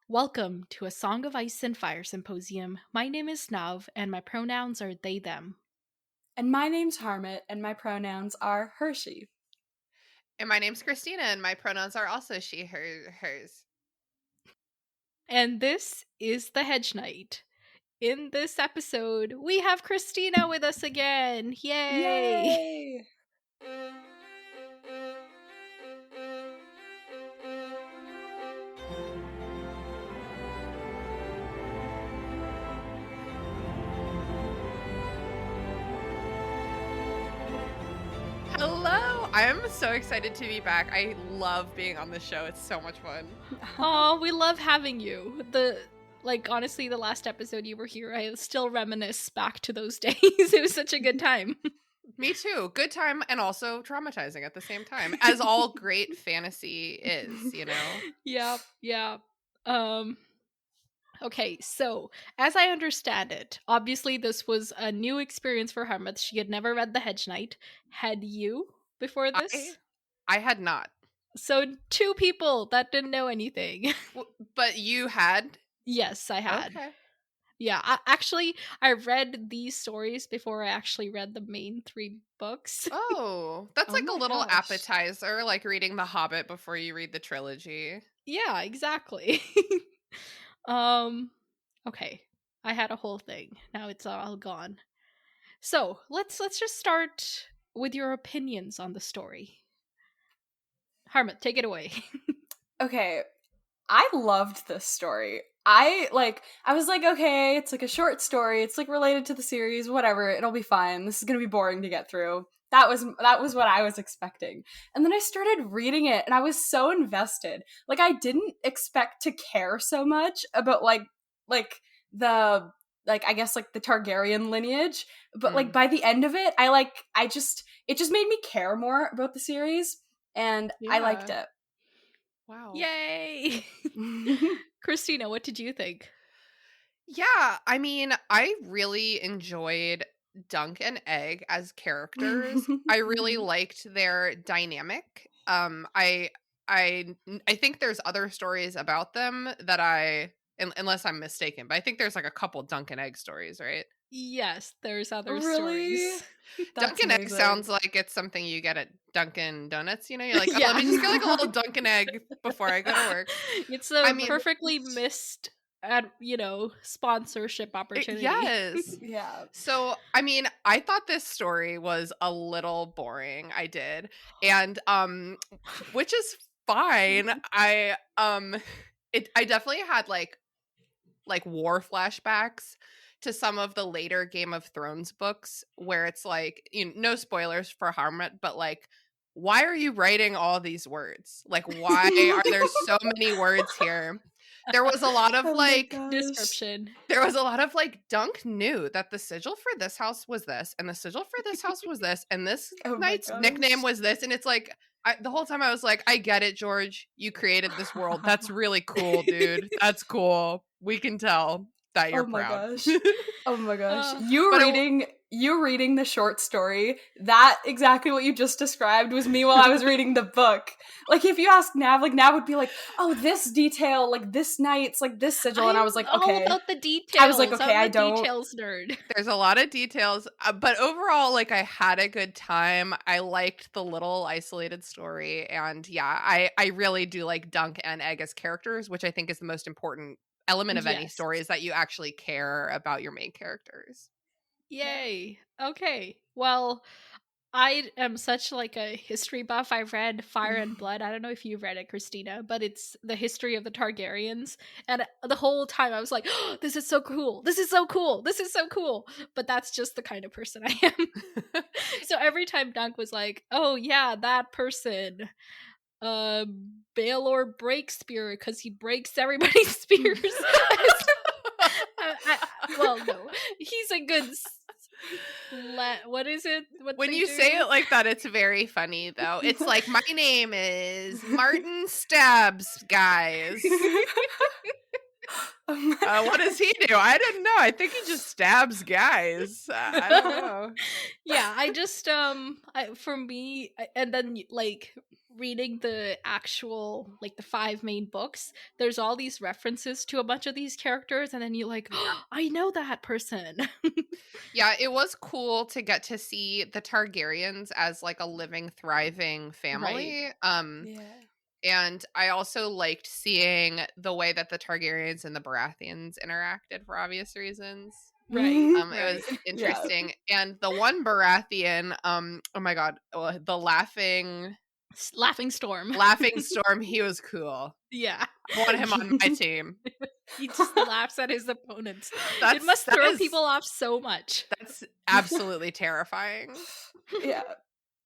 Welcome to a Song of Ice and Fire symposium. My name is Nav, and my pronouns are they, them. And my name's Harmit, and my pronouns are Hershey. And my name's Christina, and my pronouns are also she, her, hers. And this is the Hedge Knight. In this episode, we have Christina with us again. Yay! Yay! Hello! I am so excited to be back. I love being on the show. It's so much fun. Oh, we love having you. Honestly, the last episode you were here, I still reminisce back to those days. It was such a good time. Me too. Good time and also traumatizing at the same time, as all great fantasy is, you know? Yeah. Okay, so as I understand it, obviously this was a new experience for Harmouth. She had never read The Hedge Knight. Had you before this? I had not. So two people that didn't know anything. But you had? Yes, I had. Okay. Yeah, I read these stories before I actually read the main three books. Oh, that's Oh like a my little gosh. appetizer, like reading The Hobbit before you read the trilogy. Yeah, exactly. Okay. I had a whole thing. Now it's all gone. So, let's just start with your opinions on the story. Harmut, take it away. Okay, I loved this story. I was like, okay, it's like a short story. It's like related to the series, whatever. It'll be fine. This is going to be boring to get through. That was what I was expecting. And then I started reading it and I was so invested. Like I didn't expect to care so much about the I guess like the Targaryen lineage, but like by the end of it, it just made me care more about the series and I liked it. Wow. Yay! Christina, what did you think? Yeah, I mean, I really enjoyed Dunk and Egg as characters. I really liked their dynamic. I think there's other stories about them that unless I'm mistaken, but I think there's like a couple Dunk and Egg stories, right? Yes, there's other Really? stories. Dunk and Egg sounds like it's something you get at Dunkin' Donuts. You know, you're like, oh, Yeah. let me just get like a little Dunk and Egg before I go to work. It's a perfectly missed sponsorship opportunity. Yes. Yeah. So, I mean, I thought this story was a little boring. I did. And which is fine. I definitely had like war flashbacks to some of the later Game of Thrones books where it's like, no spoilers for Harmut, but like, why are you writing all these words? Like, why are there so many words here? There was a lot of description. There was a lot of like, Dunk knew that the sigil for this house was this, and the sigil for this house was this, and this knight's nickname was this. And it's like, the whole time I was like, I get it, George. You created this world. That's really cool, dude. That's cool. We can tell that you're proud. Oh my gosh. You reading the short story, that exactly what you just described was me while I was reading the book. Like if you ask Nav, like Nav would be like, oh, this detail, like this knight's like this sigil, and I was like, okay. All about the details. I was like, okay, I don't. Details nerd. There's a lot of details, but overall, like I had a good time. I liked the little isolated story, and yeah, I really do like Dunk and Egg as characters, which I think is the most important element of any story, is that you actually care about your main characters. Yay. Okay. Well, I am such like a history buff. I've read Fire and Blood. I don't know if you've read it, Christina, but it's the history of the Targaryens. And the whole time I was like, oh, this is so cool. This is so cool. This is so cool. But that's just the kind of person I am. So every time Dunk was like, oh yeah, that person, Baelor Breakspear, because he breaks everybody's spears. Well, no, he's a good. What is it? When you say it like that, it's very funny, though. It's like, my name is Martin Stabs, guys. What does he do? I didn't know. I think he just stabs guys. I don't know. Yeah, I just for me, and then like reading the actual, like, the 5 main books, there's all these references to a bunch of these characters, and then you're like, oh, I know that person. Yeah, it was cool to get to see the Targaryens as like a living, thriving family. Yeah. And I also liked seeing the way that the Targaryens and the Baratheons interacted for obvious reasons. Right. It was Yeah. interesting. And the one Baratheon, oh my god, the laughing Storm. storm, he was cool. Yeah. I want him on my team. He just laughs at his opponents. That It must throw is- people off so much. That's absolutely terrifying. Yeah.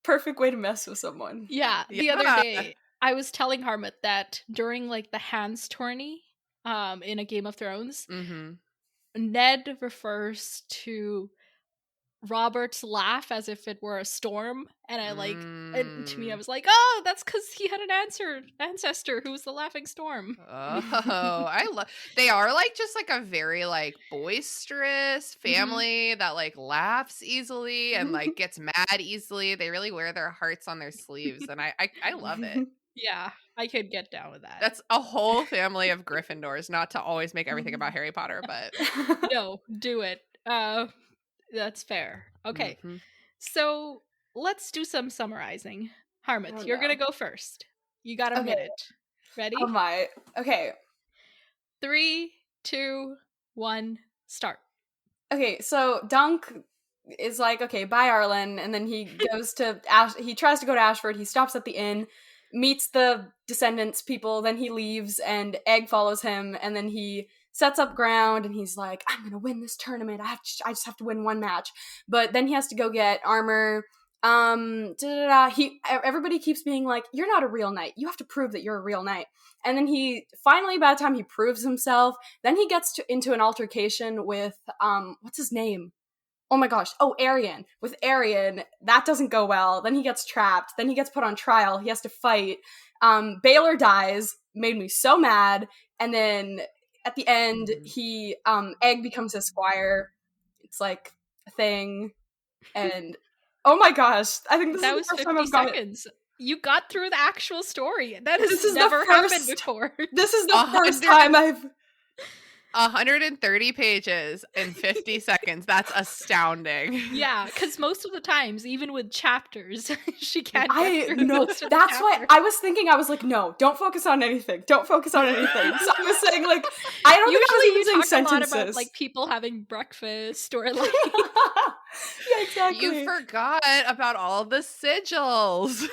Perfect way to mess with someone. Yeah. The Yeah. other day, I was telling Harmut that during, like, the Hands tourney, in A Game of Thrones, Mm-hmm. Ned refers to Robert's laugh as if it were a storm, and and to me I was like, oh, that's because he had an ancestor who was the laughing storm. Oh, they are like just like a very like boisterous family that like laughs easily and like gets mad easily. They really wear their hearts on their sleeves, and I love it. Yeah, I could get down with that. That's a whole family of Gryffindors, not to always make everything about Harry Potter, but no, do it. That's fair. Okay, so let's do some summarizing. Harmut, you're gonna go first. You got a minute. Ready? Oh my. Okay. 3, 2, 1, start. Okay, so Dunk is like, okay, bye Arlen, and then he goes to he tries to go to Ashford, he stops at the inn, meets the Descendants people, then he leaves, and Egg follows him, and then he sets up ground, and he's like, I'm gonna win this tournament, I just have to win one match. But then he has to go get armor. Everybody keeps being like, you're not a real knight, you have to prove that you're a real knight. And then he finally, by the time he proves himself, then he gets into an altercation with what's his name? Oh my gosh. Oh, Arian. With Arian, that doesn't go well. Then he gets trapped. Then he gets put on trial. He has to fight. Baylor dies. Made me so mad. And then at the end, he Egg becomes his squire. It's like a thing. And oh my gosh, I think that is was the first 50 time I've got seconds. You got through the actual story. That has This is never the happened first- before. This is the first time I've 130 pages in 50 seconds. That's astounding. Yeah, because most of the times, even with chapters, she can't I get through know. most of the That's why chapters. I was thinking. I was like, no, don't focus on anything. Don't focus on anything. So I was saying, like, I don't think I was Usually using you talk sentences. a lot about, like, people having breakfast or, like... Yeah, exactly. You forgot about all the sigils.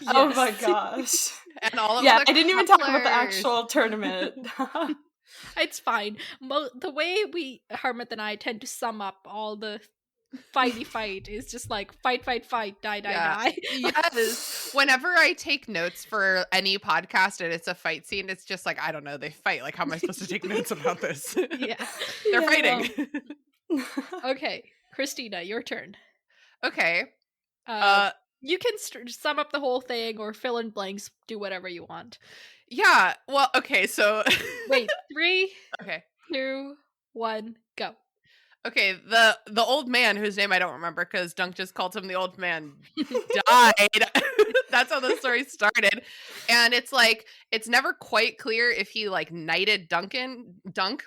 Oh my gosh. And all of Yeah, the I didn't even talk about the colors. actual tournament. It's fine. The way Harmut and I tend to sum up all the fight is just like fight, die, die. Yes. Whenever I take notes for any podcast and it's a fight scene, it's just like, I don't know, they fight. Like, how am I supposed to take notes about this? Yeah. They're fighting. Okay, Christina, your turn. Okay. You can sum up the whole thing or fill in blanks, do whatever you want. Yeah. Well, okay, so Wait, 3, okay. 2, 1, go. Okay, the old man whose name I don't remember because Dunk just called him the old man died. That's how the story started. And it's like it's never quite clear if he like knighted Dunk,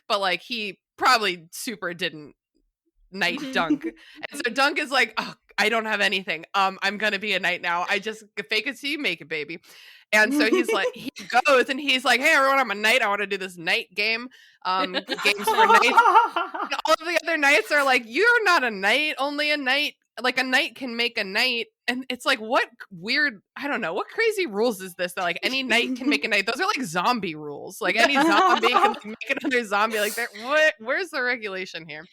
but like he probably super didn't knight Dunk. And so Dunk is like, oh, I don't have anything. I'm gonna be a knight now. I just fake it till you make it, baby. And so he's like, he goes and he's like, hey everyone, I'm a knight. I want to do this knight game. Games for knights. And all of the other knights are like, you're not a knight, only a knight. Like a knight can make a knight. And it's like, what weird, I don't know, what crazy rules is this that like any knight can make a knight? Those are like zombie rules. Like any zombie can like, make another zombie. Like where's the regulation here?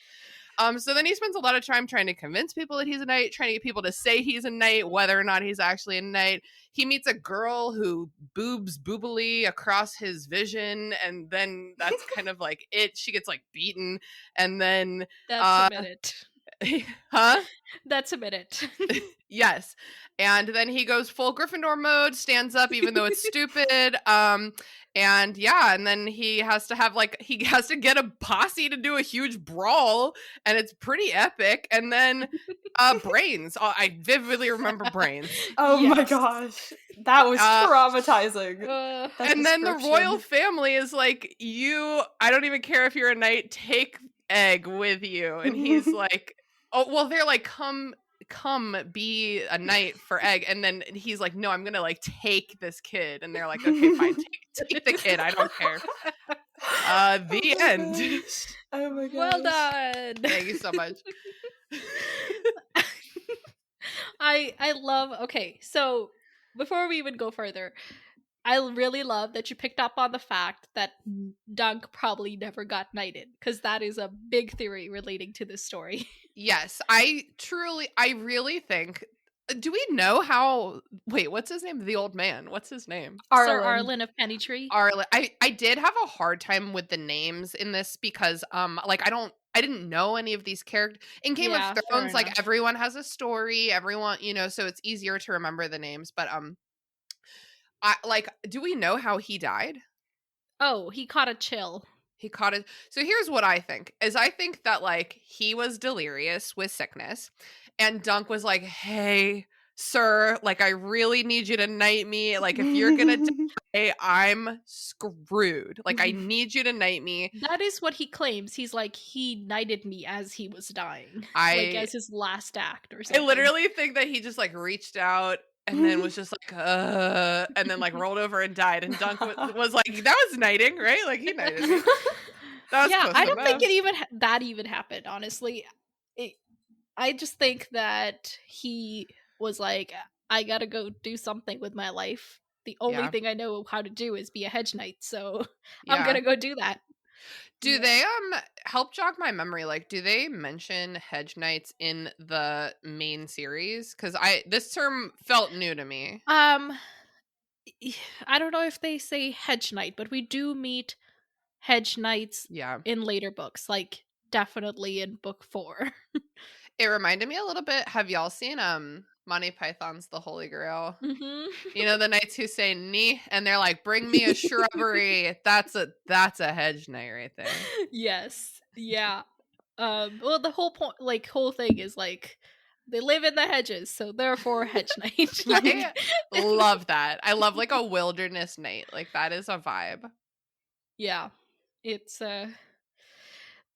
So then he spends a lot of time trying to convince people that he's a knight, trying to get people to say he's a knight, whether or not he's actually a knight. He meets a girl who boobs boobily across his vision, and then that's kind of like it. She gets like beaten, and then that's a minute. Huh? That's a minute. Yes. And then he goes full Gryffindor mode, stands up even though it's stupid. And yeah, and then he has to get a posse to do a huge brawl, and it's pretty epic. And then Brains. I vividly remember Brains. Oh my Yes. gosh. That was traumatizing. That And then the royal description. family is like, I don't even care if you're a knight, take Egg with you. And he's like, oh, well, they're like, come be a knight for Egg. And then he's like, no, I'm gonna like take this kid. And they're like, okay, fine, take the kid, I don't care. The end. Gosh. Oh my gosh. Well done. Thank you so much. I love. Okay, so before we even go further, I really love that you picked up on the fact that Dunk probably never got knighted, because that is a big theory relating to this story. Yes, I really think. Do we know how? Wait, what's his name? The old man. What's his name? Sir Arlen of Pennytree. Arlen. I did have a hard time with the names in this because like I didn't know any of these characters in Game of Thrones. Like everyone has a story, everyone, so it's easier to remember the names. But do we know how he died? Oh, he caught a chill. So here's what I think. I think that like he was delirious with sickness, and Dunk was like, "Hey, sir, like I really need you to knight me. Like if you're gonna die, I'm screwed. Like I need you to knight me." That is what he claims. He's like, he knighted me as he was dying, like as his last act or something. I literally think that he just like reached out and then was just like, and then like rolled over and died. And Dunk was like, that was knighting, right? Like he knighted me. That was I don't think it even happened, honestly. I just think that he was like, I gotta go do something with my life. The only thing I know how to do is be a hedge knight, so I'm gonna go do that. Do they help jog my memory? Like, do they mention hedge knights in the main series? Because this term felt new to me. I don't know if they say hedge knight, but we do meet hedge knights in later books, like definitely in book 4. It reminded me a little bit. Have y'all seen Monty Python's The Holy Grail? Mm-hmm. You know the knights who say "ni" and they're like, "Bring me a shrubbery." That's a hedge knight right there. Yes. Yeah. Well, the whole point, like, whole thing is like they live in the hedges, so therefore hedge knight. I love that. I love like a wilderness knight. Like that is a vibe. Yeah, it's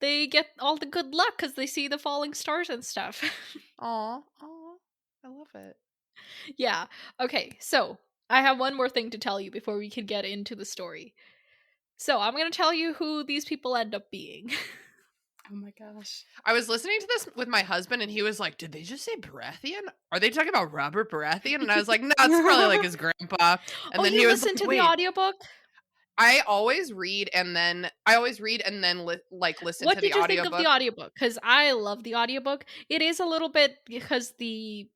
they get all the good luck because they see the falling stars and stuff. Aw, I love it. Yeah. Okay, so I have one more thing to tell you before we can get into the story. So I'm going to tell you who these people end up being. Oh my gosh. I was listening to this with my husband and he was like, did they just say Baratheon? Are they talking about Robert Baratheon? And I was like, no, it's probably like his grandpa. And then you he was listened like, to the audiobook? I always read and then listen to the audiobook. What did you think of the audiobook? Because I love the audiobook. It is a little bit, because the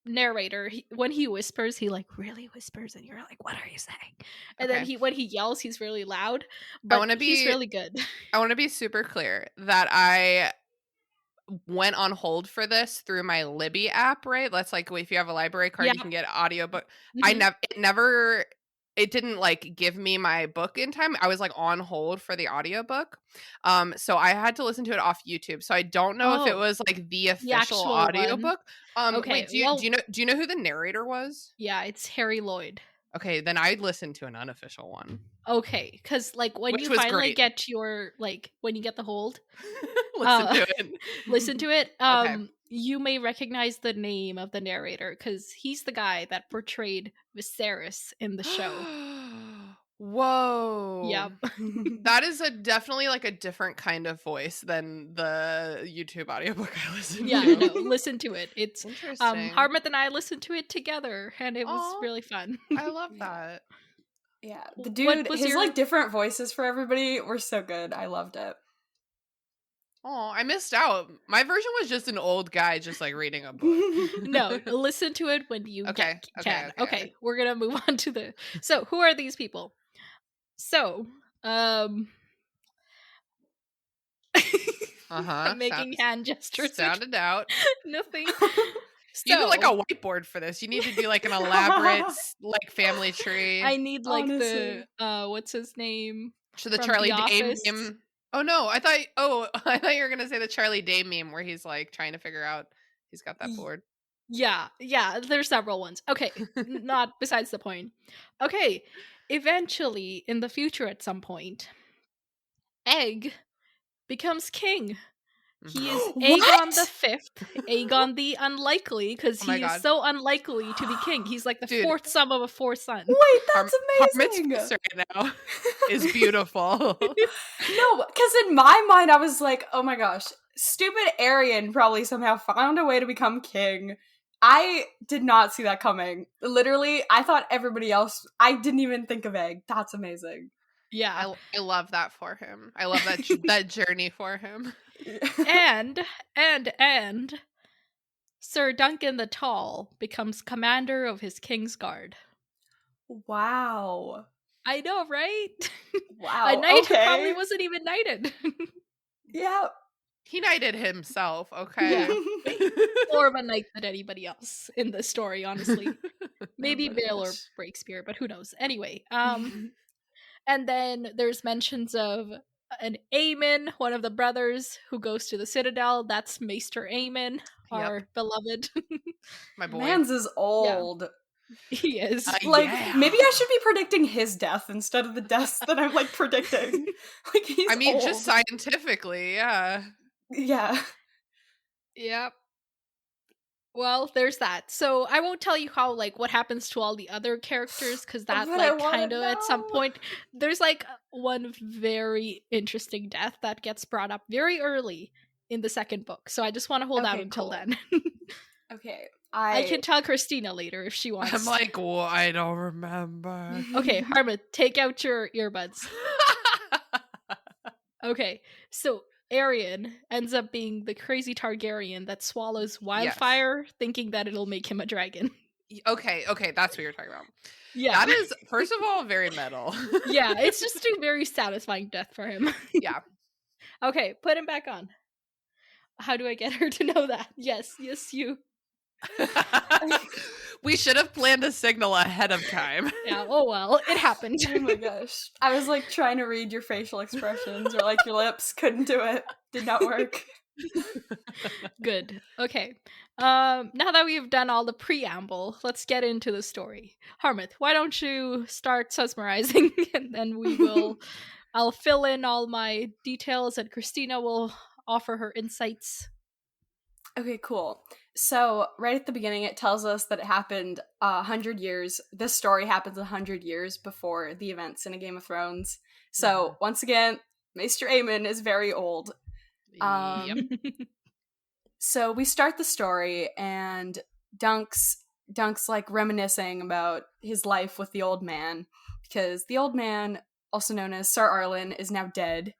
narrator, when he whispers, he like really whispers and you're like, what are you saying? And then when he yells, he's really loud, but he's really good. I want to be super clear that I went on hold for this through my Libby app, right? That's like if you have a library card, you can get audiobook. Mm-hmm. It didn't like give me my book in time. I was like on hold for the audiobook. So I had to listen to it off YouTube. So I don't know if it was like the official audiobook. Okay. Wait, do you know who the narrator was? Yeah, it's Harry Lloyd. Okay, then I listened to an unofficial one. Okay, because like when you finally get your when you get the hold, listen to it. Okay. You may recognize the name of the narrator because he's the guy that portrayed Viserys in the show. Whoa. Yep. That is definitely like a different kind of voice than the YouTube audiobook I listened to. Yeah, no, listen to it. It's interesting. Harmeth and I listened to it together and it was really fun. I love that. Yeah. The dude, his like different voices for everybody were so good. I loved it. Oh, I missed out. My version was just an old guy just like reading a book. No, listen to it when you can. Okay, we're gonna move on to the. So, who are these people? So, Uh-huh. I'm making hand gestures. Sounded out. Nothing. You need like a So whiteboard for this. You need to do like an elaborate like family tree. I need like Honestly. the what's his name To the from Charlie The Day Office? meme. Oh no, I thought you were gonna say the Charlie Day meme where he's like trying to figure out he's got that board. Yeah, there's several ones. Okay, not besides the point. Okay, eventually in the future at some point, Egg becomes king. He is Aegon the What? Fifth, Aegon the Unlikely, because Oh my he is god. so unlikely to be king. He's like the Dude. fourth son of a fourth son. Wait, that's Hartman's amazing. face right now is beautiful. No, because in my mind, I was like, oh my gosh, stupid Aryan probably somehow found a way to become king. I did not see that coming. Literally, I thought everybody else, I didn't even think of Egg. That's amazing. Yeah. I love that for him. I love that that journey for him. and Sir Duncan the Tall becomes commander of his Kingsguard. Wow. I know, right? Wow. A knight who okay. probably wasn't even knighted. Yeah. He knighted himself, okay. More of a knight than anybody else in the story, honestly. Maybe Oh my Bale or gosh. Breakspear, but who knows? Anyway, and then there's mentions of an Aemon, one of the brothers who goes to the Citadel. That's Maester Aemon, our beloved. My boy. Mans is old. He is. Like, Yeah. maybe I should be predicting his death instead of the deaths that I'm, like, predicting. Like, he's I mean, old. just scientifically, yeah. Yeah. Yep. Well, there's that. So I won't tell you how, like, what happens to all the other characters, because that, But I like, wanna kind of at some know. point, there's, like, one very interesting death that gets brought up very early in the second book. So I just want to hold out Okay, until cool. then. Okay. I can tell Christina later if she wants. I'm like, well, I don't remember. Okay, Harmon, take out your earbuds. Okay, so Aerion ends up being the crazy Targaryen that swallows wildfire, thinking that it'll make him a dragon. Okay, that's what you're talking about. Yeah. That is, first of all, very metal. Yeah, it's just a very satisfying death for him. Yeah. Okay, put him back on. How do I get her to know that? Yes, you. We should have planned a signal ahead of time. Yeah, oh well, it happened. Oh my gosh. I was like trying to read your facial expressions or like your lips. Couldn't do it. Did not work. Good. Okay. Now that we've done all the preamble, let's get into the story. Harmith, why don't you start summarizing and then I'll fill in all my details and Christina will offer her insights. Okay, cool. So, right at the beginning, it tells us that it happened 100 years. This story happens 100 years before the events in A Game of Thrones. So, once again, Maester Aemon is very old. Yep. So, we start the story, and Dunk's like reminiscing about his life with the old man, because the old man, also known as Sir Arlen, is now dead.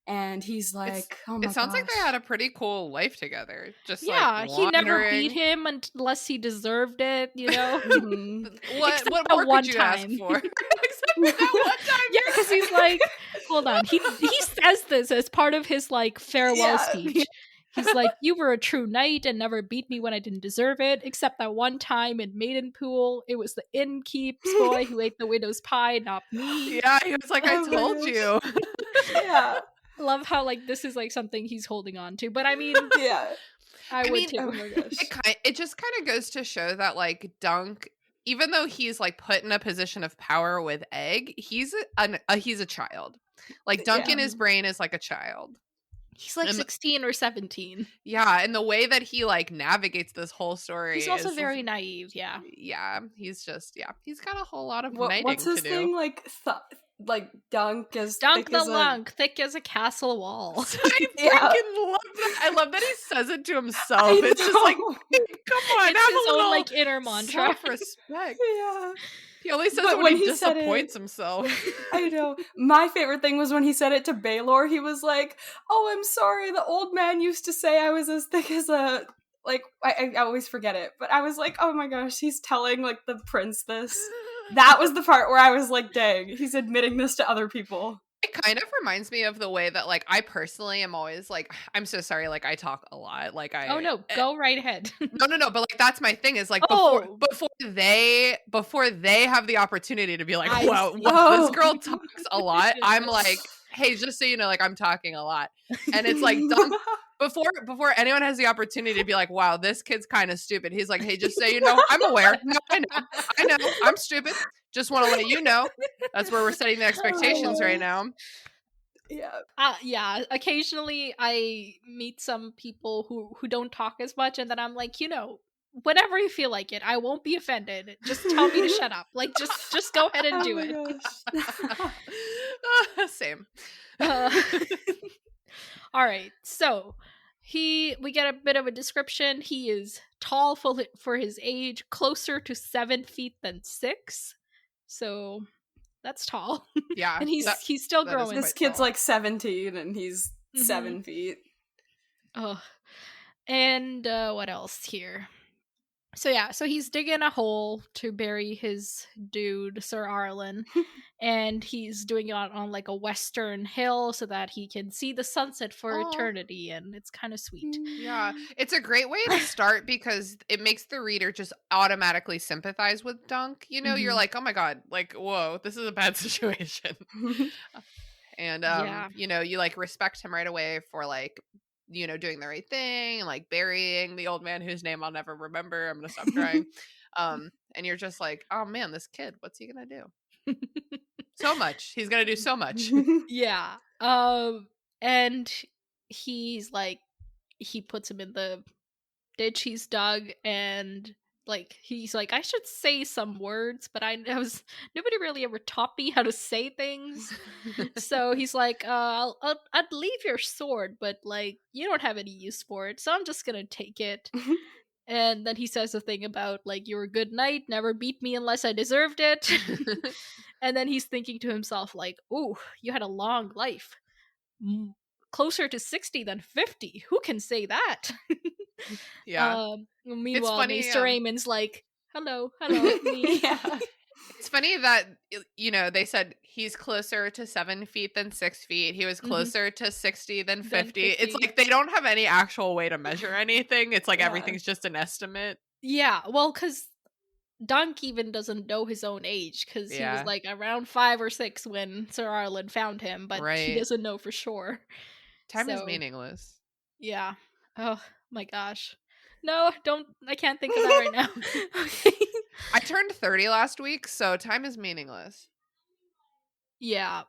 And he's like, oh my It sounds like gosh. they had a pretty cool life together. Just Yeah, like he never wandering. beat him unless he deserved it, you know? Mhm. What that more one could you ask time. for? Exactly that one time. Yeah, because he's like, hold on. He says this as part of his like farewell Yeah. speech. He's like, you were a true knight and never beat me when I didn't deserve it, except that one time in Maidenpool, it was the innkeep's boy who ate the widow's pie, not me. Yeah, he was like, I Oh my told gosh. you. Yeah. Love how like this is like something he's holding on to, but I mean, Yeah. I would mean, too. Oh my gosh. It just kind of goes to show that like Dunk, even though he's like put in a position of power with Egg, he's a child. Like Dunk in his brain is like a child. He's like And- 16 or 17. Yeah, and the way that he like navigates this whole story, He's also is very naive, yeah. Yeah, he's got a whole lot of What's knighting his to thing? do. Like Dunk is Dunk thick the as a- lunk, thick as a castle wall. I freaking Yeah. love that. I love that he says it to himself. I It's just like, know. come on, It's have his a own little like inner mantra. self-respect. Yeah. He only says But it when when he he said it- disappoints himself. I know. My favorite thing was when he said it to Baelor. He was like, "Oh, I'm sorry. The old man used to say I was as thick as a." Like I always forget it, but I was like, "Oh my gosh, he's telling like the prince this." That was the part where I was like, "Dang, he's admitting this to other people." I It kind of reminds me of the way that, like, I personally am always like, I'm so sorry, like, I talk a lot. Like, Oh no, go right ahead. no, but like that's my thing is like Oh, before they have the opportunity to be like, I wow, see. this Oh. girl talks a lot. I'm like, hey, just so you know, like I'm talking a lot. And it's like before anyone has the opportunity to be like, wow, this kid's kind of stupid. He's like, hey, just so you know, I'm aware. No, I know, I'm stupid. Just want to let you know. That's where we're setting the expectations right now. Yeah. Yeah, occasionally I meet some people who don't talk as much, and then I'm like, whenever you feel like it, I won't be offended. Just tell me to shut up. Like, just go ahead and Oh do my it. gosh. Same. Uh, all right, so we get a bit of a description. He is tall for his age, closer to 7 feet than 6. So that's tall. Yeah, And he's still that is growing. This quite kid's tall. like 17 and he's 7 feet. Oh, and what else here? So he's digging a hole to bury his dude, Sir Arlen, and he's doing it on like a western hill so that he can see the sunset for Aw. eternity, and it's kind of sweet. Yeah, it's a great way to start because it makes the reader just automatically sympathize with Dunk. You know, you're Mhm. like, oh my god, like, whoa, this is a bad situation. And Yeah. you know, you like respect him right away for like, you know, doing the right thing and like burying the old man whose name I'll never remember. I'm gonna stop trying. And you're just like, oh man, this kid, what's he gonna do? So much. He's gonna do so much. Yeah. And he's like, he puts him in the ditch he's dug, and like he's like, I should say some words, but nobody really ever taught me how to say things. So he's like, I'd leave your sword, but like you don't have any use for it, so I'm just gonna take it. And then he says a thing about like, you're a good knight, never beat me unless I deserved it. And then he's thinking to himself like, ooh, you had a long life. Closer to 60 than 50. Who can say that? Yeah. It's Meanwhile, funny. Maester Raymond's like, hello, me. Yeah. It's funny that, you know, they said he's closer to 7 feet than 6 feet. He was closer to 60 than 50. It's 50. like they don't have any actual way to measure anything. It's like Yeah. everything's just an estimate. Yeah, well, because Dunk even doesn't know his own age, because he was Yeah. like around 5 or 6 when Sir Arlen found him, but he Right. doesn't know for sure. Time is So, meaningless. yeah. Oh my gosh. No, I can't think of that right now. Okay. I turned 30 last week, so time is meaningless. Yeah.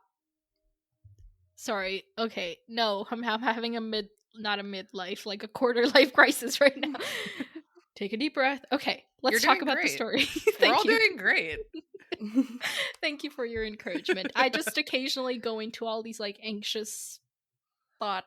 Sorry. Okay. No, I'm having not a midlife, like a quarter life crisis right now. Take a deep breath. Okay, let's You're talk doing about the great. story. We're all Thank you. doing great. Thank you for your encouragement. I just occasionally go into all these like anxious thought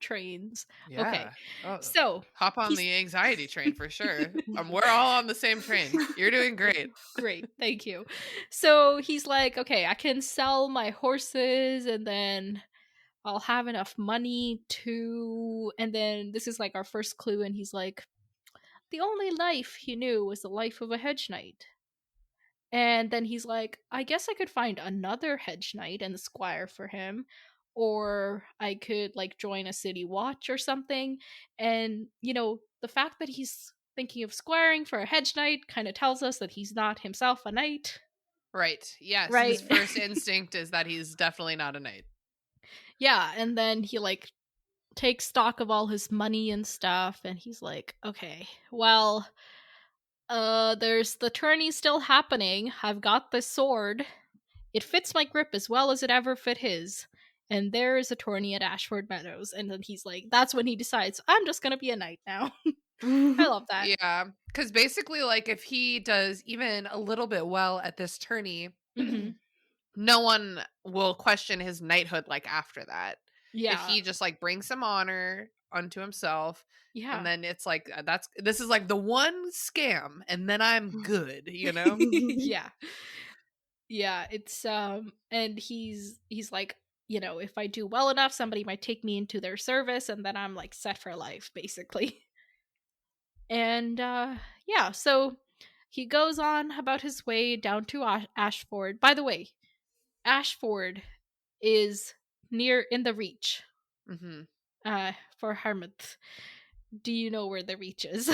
trains. Yeah. Okay. Oh, So, hop on he's the anxiety train for sure. We're all on the same train. You're doing great. great. Thank you. So, he's like, okay, I can sell my horses and then I'll have enough money to, and then this is like our first clue, and he's like, the only life he knew was the life of a hedge knight. And then he's like, I guess I could find another hedge knight and a squire for him, or I could like join a city watch or something. And the fact that he's thinking of squiring for a hedge knight kind of tells us that he's not himself a knight. Right. Yes. Right. His first instinct is that he's definitely not a knight. Yeah, and then he like takes stock of all his money and stuff, and he's like, okay, well, there's the tourney still happening. I've got this sword. It fits my grip as well as it ever fit his. And there is a tourney at Ashford Meadows. And then he's like, that's when he decides, I'm just gonna be a knight now. I love that. Yeah. Because basically, like, if he does even a little bit well at this tourney, no one will question his knighthood, like, after that. Yeah. If he just, like, brings some honor unto himself. Yeah. And then it's like, this is like the one scam, and then I'm good, you know? Yeah. Yeah, it's and he's like, if I do well enough, somebody might take me into their service, and then I'm like set for life, basically. And yeah, so he goes on about his way down to Ashford. By the way, Ashford is near in the Reach. Mm-hmm. For Harmouth. Do you know where the Reach is?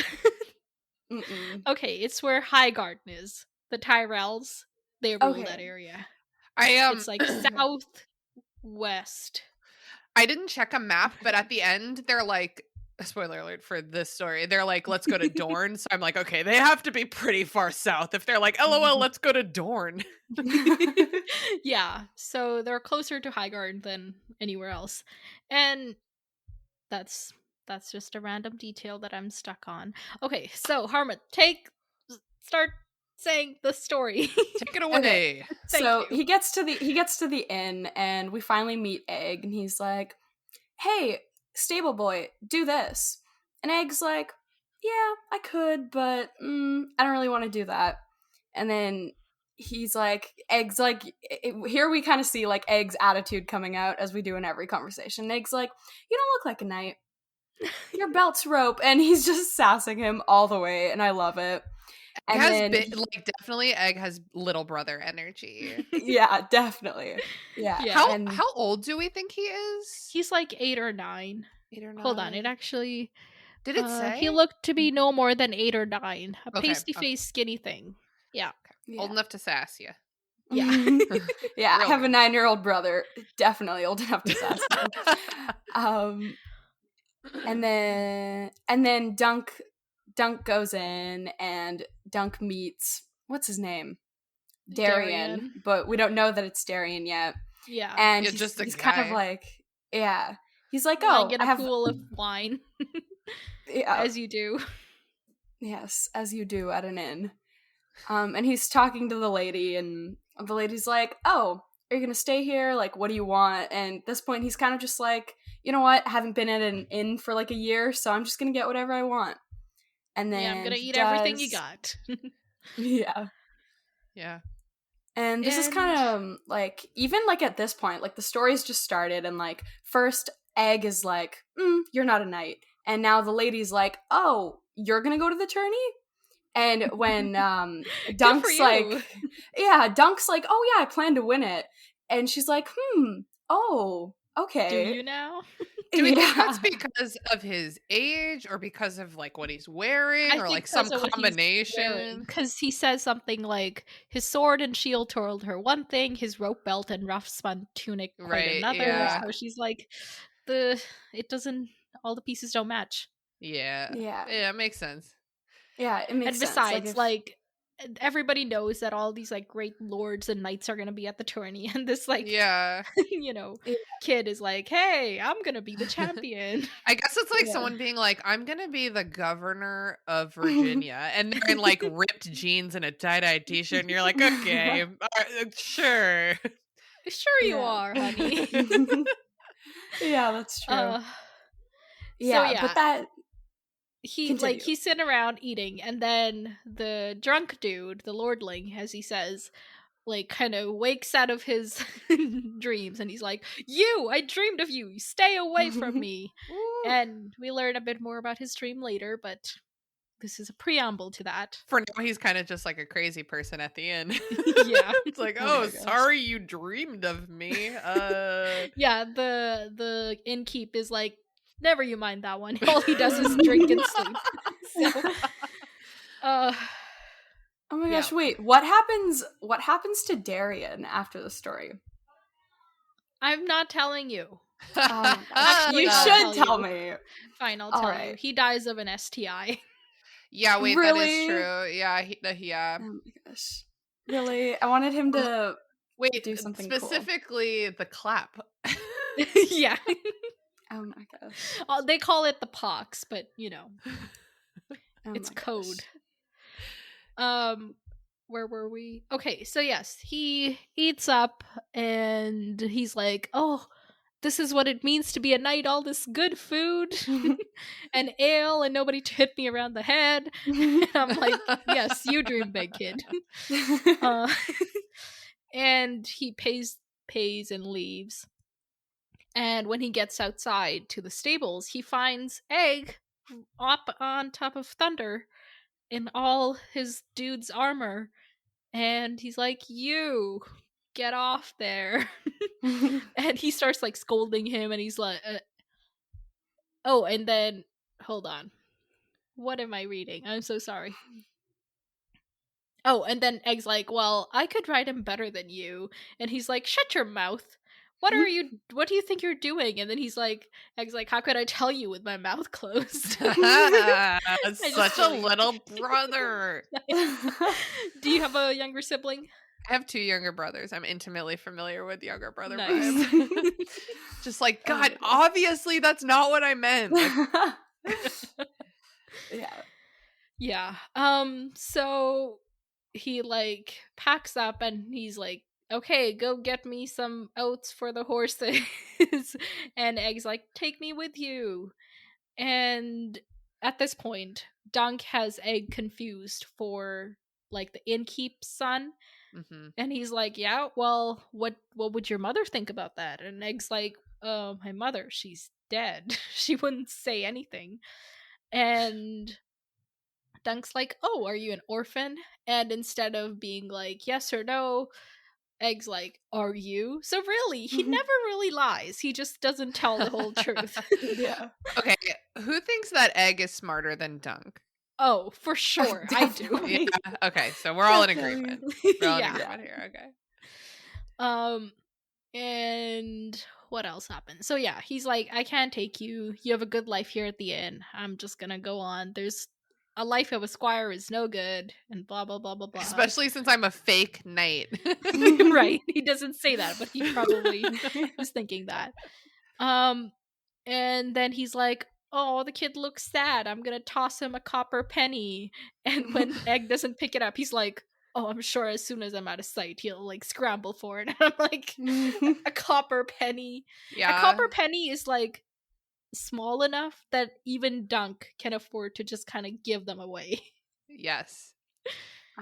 Mm-mm. Okay, it's where Highgarden is. The Tyrells, they rule that Okay. area. I It's like southwest. I didn't check a map, but at the end they're like, spoiler alert for this story, they're like, let's go to Dorne. So I'm like, okay, they have to be pretty far south if they're like, LOL, let's go to Dorne. Yeah, so they're closer to Highgarden than anywhere else. And that's just a random detail that I'm stuck on. Okay, so Harmouth, start saying the story. Take it Okay. away. Thank So you. he gets to the inn, and we finally meet Egg, and he's like, "Hey, stable boy, do this." And Egg's like, "Yeah, I could, but I don't really want to do that." And then Egg's like, here we kind of see like Egg's attitude coming out as we do in every conversation. Egg's like, "You don't look like a knight. Your belt's rope," and he's just sassing him all the way, and I love it. And then, Definitely Egg has little brother energy. yeah, definitely, yeah. Yeah. And How old do we think he is? He's like 8 or 9. 8 or 9. Hold on, it actually Did it say? he looked to be no more than 8 or 9. A Okay, pasty faced skinny thing. Yeah. yeah. Old enough to sass you. Yeah. Yeah, I Real have a good. 9-year-old brother, definitely old enough to sass him. And then Dunk goes in, and Dunk meets, what's his name? Darian, but we don't know that it's Darian yet. Yeah. And Yeah, he's, just a he's kind of guy. like, yeah. He's like, Lying "Oh, in I a have pool of wine. yeah, As you do. yes, as you do at an inn." And he's talking to the lady, and the lady's like, "Oh, are you gonna stay here? Like, what do you want?" And at this point, he's kind of just like, "You know what? I haven't been at an inn for like a year, so I'm just gonna get whatever I want." And then Yeah, I'm gonna he eat everything you does, got. yeah. Yeah. And this is And kind of like, even like at this point, like the story's just started, and like first Egg is like, "You're not a knight," and now the lady's like, "Oh, you're gonna go to the tourney?" And when good for Dunk's you. like, yeah, Dunk's like, "Oh yeah, I plan to win it," and she's like, "Oh, okay." Do you now? Do we think that's Yeah. because of his age, or because of like what he's wearing, I or think like some because of what he's wearing. combination? Because he says something like, his sword and shield told her one thing, his rope belt and rough spun tunic quite Right, another. yeah. So she's like, all the pieces don't match. Yeah. Yeah. Yeah, it makes sense. Yeah, it makes And sense. besides, If like, everybody knows that all these like great lords and knights are gonna be at the tourney, and this like Yeah. Yeah. kid is like, hey, I'm gonna be the champion. I guess it's like Yeah. someone being like, I'm gonna be the governor of Virginia, and they're in like ripped jeans and a tie-dye t-shirt, and you're like, okay, sure. Sure you Yeah. are, honey. Yeah, that's true. So Yeah, yeah, but that continue. he's sitting around eating, and then the drunk dude, the lordling, as he says, like kind of wakes out of his dreams, and he's like, I dreamed of you, stay away from me. And we learn a bit more about his dream later, but this is a preamble to that. For now, he's kind of just like a crazy person at the end. Yeah. It's like, Oh oh, my gosh. sorry you dreamed of me. Yeah, the innkeep is like, never you mind that one. All he does is drink and sleep. So Oh my yeah. gosh, wait, what happens to Darian after the story? I'm not telling you. You I'll should tell tell you. me. Fine, I'll All tell you. right. He dies of an STI. Yeah, wait, that Really? is true. Yeah, yeah. Oh my gosh. Really? I wanted him to Wait, do something cool. specifically the clap. Yeah. Oh my gosh. They call it the pox, but Oh it's my code. gosh. Where were we? Okay, so yes, he eats up and he's like, oh, this is what it means to be a knight, all this good food and ale and nobody to hit me around the head. And I'm like, yes, you dream big, kid. And he pays and leaves. And when he gets outside to the stables, he finds Egg up on top of Thunder in all his dude's armor. And he's like, you get off there. And he starts like scolding him, and he's like, oh, and then hold on. What am I reading? I'm so sorry. Oh, and then Egg's like, well, I could ride him better than you. And he's like, shut your mouth. What do you think you're doing? And then Egg's like, how could I tell you with my mouth closed? Such a little brother. Do you have a younger sibling? I have 2 younger brothers. I'm intimately familiar with younger brother Nice. vibe. Just like, God, obviously that's not what I meant. Like, Yeah. So he like packs up and he's like, okay, go get me some oats for the horses. And Egg's like, take me with you. And at this point, Dunk has Egg confused for like the innkeep's son. mm-hmm. And he's like, yeah, well, what would your mother think about that? And Egg's like, my mother, she's dead. She wouldn't say anything. And Dunk's like, oh, are you an orphan? And instead of being like, yes or no, Egg's like, are you? So really, he never really lies. He just doesn't tell the whole truth. Yeah. Okay, who thinks that Egg is smarter than Dunk? Oh, for sure. I do. Definitely. Yeah. Okay, so we're all in agreement. We're all in Yeah. agreement here. Okay. And what else happened? So yeah, he's like, I can't take you. You have a good life here at the inn. I'm just gonna go on. There's a life of a squire is no good, and blah blah blah blah blah. Especially since I'm a fake knight. Right. He doesn't say that, but he probably was thinking that. And then he's like, oh, the kid looks sad. I'm gonna toss him a copper penny. And when Egg doesn't pick it up, he's like, oh, I'm sure as soon as I'm out of sight, he'll like scramble for it. And I'm like, a copper penny. Yeah. A copper penny is like small enough that even Dunk can afford to just kind of give them away. Yes.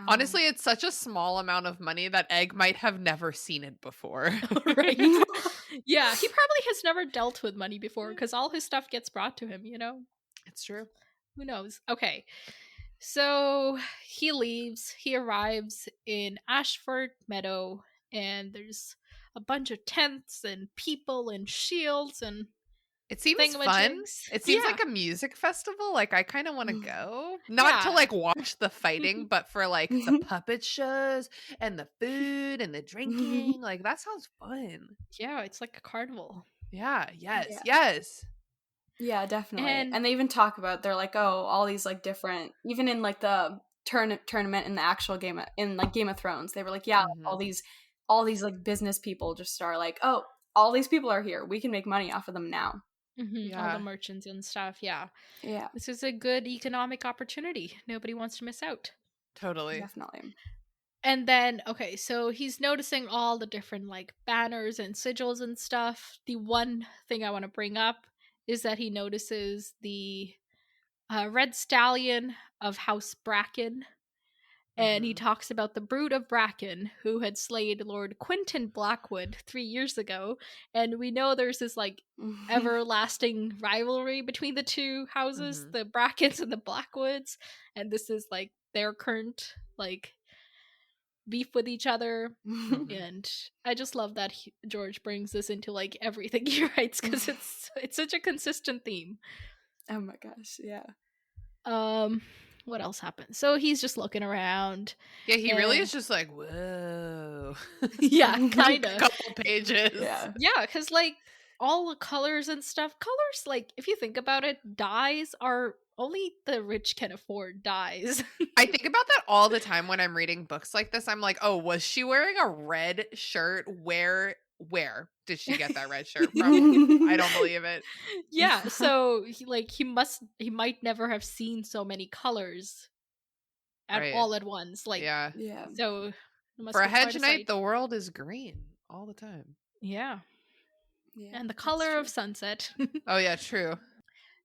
Honestly, it's such a small amount of money that Egg might have never seen it before. Right? Yeah, he probably has never dealt with money before because all his stuff gets brought to him, you know? It's true. Who knows? Okay. So he leaves. He arrives in Ashford Meadow, and there's a bunch of tents and people and shields and it seems fun. thingamajigs. It seems like a music festival. Like, I kind of want to go. Not Yeah. to, like, watch the fighting, but for, like, the puppet shows and the food and the drinking. Like, that sounds fun. Yeah, it's like a carnival. Yeah, yes, Yeah. yes. Yeah, definitely. And- And they even talk about, they're like, oh, all these like different, even in like the tournament in the actual game, in like Game of Thrones, they were like, yeah, Mhm. all these like business people just are like, oh, all these people are here. We can make money off of them now. All Yeah. the merchants and stuff. Yeah. Yeah, This is a good economic opportunity. Nobody wants to miss out. Totally. definitely. And then, okay, so he's noticing all the different like banners and sigils and stuff. The one thing I want to bring up is that he notices the red stallion of House Bracken. And he Mhm. talks about the brood of Bracken who had slayed Lord Quentin Blackwood 3 years ago. And we know there's this like everlasting rivalry between the two houses, Mhm. the Brackens and the Blackwoods. And this is like their current like beef with each other. Mhm. And I just love that George brings this into like everything he writes because it's such a consistent theme. Oh my gosh, yeah. What else happened? So he's just looking around. Yeah, he really And- is just like, whoa. Yeah, A kind of. couple pages. Yeah. Yeah, because like all the colors and stuff, colors like if you think about it, dyes are only the rich can afford dyes. I think about that all the time when I'm reading books like this. I'm like, oh, was she wearing a red shirt? Where did she get that red shirt from? I don't believe it. Yeah, so he might never have seen so many colors at Right. all at once. Like Yeah. Yeah. so it must For a be quite hedge a knight, sight. the world is green all the time. Yeah. Yeah, And the that's color true. of sunset. Oh yeah, true.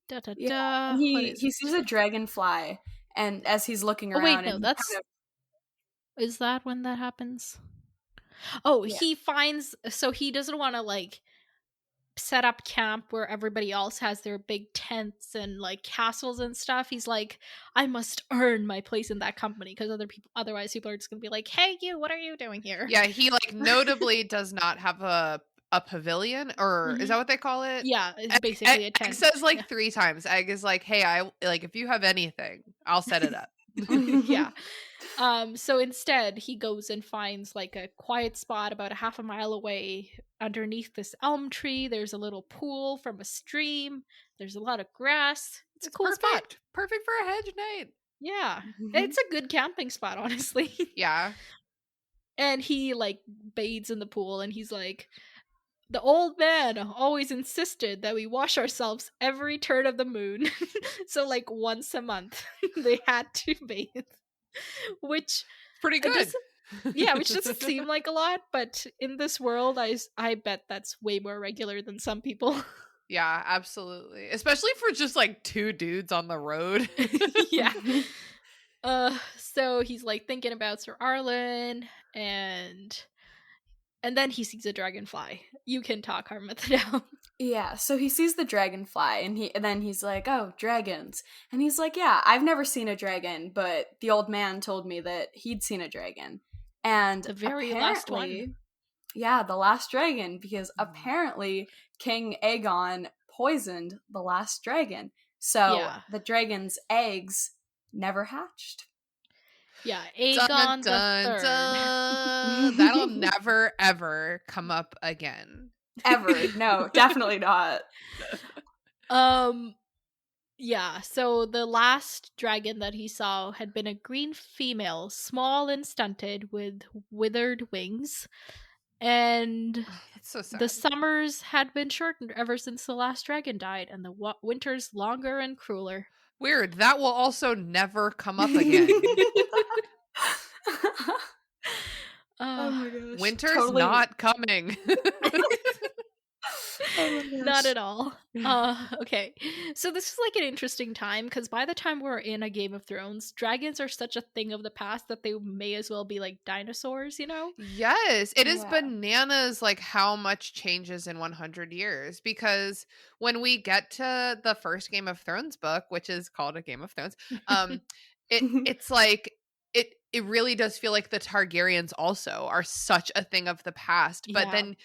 Da da Yeah, da. and What is he it? sees a dragonfly, and as he's looking Oh around, wait, and no, he that's kind is that when that happens? Oh, Yeah. he finds so he doesn't want to like set up camp where everybody else has their big tents and like castles and stuff. He's like, I must earn my place in that company because otherwise people are just gonna be like, hey, you, what are you doing here? Yeah, he like notably does not have a pavilion, or is Mhm. that what they call it? Yeah, it's Egg, basically a Egg tent. says Yeah. like 3 times. Egg is like, hey, I like if you have anything, I'll set it up. Yeah. So instead he goes and finds like a quiet spot about a half a mile away underneath this elm tree. There's a little pool from a stream. There's a lot of grass. It's a It's cool spot. perfect for a hedge knight. Yeah. It's a good camping spot, honestly. Yeah. And he like bathes in the pool and he's like, the old man always insisted that we wash ourselves every turn of the moon. So like once a month they had to bathe. Which It's pretty it good. which doesn't seem like a lot, but in this world I bet that's way more regular than some people. Yeah, absolutely. Especially for just like 2 dudes on the road. Yeah. So he's like thinking about Sir Arlen, and then he sees a dragonfly. You can talk, Harmouth, now. Yeah, so he sees the dragonfly and then he's like, "Oh, dragons." And he's like, "Yeah, I've never seen a dragon, but the old man told me that he'd seen a dragon." And The very last one. apparently, yeah, the last dragon, because apparently King Aegon poisoned the last dragon. So Yeah. the dragon's eggs never hatched. Yeah, Dun, Aegon the dun, Third. dun. That'll never ever come up again. Ever. No, definitely not. Yeah, so the last dragon that he saw had been a green female, small and stunted, with withered wings. And That's so sad. the summers had been shortened ever since the last dragon died, and the winters longer and crueler. Weird. That will also never come up again. Oh my gosh. Winter's Totally. not coming. Oh my gosh. Not at all. Okay. So this is like an interesting time because by the time we're in a Game of Thrones, dragons are such a thing of the past that they may as well be like dinosaurs, you know? Yes, it is Yeah. bananas like how much changes in 100 years, because when we get to the first Game of Thrones book, which is called A Game of Thrones, it's like it really does feel like the Targaryens also are such a thing of the past, but Yeah. then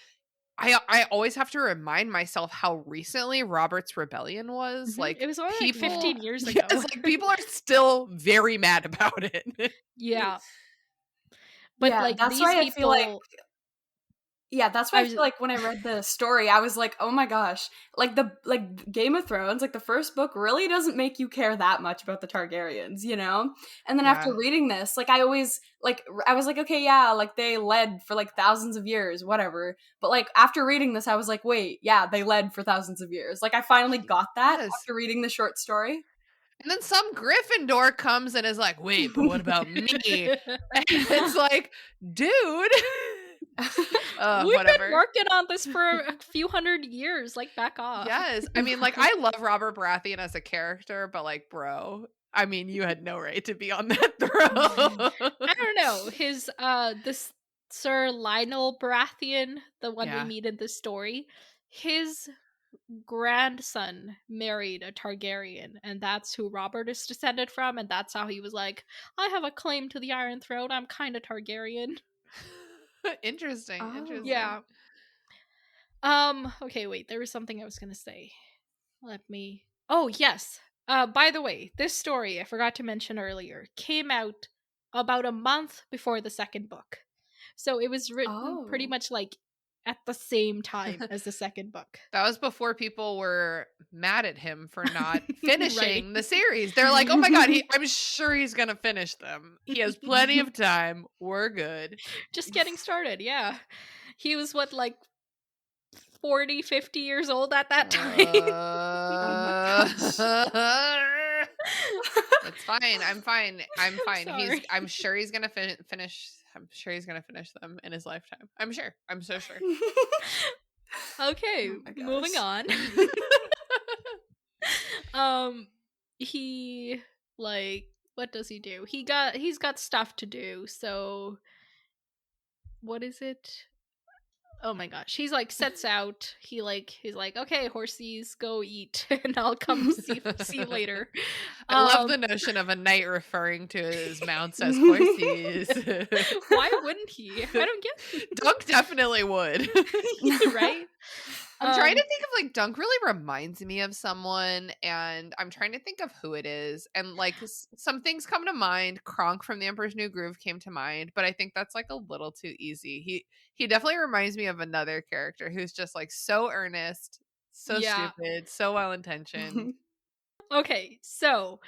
I always have to remind myself how recently Robert's Rebellion was. Mhm. Like It was only like people, 15 years ago. yes, like people are still very mad about it. Yeah. But Yeah, like that's these why I people feel like that's why I I was feel like when I read the story, I was like, "Oh my gosh!" Like Game of Thrones, like the first book, really doesn't make you care that much about the Targaryens, you know. And then after Yeah. reading this, like I always like I was like, "Okay, yeah, like they led for like thousands of years, whatever." But like after reading this, I was like, "Wait, yeah, they led for thousands of years." Like I finally got that Yes. after reading the short story. And then some Gryffindor comes and is like, wait, but what about me? And it's like, dude. We've Whatever. been working on this for a few hundred years. Like, back off. Yes. I mean, like, I love Robert Baratheon as a character, but like, bro, I mean, you had no right to be on that throne. I don't know. His this Sir Lionel Baratheon, the one Yeah. we meet in this story, his grandson married a Targaryen, and that's who Robert is descended from, and that's how he was like, I have a claim to the Iron Throne. I'm kind of Targaryen. Interesting. Oh. Interesting. Yeah. Okay, wait, there was something I was gonna say. Oh, yes. By the way, this story, I forgot to mention earlier, came out about a month before the second book. So it was written pretty Oh. much like at the same time as the second book. That was before people were mad at him for not finishing Right. the series. They're like, oh my God, I'm sure he's going to finish them. He has plenty of time. We're good. Just getting started, yeah. He was what, like 40, 50 years old at that time? It's fine. I'm fine. I'm fine. Sorry. I'm sure he's going to finish. I'm sure he's going to finish them in his lifetime. I'm sure. I'm so sure. Okay, Oh my moving gosh. on. He like, what does he do? He's got stuff to do. So what is it? Oh my gosh. He's like sets out. He's like, okay, horsies, go eat, and I'll come see you later. I love Um, the notion of a knight referring to his mounts as horses. why wouldn't he? I don't get Dunk definitely would. right. I'm trying to Um, think of like Dunk really reminds me of someone, and I'm trying to think of who it is. And like some things come to mind. Kronk from The Emperor's New Groove came to mind, but I think that's like a little too easy. He definitely reminds me of another character who's just like so earnest, so yeah. stupid, so well intentioned. Okay, so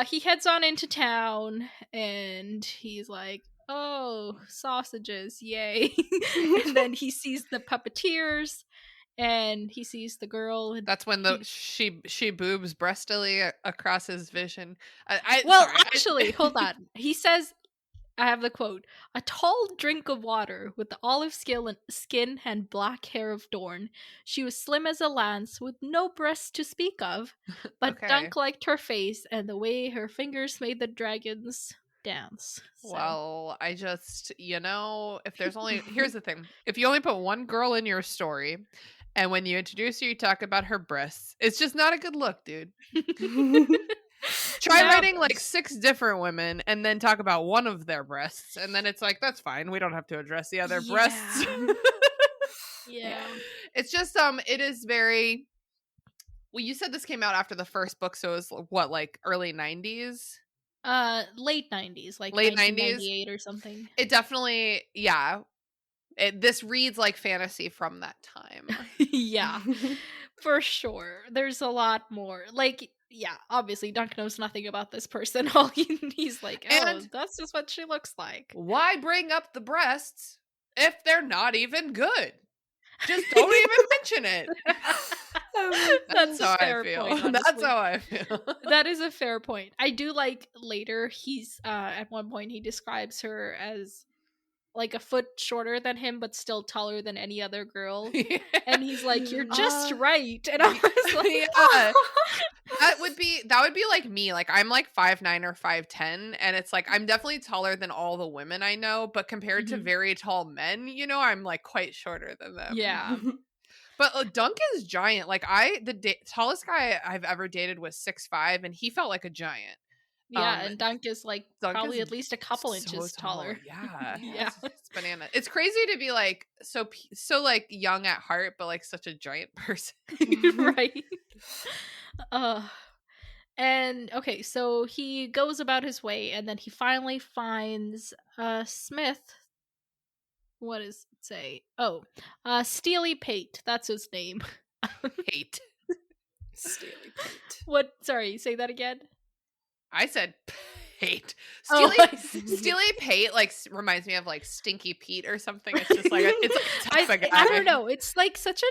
he heads on into town and he's like, oh, sausages, yay. And then he sees the puppeteers and he sees the girl and That's when the he she boobs breastily across his vision. I well, sorry. actually, hold on. He says, I have the quote, a tall drink of water with the olive skin and black hair of Dorn. She was slim as a lance with no breasts to speak of, but Okay. Dunk liked her face and the way her fingers made the dragons dance. So. Well, I just, if there's only, here's the thing. If you only put one girl in your story, and when you introduce her, you talk about her breasts, it's just not a good look, dude. Try Now- writing like 6 different women and then talk about one of their breasts, and then it's like, that's fine. We don't have to address the other breasts. Yeah. It's just, it is very, well, you said this came out after the first book, so it was what, like early 90s? Late 90s, like Late 90s? 1998 or something. It definitely, yeah. This reads like fantasy from that time. Yeah, for sure. There's a lot more. Like, yeah, obviously Dunk knows nothing about this person. All he's like, oh, And- that's just what she looks like. Why bring up the breasts if they're not even good? Just don't even mention it. That's how a fair I feel. point. That's honestly. how I feel. That is a fair point. I do like later he's at one point he describes her as like a foot shorter than him but still taller than any other girl. And he's like, you're just right. And I was like, yeah. That would be like me. Like I'm like 5'9" or 5'10", and it's like I'm definitely taller than all the women I know, but compared to Mhm. very tall men, I'm like quite shorter than them. yeah. But Dunk is giant. Like the tallest guy I've ever dated was 6'5", and he felt like a giant. Yeah, and Dunk is like Dunk probably is at least a couple so inches tall. taller. Yeah. Yeah. It's banana. It's crazy to be like so like young at heart, but like such a giant person. Right. And okay, so he goes about his way and then he finally finds Smith. What does it say? Oh, Steely Pate. That's his name. Hate. Steely Pate. What? Sorry, say that again. I said hate. Oh, Steely Pate like reminds me of like Stinky Pete or something. It's just like it's like a type of guy. I don't know. It's like such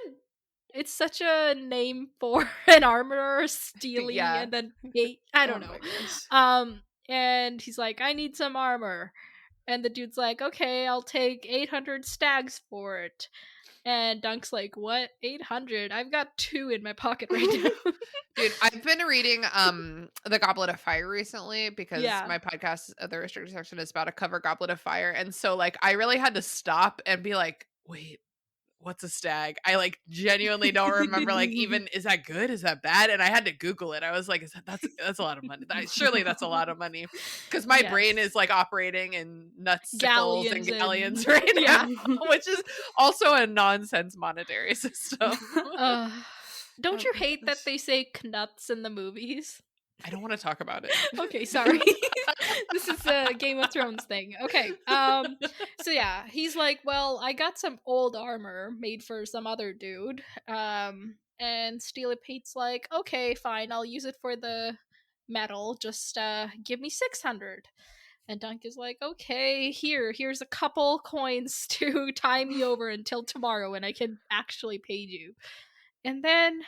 a name for an armorer, Steely, Yeah. and then Pate. I don't Oh know. my gosh. And he's like, I need some armor. And the dude's like, okay, I'll take 800 stags for it. And Dunk's like, what? 800? I've got 2 in my pocket right now. Dude, I've been reading The Goblet of Fire recently because Yeah. my podcast, The Restricted Section, is about to cover Goblet of Fire. And so like I really had to stop and be like, wait, what's a stag? I like genuinely don't remember like even is that good? Is that bad? And I had to Google it. I was like, that's a lot of money. Surely that's a lot of money. Because my Yes. brain is like operating in nuts and Galleons galleons and- right yeah. now, which is also a nonsense monetary system. Don't Oh you my hate that gosh. they say knuts in the movies? I don't want to talk about it. Okay, sorry. This is a Game of Thrones thing. Okay. So yeah, he's like, well, I got some old armor made for some other dude. And Steely Pate's like, okay, fine, I'll use it for the metal. Just give me 600. And Dunk is like, okay, here's a couple coins to tie me over until tomorrow and I can actually pay you. And then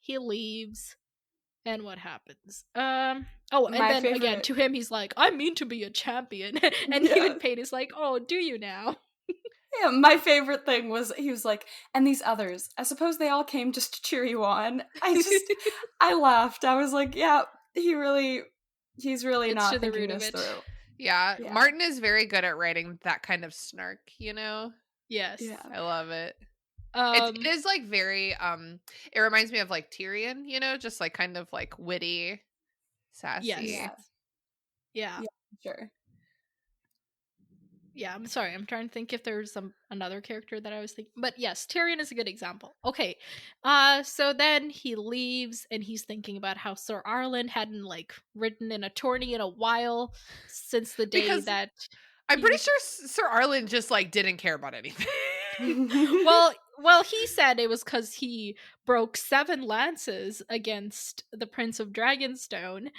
he leaves. And what happens? And My then again favorite- to him he's like, I mean to be a champion. And Yeah. even Pate is like, oh, do you now? Yeah, my favorite thing was he was like, and these others, I suppose they all came just to cheer you on. I laughed. I was like, yeah, he's really It's not to the thinking root of this it. through. Yeah, Yeah. Martin is very good at writing that kind of snark, Yes. Yeah. I love it. It Um is like very it reminds me of like Tyrion, just like kind of like witty, sassy. yes. Yeah. Yeah. Yeah. Sure. Yeah, I'm sorry. I'm trying to think if there's another character that I was thinking. But yes, Tyrion is a good example. Okay. So then he leaves and he's thinking about how Sir Arlen hadn't like ridden in a tourney in a while since the day Because that I'm he pretty was sure Sir Arlen just like didn't care about anything. well, he said it was cuz he broke 7 lances against the Prince of Dragonstone,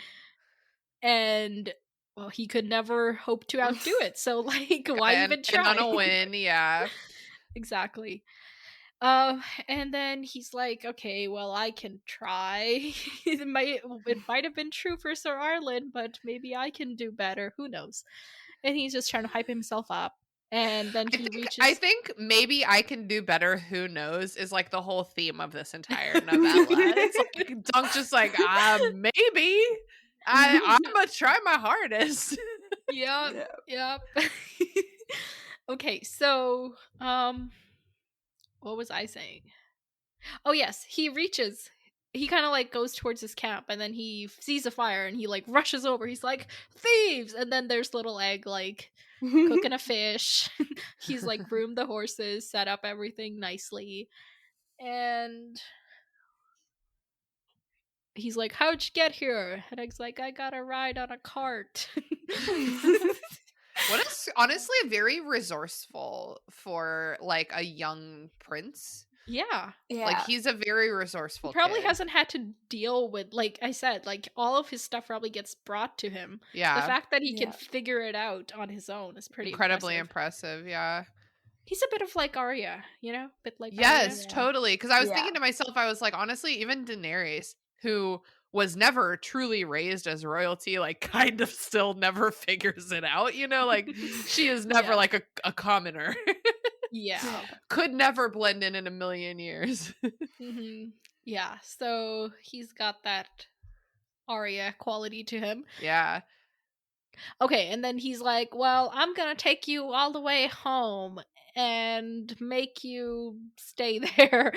and well, he could never hope to outdo it. So like why even and on try? a win, yeah. Exactly. And then he's like, "Okay, well, I can try. It might have been true for Sir Arlen, but maybe I can do better. Who knows?" And he's just trying to hype himself up. And then he I reaches. think maybe I can do better, who knows, is like the whole theme of this entire novella. It's like Dunk just like, maybe. I'm gonna try my hardest. Yep, Yeah. yep. Okay, so what was I saying? Oh yes, he reaches. He kind of like goes towards his camp, and then he sees a fire, and he like rushes over. He's like, "Thieves!" And then there's little Egg like cooking a fish. He's like groomed the horses, set up everything nicely, and he's like, "How'd you get here?" And Egg's like, "I got a ride on a cart." What is honestly very resourceful for like a young prince. Yeah. Like Yeah. he's a very He resourceful probably kid. hasn't had to deal with, like I said, like all of his stuff probably gets brought to him. The Yeah. fact that he Yeah. can figure it out on his own is pretty Incredibly impressive. impressive, yeah. He's a bit of like Arya, bit like Arya. Yes, Yeah. totally. Because I was Yeah. thinking to myself, I was like, honestly, even Daenerys, who was never truly raised as royalty, like kind of still never figures it out, like she is never Yeah. like a commoner. Yeah. Yeah. Could never blend in a million years. hmm Yeah. So he's got that Arya quality to him. Yeah. Okay, and then he's like, "Well, I'm gonna take you all the way home and make you stay there."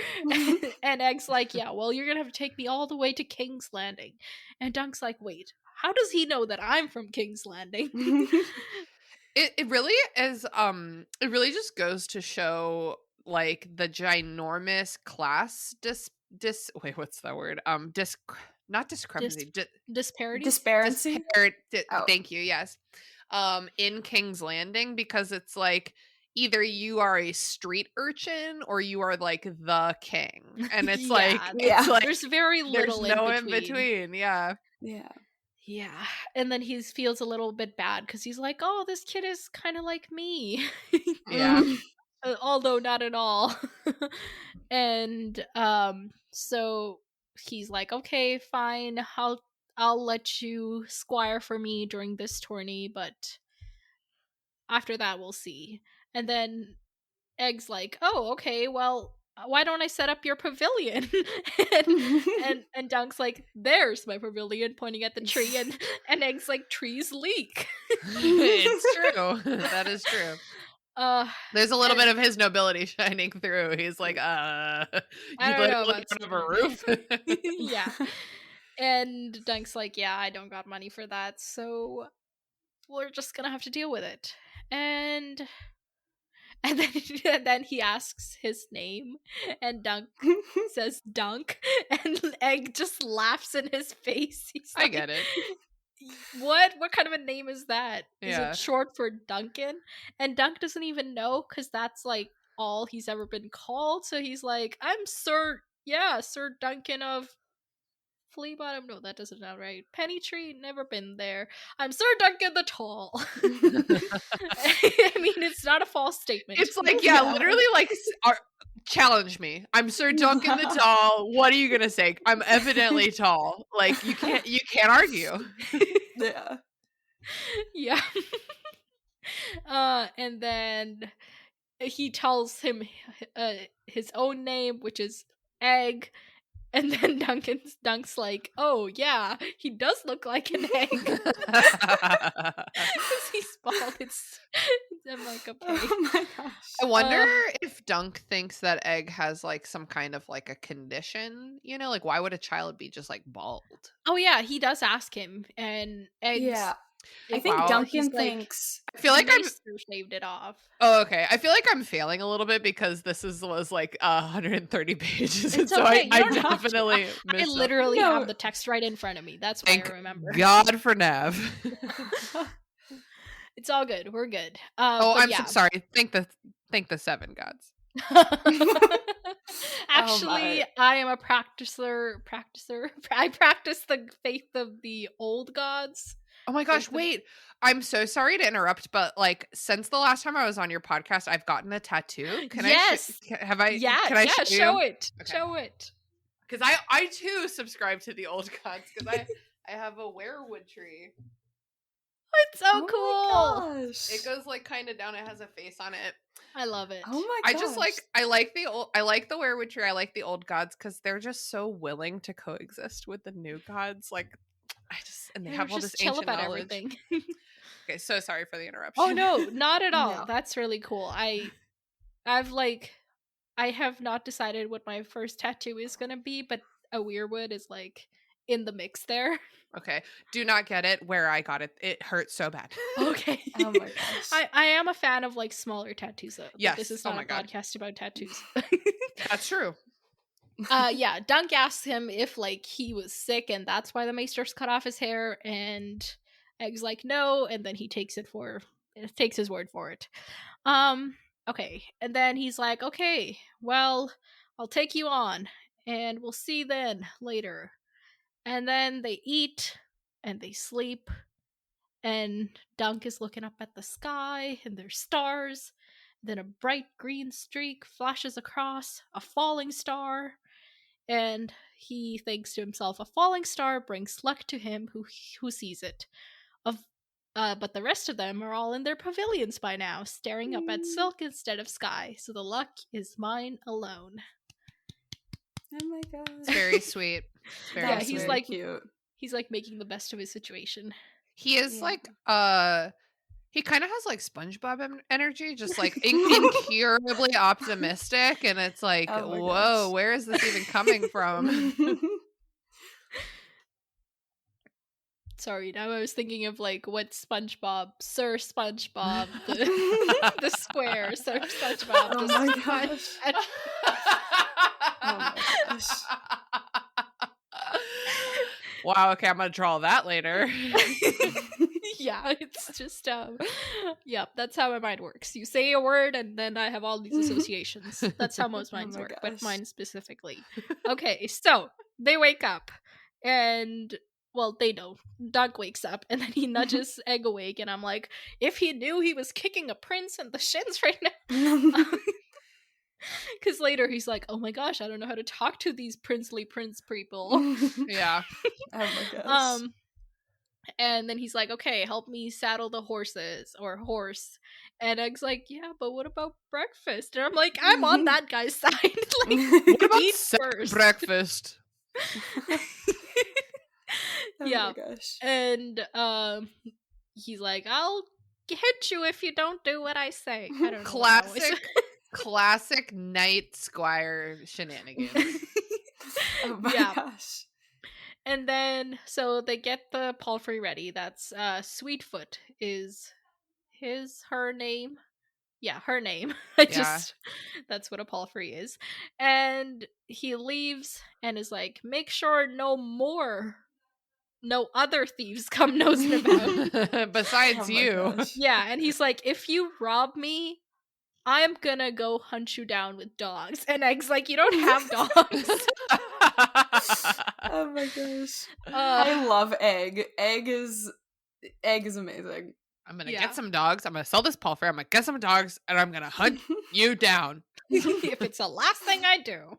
And Egg's like, "Yeah, well, you're gonna have to take me all the way to King's Landing." And Dunk's like, "Wait, how does he know that I'm from King's Landing?" It really is it really just goes to show like the ginormous class wait, what's that word? Not Dis- discrepancy. disparity? Disparity. Oh. Thank you. Yes. In King's Landing, because it's like either you are a street urchin or you are like the king, and it's like Yeah. it's like There's very there's little no in in between. Yeah. Yeah. Yeah, and then he feels a little bit bad because he's like, "Oh, this kid is kind of like me." Yeah. Although not at all. And so he's like, "Okay, fine. I'll let you squire for me during this tourney, but after that we'll see." And then Egg's like, "Oh, okay. Well, why don't I set up your pavilion?" and Dunk's like, "There's my pavilion," pointing at the tree, and Egg's like, "Trees leak." It's true. That is true. There's a little bit of his nobility shining through. He's like, I you don't know literally about don't have a roof. yeah. And Dunk's like, "Yeah, I don't got money for that, so we're just gonna have to deal with it." And then and then he asks his name, and Dunk says Dunk, and Egg just laughs in his face. He's I like, get it. What kind of a name is that? Is Yeah. it short for Duncan? And Dunk doesn't even know because that's like all he's ever been called. So he's like, "I'm Sir Duncan of Flea Bottom." No, that doesn't sound right. Penny Tree, never been there. "I'm Sir Duncan the Tall." I mean, it's not a false statement. It's like, yeah, literally like challenge me. I'm Sir Duncan the Tall. What are you gonna say? I'm evidently tall. Like you can't argue. Yeah. Yeah. And then he tells him his own name, which is Egg, And then Dunk's like, oh yeah, he does look like an egg. Because he's bald. I'm like, okay. Oh my gosh. I wonder if Dunk thinks that Egg has like some kind of like a condition, like why would a child be just like bald? Oh yeah, he does ask him, and Egg's Yeah. I like, think Wow. Duncan he's like, thinks I feel like I'm Maester shaved it off. Oh, okay. I feel like I'm failing a little bit because this was like 130 pages, and It's so okay. You I don't have to. definitely I missed some. literally No. have the text right in front of me. That's why Thank I remember. God for Nav. It's all good. We're good. Oh, but I'm yeah. so sorry. Thank the 7 gods. Actually, I am a practicer. I practice the faith of the old gods. Oh my gosh, wait. I'm so sorry to interrupt, but like since the last time I was on your podcast, I've gotten a tattoo. Can Yes. have I Yeah, can I show you? it. Okay. Show it. Cuz I too subscribe to the old gods cuz I have a werewood tree. It's so cool. My gosh. It goes like kind of down. It has a face on it. I love it. Oh my I gosh. just like I like the werewood tree. I like the old gods because they're just so willing to coexist with the new gods. Like and they Yeah, have we're all just this chill ancient about knowledge. everything. Okay, so sorry for the interruption. Oh no, not at all. No. That's really cool. I have not decided what my first tattoo is gonna be, but a weirwood is like in the mix there. Okay, do not get it where I got it. It hurts so bad. Okay. Oh my gosh. I am a fan of like smaller tattoos though. Yes. This is Oh not my a God. podcast about tattoos. That's true. Yeah, Dunk asks him if like he was sick and that's why the Maesters cut off his hair, and Egg's like no, and then he takes his word for it. Okay, and then he's like, okay, well, I'll take you on, and we'll see then later. And then they eat and they sleep, and Dunk is looking up at the sky and there's stars. Then a bright green streak flashes across, a falling star, and he thinks to himself, a falling star brings luck to him who sees it. But the rest of them are all in their pavilions by now, staring up at silk instead of sky, so the luck is mine alone. Oh my gosh. It's very sweet. It's very Yeah, sweet. he's like cute. He's like making the best of his situation. He is Yeah. like he kind of has like SpongeBob energy, just like incurably optimistic, and it's like, Oh my whoa, gosh. where is this even coming from? Sorry, now I was thinking of like what SpongeBob, Sir SpongeBob, the square, Sir SpongeBob. Oh the my square. gosh. Oh my gosh. Wow, okay, I'm gonna draw that later. Yeah, it's just yep, that's how my mind works. You say a word and then I have all these associations. That's how most minds my work, but gosh. mine specifically. Okay, so they wake up and well, they don't. Dunk wakes up and then he nudges Egg awake, and I'm like, if he knew he was kicking a prince in the shins right now. Because later he's like, oh my gosh, I don't know how to talk to these princely prince people. Yeah. Oh my gosh. And then he's like, okay, help me saddle the horse. And Egg's like, yeah, but what about breakfast? And I'm like, I'm on that guy's side. Like, What about eat second first. breakfast? Oh Yeah. my gosh. And he's like, I'll hit you if you don't do what I say. I don't know. what that was. Classic Knight Squire shenanigans. Oh my Yeah. gosh. And then, so they get the palfrey ready. That's Sweetfoot is her name. Yeah, her name. That's what a palfrey is. And he leaves and is like, make sure no other thieves come nosing about. Besides Oh my you. gosh. Yeah, and he's like, if you rob me, I'm gonna go hunt you down with dogs. And Egg's like, you don't have dogs. Oh my gosh. I love Egg. Egg is amazing. I'm gonna Yeah. get some dogs. I'm gonna sell this palfrey. I'm gonna get some dogs, and I'm gonna hunt you down. If it's the last thing I do.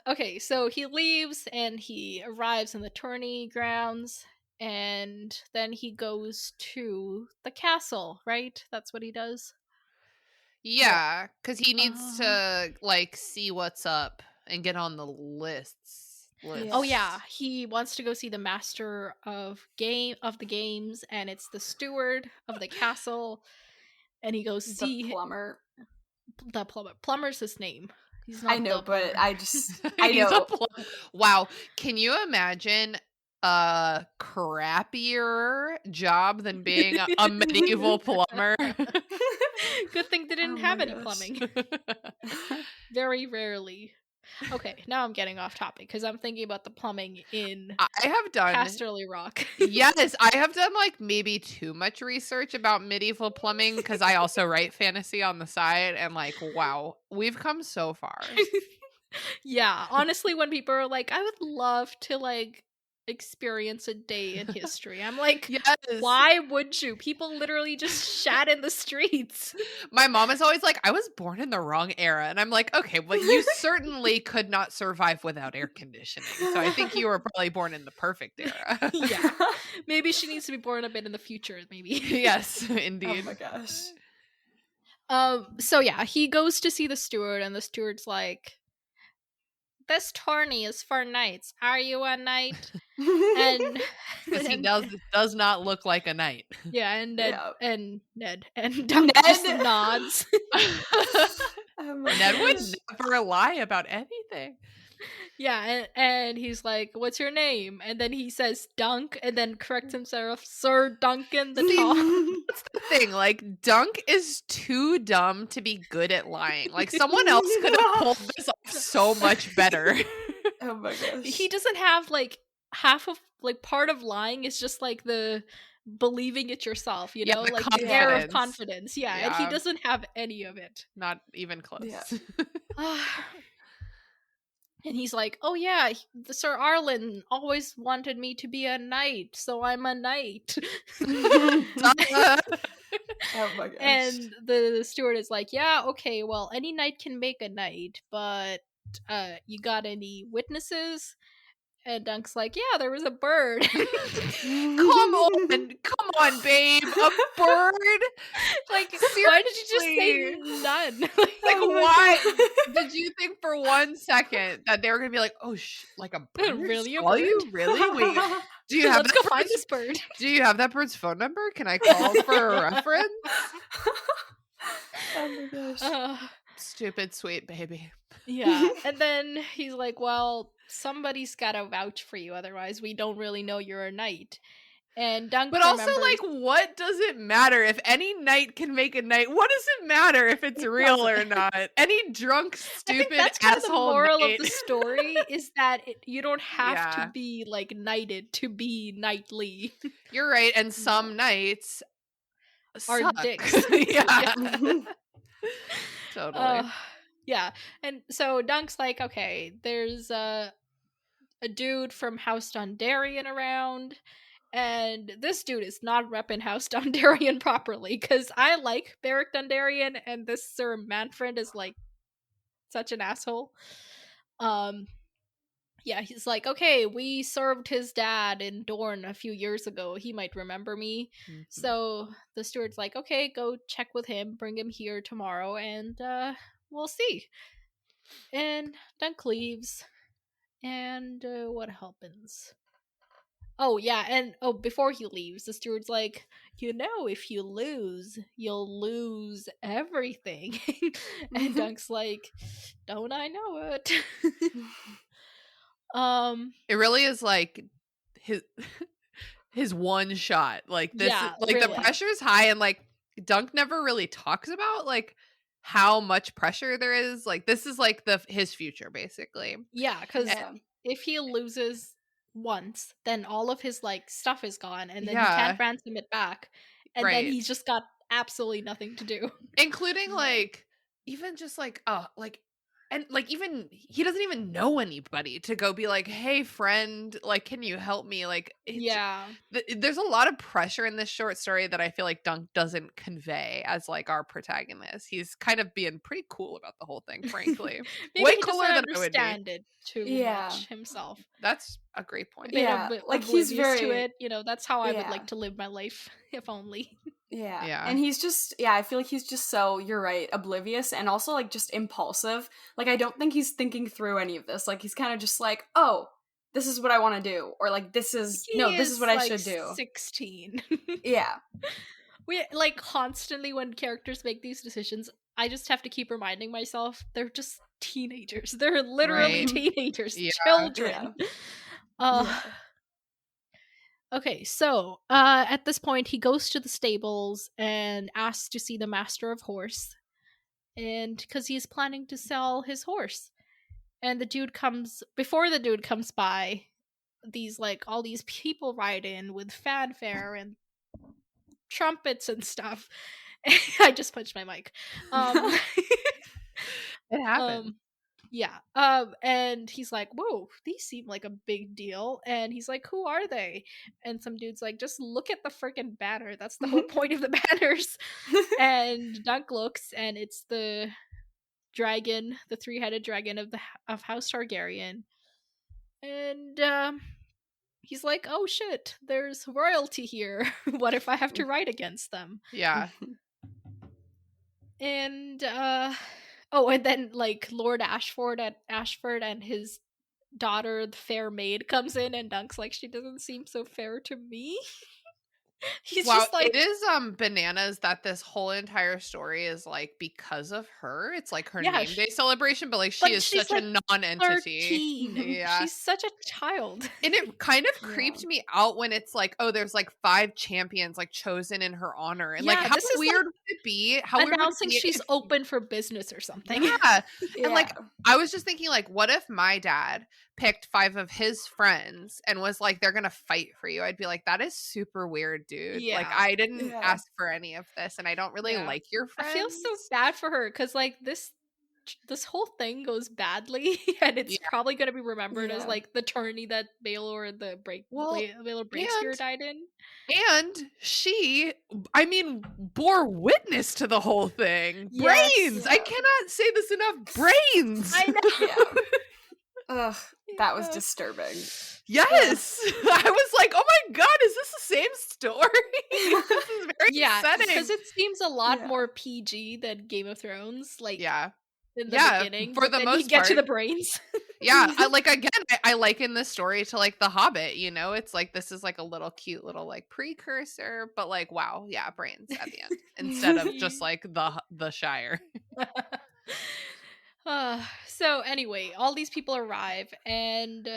Okay, so he leaves and he arrives in the tourney grounds, and then he goes to the castle, right? That's what he does. Yeah, because he needs to like see what's up. and get on the lists. Oh yeah, he wants to go see the master of the games, and it's the steward of the castle, and he goes see the plumber. The plumber. Plumber's his name. He's not. I know, the but plumber. I know. Wow, can you imagine a crappier job than being a medieval plumber? Good thing they didn't have any plumbing. Very rarely. Okay, now I'm getting off topic because I'm thinking about the plumbing in I have done Casterly Rock. Yes, I have done like maybe too much research about medieval plumbing because I also write fantasy on the side, and like, wow, we've come so far. Yeah, honestly, when people are like, I would love to like experience a day in history, I'm like, yes. Why would you? People literally just shat in the streets. My mom is always like, I was born in the wrong era. And I'm like, okay, well, you certainly could not survive without air conditioning. So I think you were probably born in the perfect era. Yeah. Maybe she needs to be born a bit in the future, maybe. Yes, indeed. Oh my gosh. So yeah, he goes to see the steward, and the steward's like, this tourney is for knights. Are you a knight? And because he does not look like a knight. Yeah, and Ned and Ned just nods. Ned would never lie about anything. Yeah, and he's like, "What's your name?" And then he says Dunk, and then corrects himself, Sir Duncan the Tall. That's the thing. Like, Dunk is too dumb to be good at lying. Like, someone else could have pulled this off so much better. Oh my gosh. He doesn't have like half of like part of lying is just like the believing it yourself, you know, like the air of confidence. Yeah, and he doesn't have any of it. Not even close. Yeah. And he's like, oh yeah, Sir Arlen always wanted me to be a knight, so I'm a knight. Oh my gosh. And the steward is like, yeah, okay, well, any knight can make a knight, but you got any witnesses? And Dunk's like, yeah, there was a bird. Come on, babe, a bird? Like, seriously? Why did you just say none? Like, why did you think for 1 second that they were gonna be like, oh, like a bird? Really, a bird? You really? Wait, do you have? Let's go find this bird. Do you have that bird's phone number? Can I call for a reference? Oh my gosh. Stupid sweet baby. Yeah, and then he's like, well, somebody's gotta vouch for you, otherwise we don't really know you're a knight. And Dunk also, like, what does it matter if any knight can make a knight? What does it matter if it's real or not? Any drunk, stupid that's asshole kind of the moral knight. of the story is that you don't have to be like knighted to be knightly. You're right, and some knights are suck. dicks. Yeah. Totally. Yeah, and so Dunk's like, okay, there's a dude from House Dondarrion around, and this dude is not repping House Dondarrion properly, because I like Beric Dondarrion, and this Sir Manfred is like such an asshole. Yeah, he's like, okay, we served his dad in Dorne a few years ago. He might remember me. Mm-hmm. So the steward's like, okay, go check with him, bring him here tomorrow, and we'll see. And Dunk leaves. And what happens? Oh, yeah, and before he leaves, the steward's like, you know, if you lose, you'll lose everything. And Dunk's like, don't I know it? It really is like his one shot. Like this, like really. The pressure is high, and like Dunk never really talks about like how much pressure there is. Like this is like his future, basically. Yeah, because if he loses once, then all of his like stuff is gone, and then he can't ransom it back, and then he's just got absolutely nothing to do, including like even just like and like even he doesn't even know anybody to go be like, hey friend, like can you help me? Like there's a lot of pressure in this short story that I feel like Dunk doesn't convey as like our protagonist. He's kind of being pretty cool about the whole thing, frankly. Way cooler than I would be. It too much himself. That's a great point. Like he's very to it, you know. That's how I would like to live my life, if only. Yeah. Yeah. And he's just, I feel like he's just so, you're right, oblivious and also like just impulsive. Like, I don't think he's thinking through any of this. Like, he's kind of just like, oh, this is what I want to do. Or like, this is He what is I like should do. 16. Yeah. We like constantly when characters make these decisions, I just have to keep reminding myself they're just teenagers. They're literally Right. teenagers, Yeah. children. Yeah. Uh okay, so at this point he goes to the stables and asks to see the master of horse, and because he's planning to sell his horse. And the dude comes before the dude comes by, these like all these people ride in with fanfare and trumpets and stuff. I just punched my mic. It happened. Yeah. And he's like, whoa, these seem like a big deal. And he's like, who are they? And some dude's like, just look at the freaking banner. That's the whole point of the banners. And Dunk looks, and it's the dragon, the three-headed dragon of House Targaryen. And he's like, oh shit, there's royalty here. What if I have to write against them? Yeah. And oh, and then like Lord Ashford and his daughter, the fair maid, comes in, and Dunk's like, she doesn't seem so fair to me. He's Wow, just like, it is bananas that this whole entire story is like because of her. It's like her yeah, name day celebration, but like she but is she's such a like non-entity. 13. Yeah. She's such a child. And it kind of Yeah. creeped me out when it's like, oh, there's like 5 champions like chosen in her honor. And like Yeah, how this is, like, weird would it be? How weird would it announcing be she's if open for business or something. Yeah. And like Yeah. I was just thinking like what if my dad picked 5 of his friends and was like they're going to fight for you? I'd be like that is super weird, dude. Like Yeah. I didn't Yeah. ask for any of this and I don't really Yeah. like your I friends. feel so bad for her because like this whole thing goes badly, and it's Yeah. probably going to be remembered as Yeah. like the tourney that Baelor Well, Baelor Breakspear died in. and she, I mean, bore witness to the whole thing. Yes. Brains! I Yeah. cannot say this enough. Brains! I know. Yeah. Ugh, that was Yeah. disturbing. Yes! I was like, oh my god, is this the same story? This is very Yeah, upsetting. because it seems a lot Yeah. more PG than Game of Thrones. Like Yeah. in the Yeah, beginning, for but the then most you get to part. the brains. Yeah, I like again, I liken this story to like The Hobbit, you know? It's like this is like a little cute little like precursor, but like wow, yeah, brains at the end instead of just like the Shire. So anyway, all these people arrive, and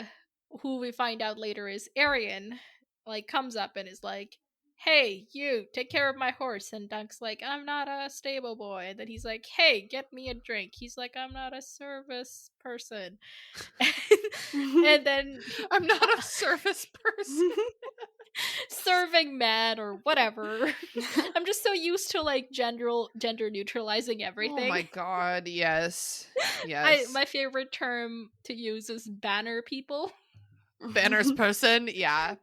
who we find out later is Arian, like comes up and is like, hey, you, take care of my horse. And Dunk's like, I'm not a stable boy. And then he's like, hey, get me a drink. He's like, I'm not a service person. And then I'm not a service person. serving man or whatever. I'm just so used to like gender neutralizing everything. Oh my god, yes. Yes. My favorite term to use is banner people. Banners person, yeah.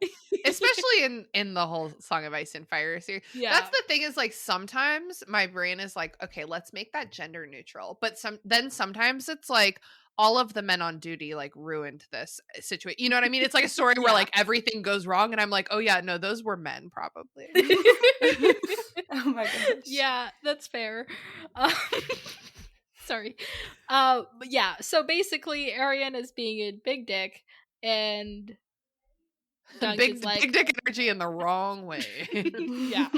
Especially in the whole Song of Ice and Fire series. Yeah. That's the thing is like sometimes my brain is like, okay, let's make that gender neutral. But sometimes it's like all of the men on duty like ruined this situation. You know what I mean? It's like a story where Yeah. like everything goes wrong and I'm like, oh yeah, no, those were men probably. Oh my gosh. Yeah, that's fair. Sorry. But yeah, so basically Arian is being a big dick, and Dunk is like, big dick energy in the wrong way. yeah.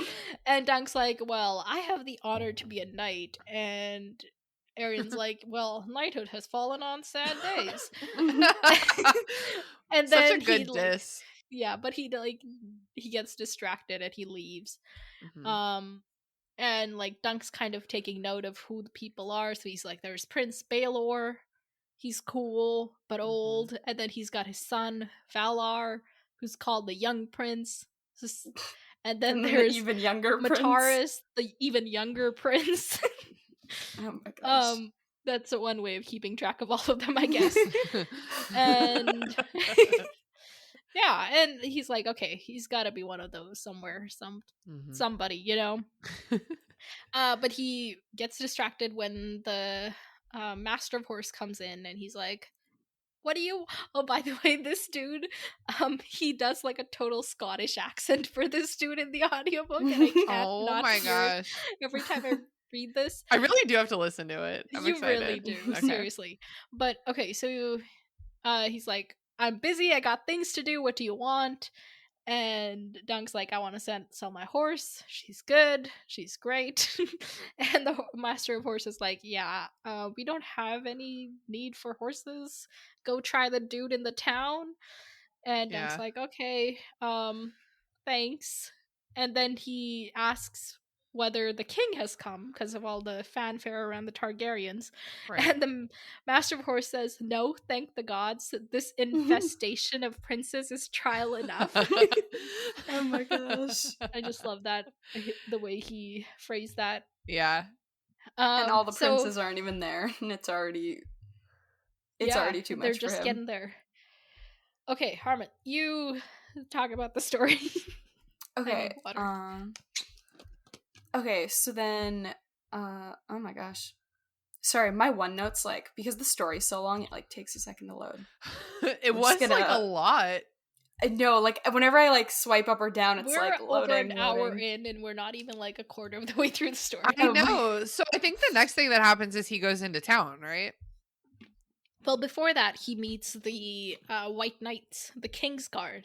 And Dunk's like, well, I have the honor to be a knight. And Arian's like, well, knighthood has fallen on sad days. And Such then a good he, like, diss. yeah, but he gets distracted and he leaves. Mhm. And like Dunk's kind of taking note of who the people are. So he's like, there's Prince Baelor. He's cool but old. And then he's got his son Valar, who's called the Young Prince. And then there's even younger prince. Mataris, the even younger prince. Oh my gosh. That's one way of keeping track of all of them, I guess. And yeah, and he's like, okay, he's got to be one of those somewhere, Mhm. somebody, you know. But he gets distracted when the Master of Horse comes in, and he's like, what do you oh, by the way, this dude, he does like a total Scottish accent for this dude in the audiobook, and I can't Oh not my hear it gosh. every time I read this. I really do have to listen to it. I'm You really excited. do, Okay. seriously. But okay, so he's like, I'm busy, I got things to do, what do you want? And Dunk's like, I want to sell my horse. She's good. She's great. And the master of horses like, yeah, we don't have any need for horses. Go try the dude in the town. And Dunk's Yeah. like, okay, thanks. And then he asks whether the king has come because of all the fanfare around the Targaryens. Right. And the master of horse says, no, thank the gods. This infestation of princes is trial enough. Oh my gosh. I just love that, the way he phrased that. Yeah. And all the So, princes aren't even there, and it's already yeah, too they're much for just him. getting there. Okay, Harmon, you talk about the story. Okay. Okay, so then oh my gosh. Sorry, my OneNote's like, because the story's so long, it like takes a second to load. It was like a lot. No, like whenever I like swipe up or down, it's We're like loading. over an hour in, and we're not even like a quarter of the way through the story. I know. So I think the next thing that happens is he goes into town, right? Well, before that, he meets the White Knights, the King's Guard.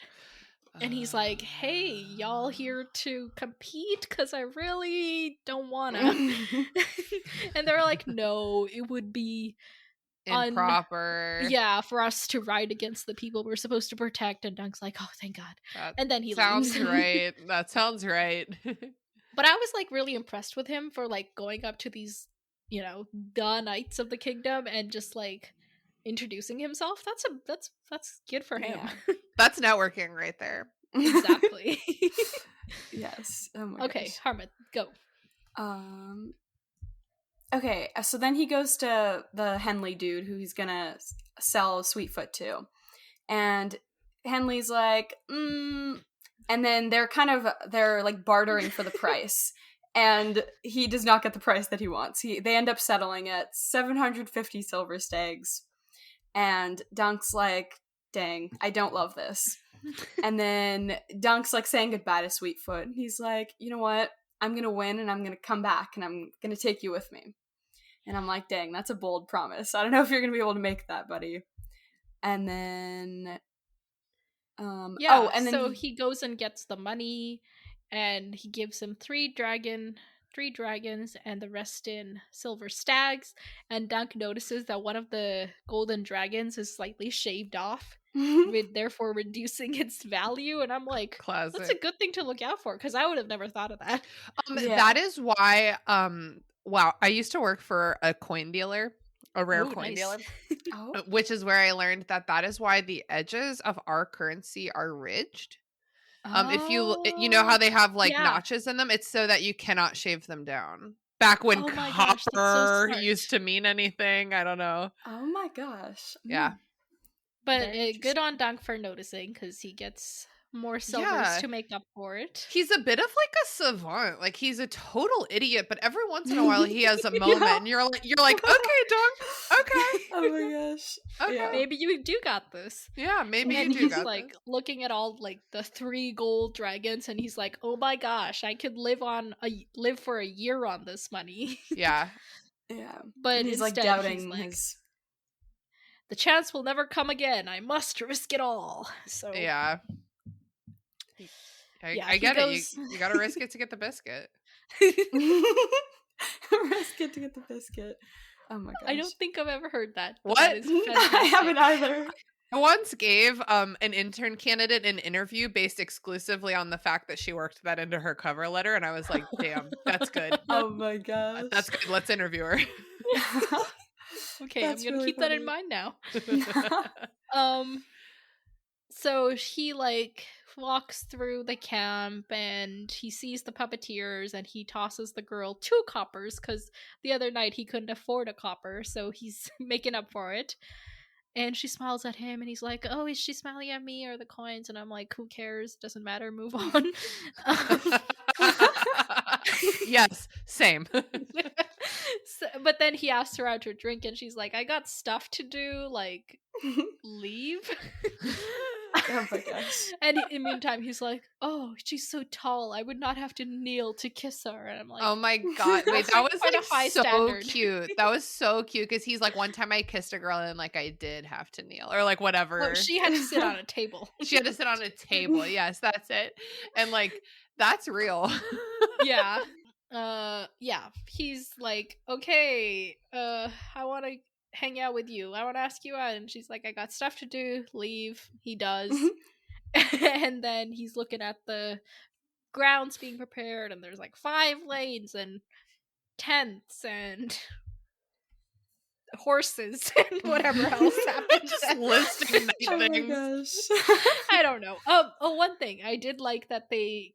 And he's like, hey, y'all here to compete? Because I really don't wanna. And they're like, no, it would be improper. Yeah, for us to ride against the people we're supposed to protect. And Dunk's like, oh, thank God. And then he sounds leaves. Right. That sounds right. But I was like really impressed with him for like going up to these, you know, the knights of the kingdom and just like introducing himself. That's good for him. Yeah. That's networking right there. Exactly. Yes. Oh my okay, gosh. Harmon, go. Okay, so then he goes to the Henley dude who he's gonna sell Sweetfoot to. And Henley's like, and then they're like bartering for the price. And he does not get the price that he wants. They end up settling at 750 silver stags. And Dunk's like, dang, I don't love this. And then Dunk's like saying goodbye to Sweetfoot. He's like, you know what? I'm going to win and I'm going to come back and I'm going to take you with me. And I'm like, dang, that's a bold promise. I don't know if you're going to be able to make that, buddy. And then so he goes and gets the money and he gives him three dragons and the rest in silver stags. And Dunk notices that one of the golden dragons is slightly shaved off, therefore reducing its value. And I'm like, classic. That's a good thing to look out for, because I would have never thought of that. That is why wow, I used to work for a coin dealer, a rare coin dealer, which is where I learned that is why the edges of our currency are ridged. If you know how they have like notches in them, it's so that you cannot shave them down. Back when copper used to mean anything, I don't know. Oh my gosh. Yeah. But good on Dunk for noticing, because he gets more silvers to make up for it. He's a bit of like a savant. Like, he's a total idiot, but every once in a while he has a moment and you're like, okay, Dunk, okay. Oh my gosh. Okay. Yeah. Maybe you do got this. Yeah, maybe and you do got he's like looking at all like the 3 gold dragons, and he's like, oh my gosh, I could live for a year on this money. Yeah. Yeah. But he's instead, like doubting he's like, his the chance will never come again. I must risk it all. So yeah. I get it. You gotta risk it to get the biscuit. Risk it to get the biscuit. Oh my gosh. I don't think I've ever heard that. What? That is I haven't either. I once gave an intern candidate an interview based exclusively on the fact that she worked that into her cover letter, and I was like, damn, that's good. Oh my gosh. That's good. Let's interview her. Okay, That's I'm gonna really keep that funny. in mind now. So he like walks through the camp and he sees the puppeteers and he tosses the girl 2 coppers, because the other night he couldn't afford a copper, so he's making up for it. And she smiles at him and he's like, oh, is she smiling at me or the coins? And I'm like, who cares? Doesn't matter, move on. Yes, same. But then he asks her out to a drink and she's like, I got stuff to do, like leave. Oh my gosh. And in the meantime, he's like, "Oh, she's so tall. I would not have to kneel to kiss her." And I'm like, Oh my god. Wait, That's that like was quite a like high so standard. cute. That was so cute because he's like, one time I kissed a girl and like I did have to kneel or like whatever. "Well, she had to sit on a table." She had to sit on a table. Yes, that's it. And like that's real. Yeah. Yeah. He's like, "Okay, I want to hang out with you. I want to ask you out." And she's like, "I got stuff to do. Leave." He does. And then he's looking at the grounds being prepared, and there's like 5 lanes and tents and horses and whatever else happens. Just listing nice Oh my things. gosh. I don't know. One thing I did like that they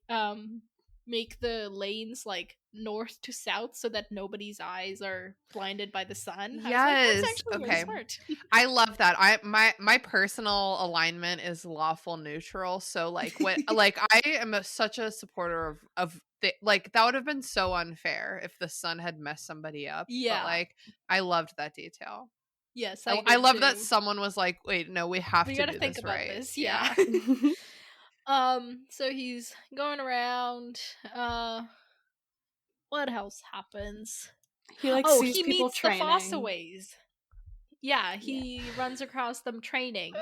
make the lanes like north to south so that nobody's eyes are blinded by the sun. I was like, Yes. that's actually really Okay. smart. I love that. My personal alignment is lawful neutral. So like when like I am such a supporter of the, like that would have been so unfair if the sun had messed somebody up. Yeah. But like I loved that detail. Yes, I love that too. someone was like, wait, no, we have We to gotta do think this about right. this. Yeah. So he's going around. What else happens? He like Oh, sees he people meets training. the Fossaways. Yeah, he runs across them training.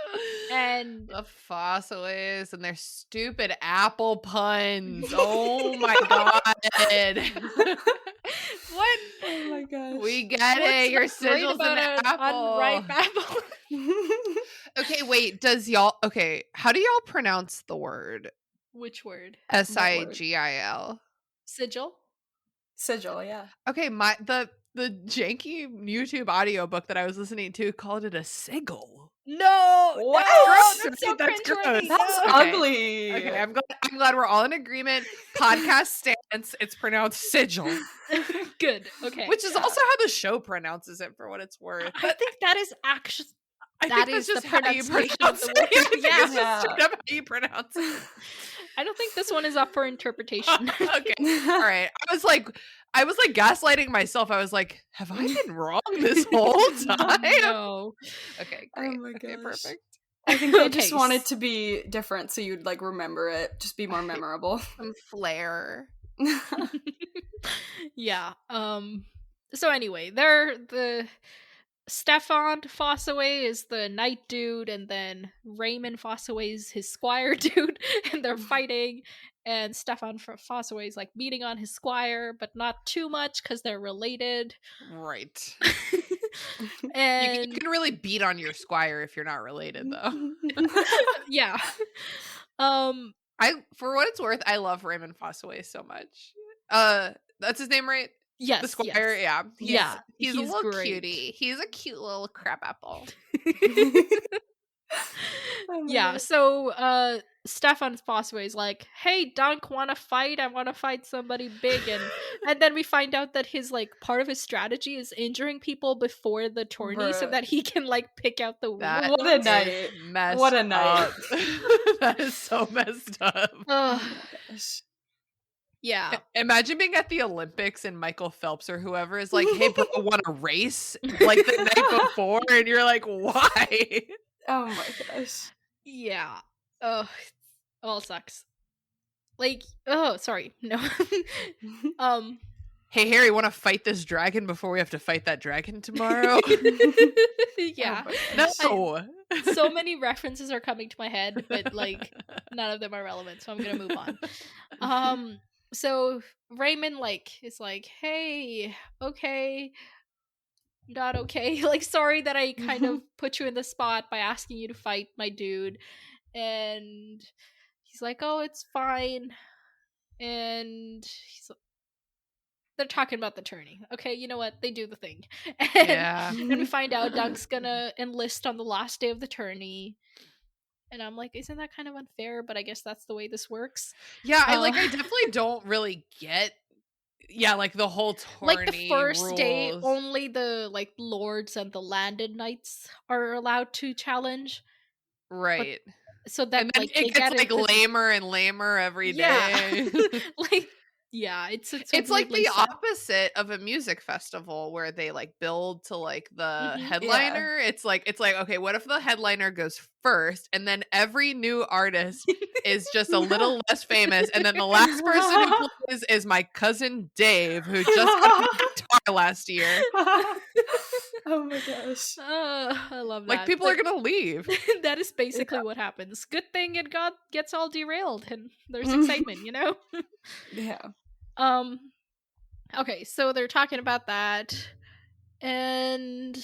And the Fossilis and their stupid apple puns. Oh my god. What? Oh my gosh. We get it. Your sigil's an apple. Unripe apple. Okay, wait. Okay, how do y'all pronounce the word? Which word? Sigil. Sigil? Sigil, yeah. Okay, the janky YouTube audiobook that I was listening to called it a sigil. No! What? No, Gross, that's so right? That's cringeworthy. gross. That's No. Okay. ugly. Okay, I'm glad we're all in agreement. Podcast stance, it's pronounced sigil. Good. Okay. Which is also how the show pronounces it for what it's worth. I think that is actually I that think that's is just the how you pronunciation pronounce of it. the word. I think Yeah. it's just straight up how you pronounce it. I don't think this one is up for interpretation. Okay. All right. I was like gaslighting myself. I was like, have I been wrong this whole time? No. Okay, great. Oh my Okay, gosh. perfect. I think they Okay, just want it to be different so you'd like remember it. Just be more memorable. Some flair. Yeah. So anyway, they're the Stefan Fossaway is the knight dude, and then Raymond Fossaway is his squire dude, and they're fighting. And Stefan Fossaway is like beating on his squire, but not too much because they're related. Right. And You can really beat on your squire if you're not related, though. yeah. For what it's worth, I love Raymond Fossaway so much. That's his name, right? Yes, The squire, yes. He's a little great. cutie. He's a cute little crab apple. Oh my Yeah, God. so Stefan Fossaway is like, "Hey, Dunk, wanna fight? I wanna fight somebody big." And then we find out that his like part of his strategy is injuring people before the tourney so Bruh. that he can like pick out the That winner. What a is night. messed What a night. up. That is so messed up. Ugh, Oh my gosh. yeah. Imagine being at the Olympics and Michael Phelps or whoever is like, "Hey, bro, want to race?" Like the night before, and you're like, "Why?" Oh my gosh. Yeah. Ugh. All sucks. Like, oh, sorry. No. Hey, Harry, want to fight this dragon before we have to fight that dragon tomorrow? Yeah. Oh my gosh. No. So many references are coming to my head, but like none of them are relevant, so I'm gonna move on. So Raymond like is like, "Hey, okay, not okay. Like, sorry that I kind of put you in the spot by asking you to fight my dude." And he's like, "Oh, it's fine." And they're talking about the tourney. Okay, you know what? They do the thing. And Yeah. and we find out Dunk's gonna enlist on the last day of the tourney. And I'm like, isn't that kind of unfair? But I guess that's the way this works. Yeah, I definitely don't really get like the whole tourney Like the first day, rules. only the like lords and the landed knights are allowed to challenge. Right. So that And then like they it gets get like it, lamer and lamer every day. yeah. Like Yeah, it's It's like weirdly the set. opposite of a music festival where they like build to like the Mhm. Yeah. headliner. It's like okay, what if the headliner goes first and then every new artist is just a little less famous, and then the last person who plays is my cousin Dave, who just got a new guitar last year. Oh my gosh. I love Like, that. people are gonna leave. That is basically what happens. Good thing it gets all derailed and there's excitement, you know? Yeah. Um okay, so they're talking about that and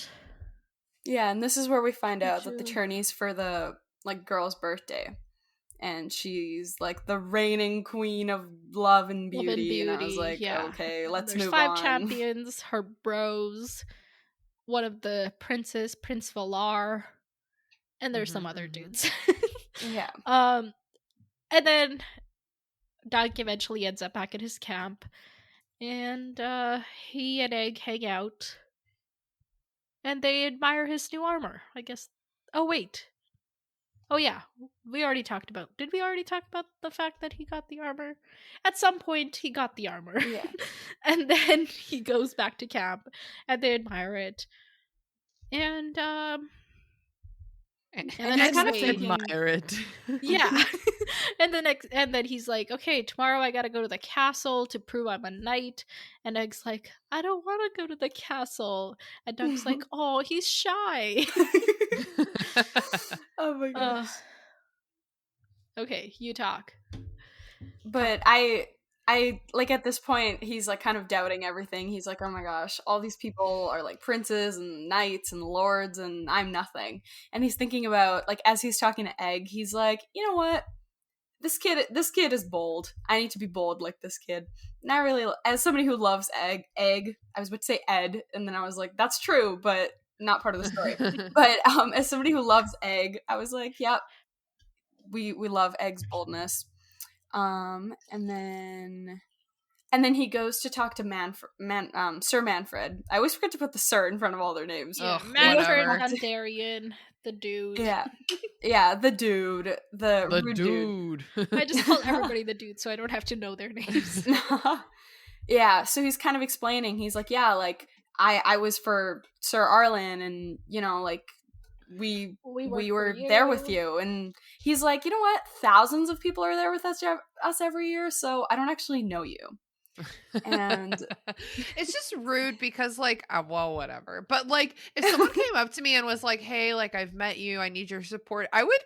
Yeah, and this is where we find out that the True. tourney's for the like girl's birthday. And she's like the reigning queen of love and Love and beauty. And I was Beauty, like, yeah. okay, And let's there's move 5 on. champions, her bros, one of the princes, Prince Valar, and there's some other dudes. Yeah. And then Dunk eventually ends up back at his camp, and he and Egg hang out, and they admire his new armor. I guess. Oh wait. Oh yeah, we already talked about. Did we already talk about the fact that he got the armor? At some point, he got the armor. Yeah. And then he goes back to camp, and they admire it. And And the he's next kind of day, thinking, admire it. yeah. And then he's like, okay, tomorrow I gotta go to the castle to prove I'm a knight. And Egg's like, I don't want to go to the castle. And Dunk's like, oh, he's shy. oh my gosh. Okay, you talk. But I like at this point he's like kind of doubting everything. He's like, oh my gosh, all these people are like princes and knights and lords and I'm nothing. And he's thinking about like as he's talking to Egg, he's like, you know what? This kid is bold. I need to be bold like this kid. And I really, as somebody who loves Egg, I was about to say Ed, and then I was like, that's true, but not part of the story. But as somebody who loves Egg, I was like, yep, we love Egg's boldness. And then he goes to talk to Sir Manfred. I always forget to put the Sir in front of all their names. Yeah, Ugh, Manfred whatever. Hungarian, the dude. Yeah, the dude, the rude dude. I just call everybody the dude so I don't have to know their names. Yeah, so he's kind of explaining. He's like, yeah, like I was for Sir Arlen, and you know, like we were there with you, and he's like, you know what? Thousands of people are there with us every year, so I don't actually know you. And it's just rude because like well, whatever, but like if someone came up to me and was like, hey, like I've met you, I need your support, I would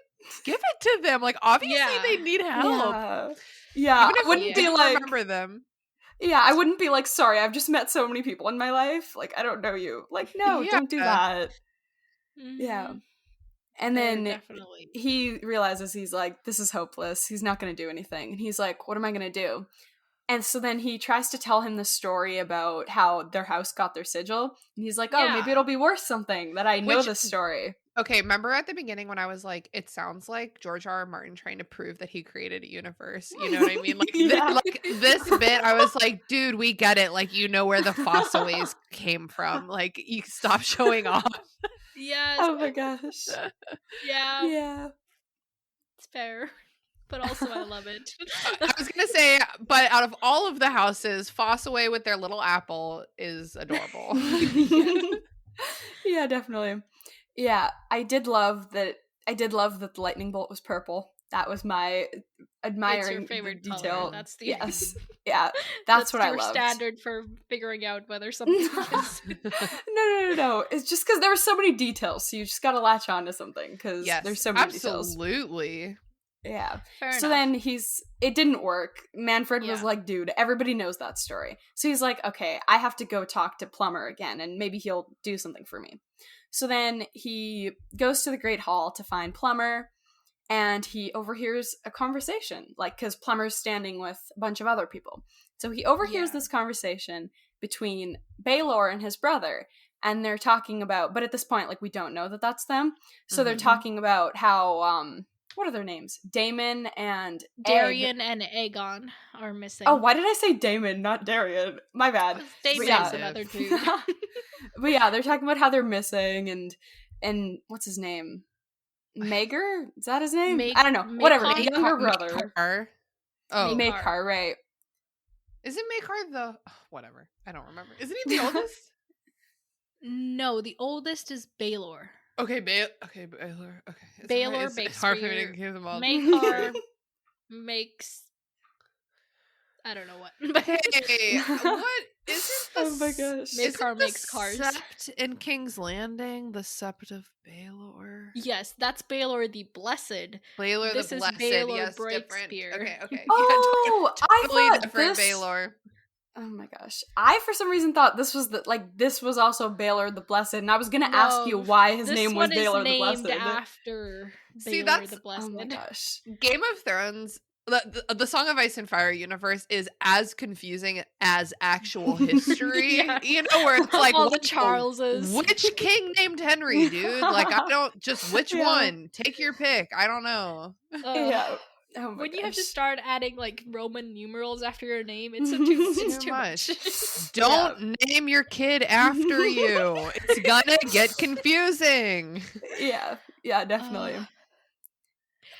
give it to them. Like obviously they need help. Yeah. Even if I wouldn't be like remember them. Yeah, I wouldn't be like, sorry, I've just met so many people in my life, like I don't know you. Like, no, don't do that. Yeah. And then definitely. he realizes, he's like, this is hopeless, he's not going to do anything, and he's like, what am I going to do? And so then he tries to tell him the story about how their house got their sigil. And he's like, oh, maybe it'll be worth something that I know this story. Okay, remember at the beginning when I was like, it sounds like George R.R. Martin trying to prove that he created a universe. You know what I mean? Like, this bit, I was like, dude, we get it. Like, you know where the Fossaways came from. Like, you stop showing off. Yes. Oh my gosh. Yeah. Yeah. It's fair. But also I love it. I was gonna say, but out of all of the houses, Fossaway with their little apple is adorable. Yeah, definitely. Yeah, I did love that the lightning bolt was purple. That was my admiring it's your favorite detail. Color. That's the yes. Yeah, that's what I loved. Standard for figuring out whether something is. No. It's just because there were so many details, so you just gotta latch on to something because there's so many details. Absolutely. Yeah. Fair so enough. Then it didn't work. Manfred was like, dude, everybody knows that story. So he's like, okay, I have to go talk to Plumber again, and maybe he'll do something for me. So then he goes to the Great Hall to find Plumber, and he overhears a conversation, like, because Plumber's standing with a bunch of other people. So he overhears this conversation between Baelor and his brother, and they're talking about, but at this point, like, we don't know that that's them. So they're talking about how, what are their names? Damon and Darian and Aegon are missing. Oh, why did I say Damon, not Darian? My bad. Damon's another dude. But yeah, they're talking about how they're missing, and what's his name? Maegor? Is that his name? I don't know. Whatever. Younger brother. Oh. Maekar, right. Isn't Makar the whatever? I don't remember. Isn't he the oldest? No, the oldest is Baelor. Okay, Baylor. Okay, Baelor it's makes hard for me to give them all. Makar makes I don't know what. Hey, what isn't the Oh my gosh. Makar isn't the makes cars. Sept in King's Landing the Sept of Baelor? Yes, that's Baelor the Blessed. Baelor This the is Blessed. Baelor Yes, different. Breakspear. Okay. Oh, I totally thought different this. Baelor. Oh my gosh. I for some reason thought this was this was also Baelor the Blessed, and I was gonna ask you why his name was This one Baelor is the named Blessed. after See, Baelor that's- the Blessed. Oh my gosh. Game of Thrones. The Song of Ice and Fire universe is as confusing as actual history. Yeah. You know, where it's like all the Charleses. Which king named Henry, dude? Like, I don't just which one. Take your pick. I don't know. Yeah. Oh my When you have to gosh. start adding like Roman numerals after your name, it's too much. Don't name your kid after you. It's gonna get confusing. Yeah, definitely.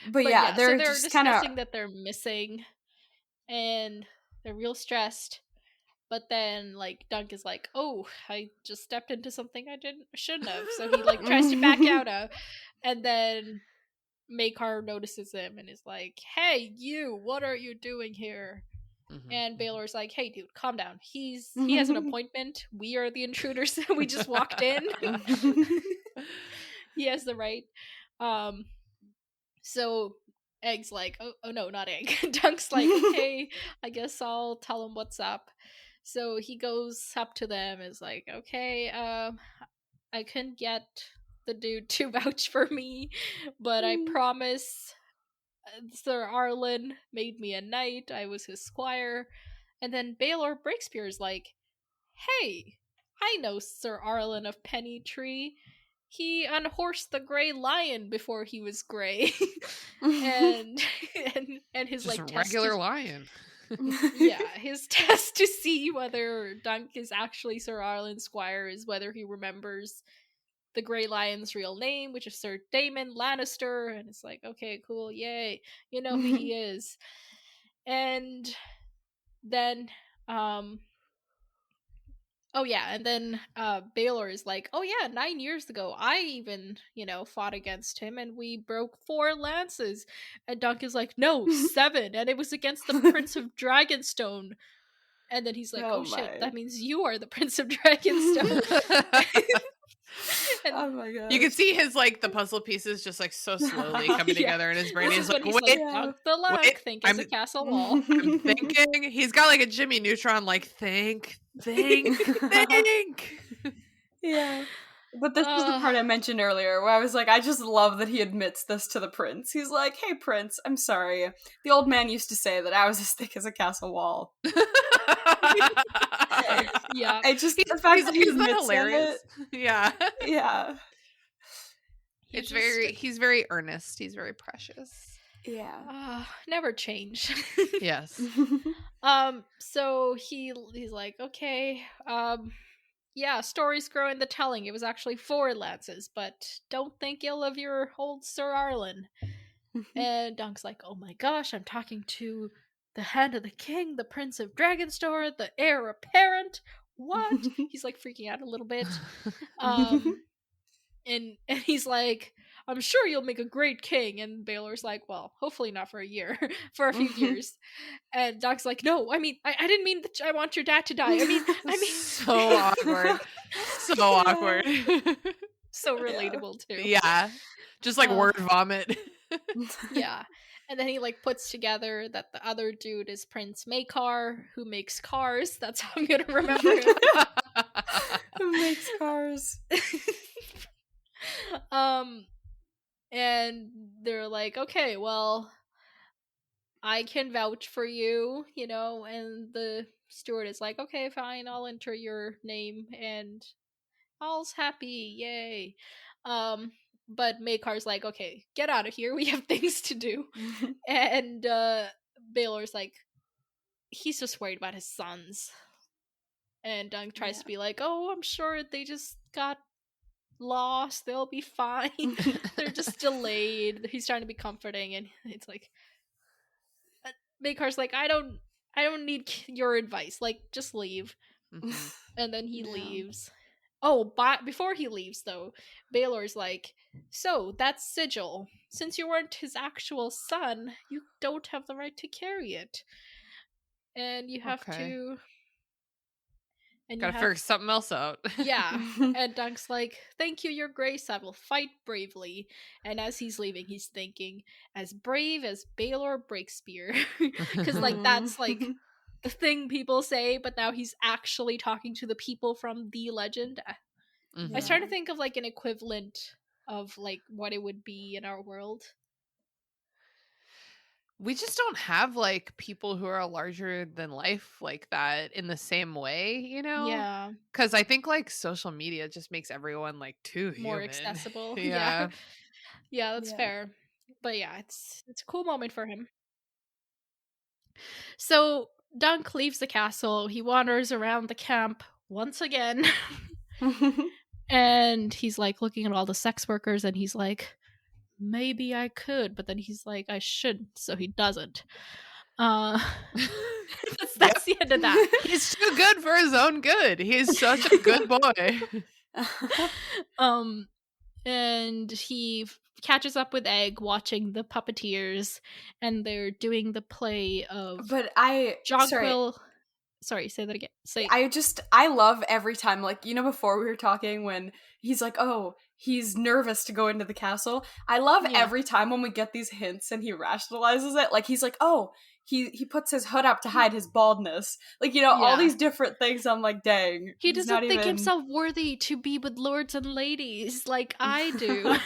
But But yeah, they're just discussing that they're missing, and they're real stressed. But then, like, Dunk is like, "Oh, I just stepped into something I shouldn't have." So he like tries to back out of, and then Makar notices him and is like, "Hey, you! What are you doing here?" And Baelor's like, "Hey, dude, calm down. He has an appointment. We are the intruders. We just walked in. He has the right." So Egg's like, oh no, not Egg. Dunk's like, "Okay, I guess I'll tell him what's up." So he goes up to them and is like, "Okay, I couldn't get the dude to vouch for me, but I promise Sir Arlen made me a knight. I was his squire." And then Baelor Breakspear is like, "Hey, I know Sir Arlen of Pennytree. He unhorsed the gray lion before he was gray." and his just like a regular lion. Yeah, his test to see whether Dunk is actually Sir Arlen's squire is whether he remembers the Grey Lion's real name, which is Sir Daemon Lannister. And it's like, okay, cool, yay, you know who he is. And then Baelor is like, "Oh yeah, 9 years ago I even, fought against him and we broke 4 lances." And Dunk is like, "No, 7, and it was against the Prince of Dragonstone." And then he's like, "Oh shit, that means you are the Prince of Dragonstone." Oh my god! You can see his like the puzzle pieces just like so slowly coming together in his brain. He's like, "Wait, Dunk the luck, think as a castle wall." I'm thinking." He's got like a Jimmy Neutron, like think. Yeah. But this is the part I mentioned earlier where I was like, I just love that he admits this to the prince. He's like, "Hey, prince, I'm sorry. The old man used to say that I was as thick as a castle wall." Yeah. I just, the fact that he admits hilarious. Yeah. He's very earnest. He's very precious. Yeah. Never change. Yes. So he's like, "Okay, yeah, stories grow in the telling. It was actually 4 lances, but don't think ill of your old Sir Arlen." And Dunk's like, "Oh my gosh, I'm talking to the hand of the king, the Prince of Dragonstone, the heir apparent. What?" He's like freaking out a little bit. And he's like, "I'm sure you'll make a great king." And Baelor's like, "Well, hopefully not for a year, for a few years." And Dunk's like, "No, I mean, I didn't mean that I want your dad to die. I mean, so awkward, so awkward, so relatable too." Yeah, just like word vomit. Yeah. And then he like puts together that the other dude is Prince Makar, who makes cars. That's how I'm gonna remember him. Who makes cars? And they're like, "Okay, well, I can vouch for you, and the steward is like, "Okay, fine, I'll enter your name," and all's happy, yay. But Makar's like, "Okay, get out of here, we have things to do." And Baelor's like, he's just worried about his sons. And Dunk tries to be like, "Oh, I'm sure they just got lost, they'll be fine. They're just delayed." He's trying to be comforting, and it's like Makar's like, I don't I don't need your advice. Like, just leave. Mhm. And then he Yeah. leaves. Oh, but before he leaves, though, Baylor's like, so that's sigil. Since you weren't his actual son, you don't have the right to carry it. And you have Okay. to. And you Gotta have. figure something else out. Yeah. And Dunk's like, thank you, your grace, I will fight bravely. And as he's leaving, he's thinking, as brave as Baylor Breakspear. Because, like, that's, like, the thing people say, but now he's actually talking to the people from the legend. I was Mhm. trying to think of, like, an equivalent of, like, what it would be in our world. We just don't have like people who are larger than life like that in the same way, you know? Yeah. Because I think like social media just makes everyone like too More human. accessible. Yeah. Yeah. Yeah, that's Yeah. fair. But yeah, it's a cool moment for him. So Dunk leaves the castle. He wanders around the camp once again. And he's like looking at all the sex workers and he's like, maybe I could, but then he's like, I shouldn't, so he doesn't. That's the end of that. He's too good for his own good. He's such a good boy. And he catches up with Egg watching the puppeteers, and they're doing the play of But Jonquil. Sorry, say that again. I love every time, like, you know, before we were talking when he's like, oh, he's nervous to go into the castle. I love Yeah. every time when we get these hints and he rationalizes it. Like, he's like, oh, he puts his hood up to hide his baldness. Like, you know, all Yeah. these different things. I'm like, dang. He he's doesn't not think even... himself worthy to be with lords and ladies like I do.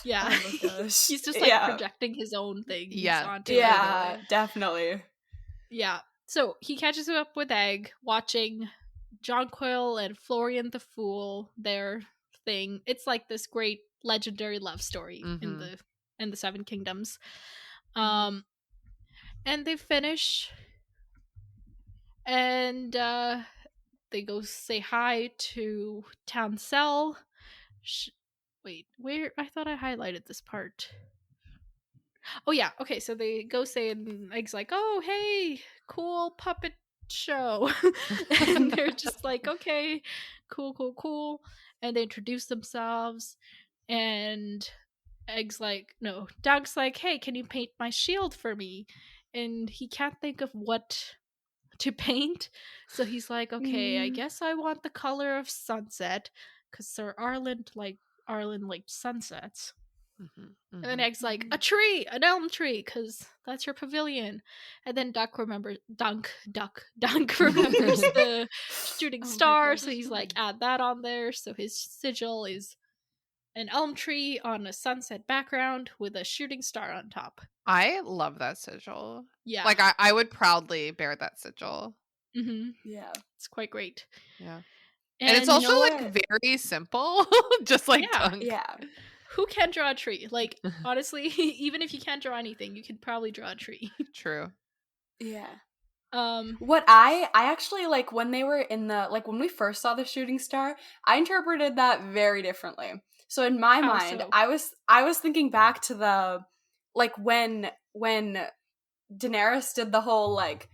Yeah. Oh my gosh. He's just like Yeah. projecting his own things Yeah, onto Yeah, everybody. definitely. Yeah. So he catches up with Egg, watching Jonquil and Florian the Fool, their thing. It's like this great legendary love story in the Seven Kingdoms. And they finish, and they go say hi to Townsell. Wait, where? I thought I highlighted this part. Oh yeah, okay, so they go say, and Egg's like, oh hey, cool puppet show. And they're just like, okay, cool. And they introduce themselves, and Egg's like, no, Doug's like, hey, can you paint my shield for me? And he can't think of what to paint, so he's like, okay, I guess I want the color of sunset, because Sir Arlen liked sunsets. And then Egg's like, a tree, an elm tree, because that's your pavilion. And then Dunk remembers the shooting star, so he's like, add that on there. So his sigil is an elm tree on a sunset background with a shooting star on top. I love that sigil. Yeah. Like I would proudly bear that sigil. Mm-hmm. Yeah. It's quite great. Yeah. And it's also like very simple, just like Dunk. Yeah. Who can draw a tree? Like, honestly, even if you can't draw anything, you can probably draw a tree. True. Yeah. What I actually, like, when they were in the, like, when we first saw the shooting star, I interpreted that very differently. So in my mind, so? I was thinking back to the, like, when Daenerys did the whole, like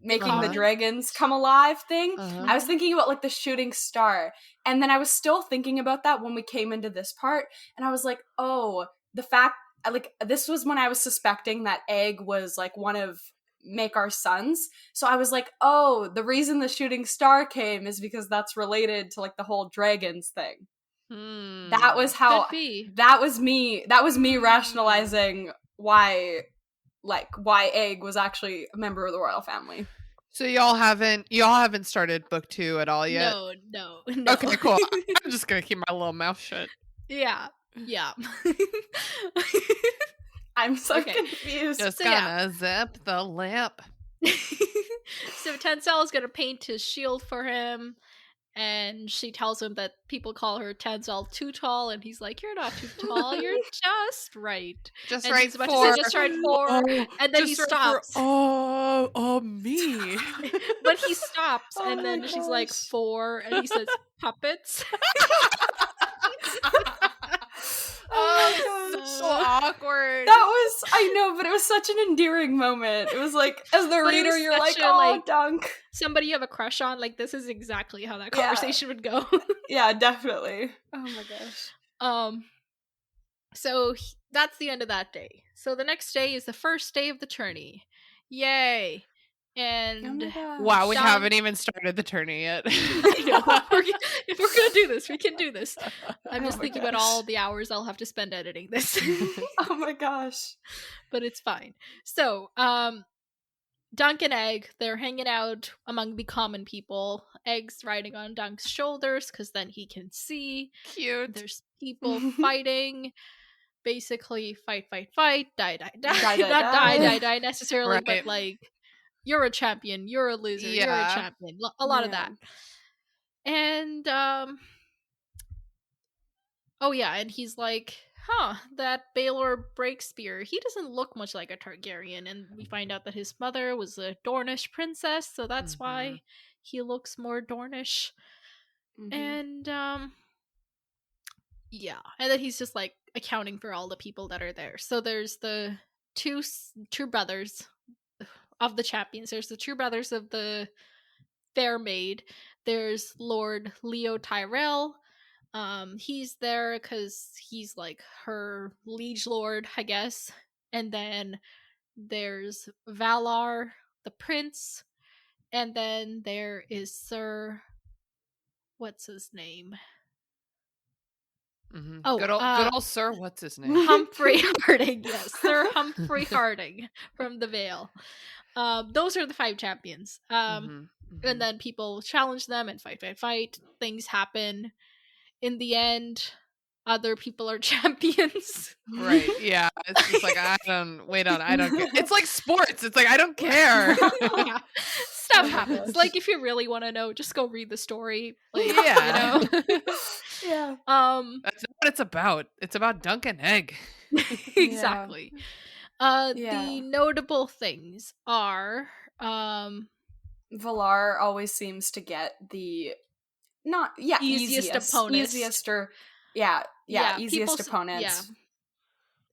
making the dragons come alive thing. I was thinking about, like, the shooting star. And then I was still thinking about that when we came into this part. And I was like, oh, the fact, like, this was when I was suspecting that Egg was, like, one of Maekar's sons. So I was like, oh, the reason the shooting star came is because that's related to, like, the whole dragons thing. That was how, that was me rationalizing why Egg was actually a member of the royal family. So y'all haven't started book 2 at all yet? No. Okay, cool. I'm just gonna keep my little mouth shut. Yeah. I'm so confused. Just gonna zip the lip. So Tencel is gonna paint his shield for him, and she tells him that people call her Tencel too tall, and he's like, "You're not too tall. You're just right. Just and right he's about for. to say, just right for." And then he stops. Me. But he stops, and then she's like, 4, and he says, "Puppets." Oh my gosh. So awkward. That was, I know, but it was such an endearing moment. It was like, as the But it reader, was you're like, such a, oh, like, Dunk. somebody you have a crush on, like, this is exactly how that Yeah. conversation would go. Yeah, definitely. Oh my gosh. So that's the end of that day. So the next day is the first day of the tourney. Yay. Oh And my gosh. Wow, we Dunk- haven't even started the tourney yet. I know. If we're gonna do this, we can do this. I'm Oh just my thinking about gosh. all the hours I'll have to spend editing this. Oh my gosh. But it's fine. So, Dunk and Egg, they're hanging out among the common people. Egg's riding on Dunk's shoulders because then he can see. Cute. There's people fighting. Basically, fight, die, die. Die, Not die. die necessarily, Right. but like, you're a champion, you're a loser, you're a Yeah. champion. A lot of Yeah. that. And, oh yeah, and he's like, that Baelor Breakspear, he doesn't look much like a Targaryen, and we find out that his mother was a Dornish princess, so that's why he looks more Dornish. Mhm. And, yeah, and then he's just like accounting for all the people that are there. So there's the two brothers of the champions. There's the two brothers of the Fair Maid. There's Lord Leo Tyrell. He's there because he's like her liege lord, I guess. And then there's Valar, the prince. And then there is Sir, what's his name? Mm-hmm. Oh, good old Sir, what's his name? Humphrey Harding, yes, Sir Humphrey Harding from the Vale. Those are the 5 champions. And then people challenge them and fight. Things happen. In the end, other people are champions. Right, yeah. It's just like, I don't care. It's like sports. It's like, I don't care. Yeah. Stuff Oh my happens. gosh. Like, if you really want to know, just go read the story. Like, Yeah. you know? Yeah. That's not what it's about. It's about Dunk and Egg. Exactly. Yeah. The notable things are, Valar always seems to get the easiest opponents. easiest people opponents.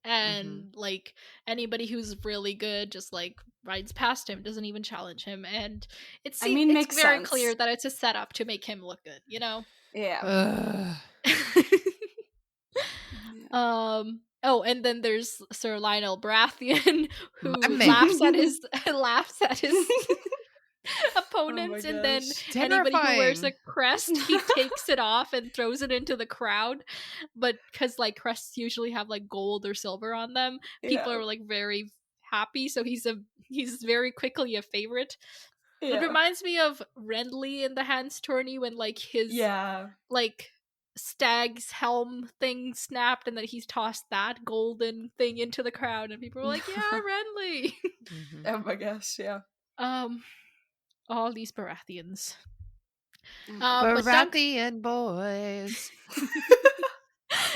And like anybody who's really good just like rides past him, doesn't even challenge him, and it's makes very sense. clear that it's a setup to make him look good, you know. Yeah. Oh, and then there's Sir Lionel Baratheon who My man. laughs at his opponents, Oh my and then gosh. anybody who wears a Terrifying. crest, he takes it off and throws it into the crowd. But because like crests usually have like gold or silver on them, people Yeah. are like very happy. So he's very quickly a favorite. Yeah. It reminds me of Renly in the Hans tourney when like his like stag's helm thing snapped, and then he's tossed that golden thing into the crowd, and people were like, "Yeah, Renly." Mhm. Oh my gosh, yeah. All these Baratheons. Oh my But Dunk- Baratheon boys.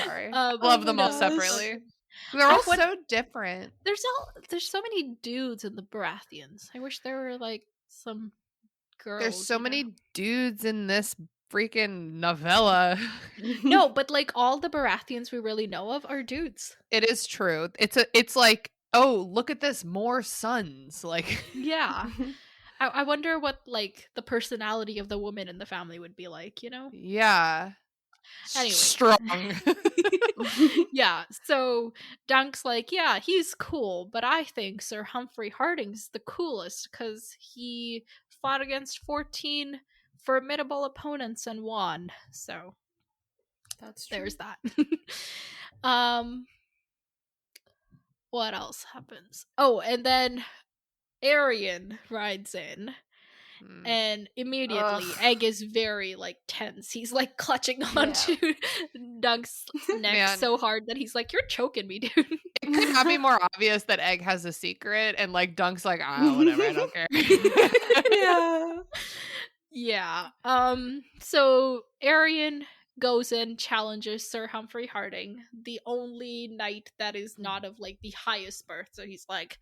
Sorry. Oh Love them all gosh. separately. They're all What- so different. There's so many dudes in the Baratheons. I wish there were like some girls. There's so you know? many dudes in this freaking novella. No, but like all the Baratheons we really know of are dudes. It is true. It's like, oh, look at this, more sons. Like, Yeah. I wonder what like the personality of the woman in the family would be like, you know? yeah. Anyway. Strong. Yeah, so Dunk's like, yeah, he's cool, but I think Sir Humphrey Harding's the coolest because he fought against 14 formidable opponents and won. So That's true. there's that. What else happens? Oh, and then Arion rides in. Mm. And immediately Ugh. Egg is very like tense. He's like clutching onto Dunk's neck Man. so hard that he's like, "You're choking me, dude." It could not be more obvious that Egg has a secret, and like Dunk's like, whatever, I don't care. Yeah. Yeah. So Arion goes in, challenges Sir Humphrey Harding, the only knight that is not of like the highest birth. So he's like,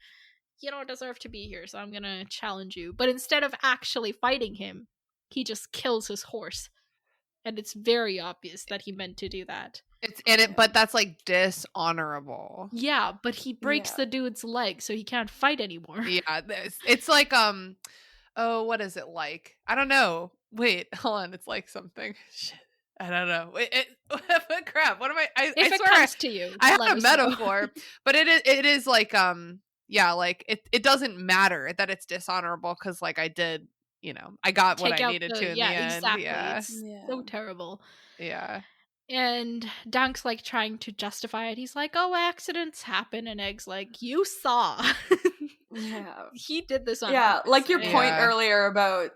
"You don't deserve to be here, so I'm gonna challenge you." But instead of actually fighting him, he just kills his horse. And it's very obvious that he meant to do that. but that's like dishonorable. Yeah, but he breaks Yeah. the dude's leg, so he can't fight anymore. Yeah, it's like oh, what is it like? I don't know. Wait, hold on. It's like something. Shit. I don't know. Crap. What am I If it swear comes to you, I let had a us know. metaphor, but it is like yeah, like it doesn't matter that it's dishonorable because like I did, I got what Take I out needed the to in the end. exactly. Yeah. It's so Yeah. terrible. Yeah. And Dunk's like trying to justify it. He's like, "Oh, accidents happen," and Egg's like, "You saw." Yeah. He did this on Yeah, purpose. like your and- point Yeah. earlier about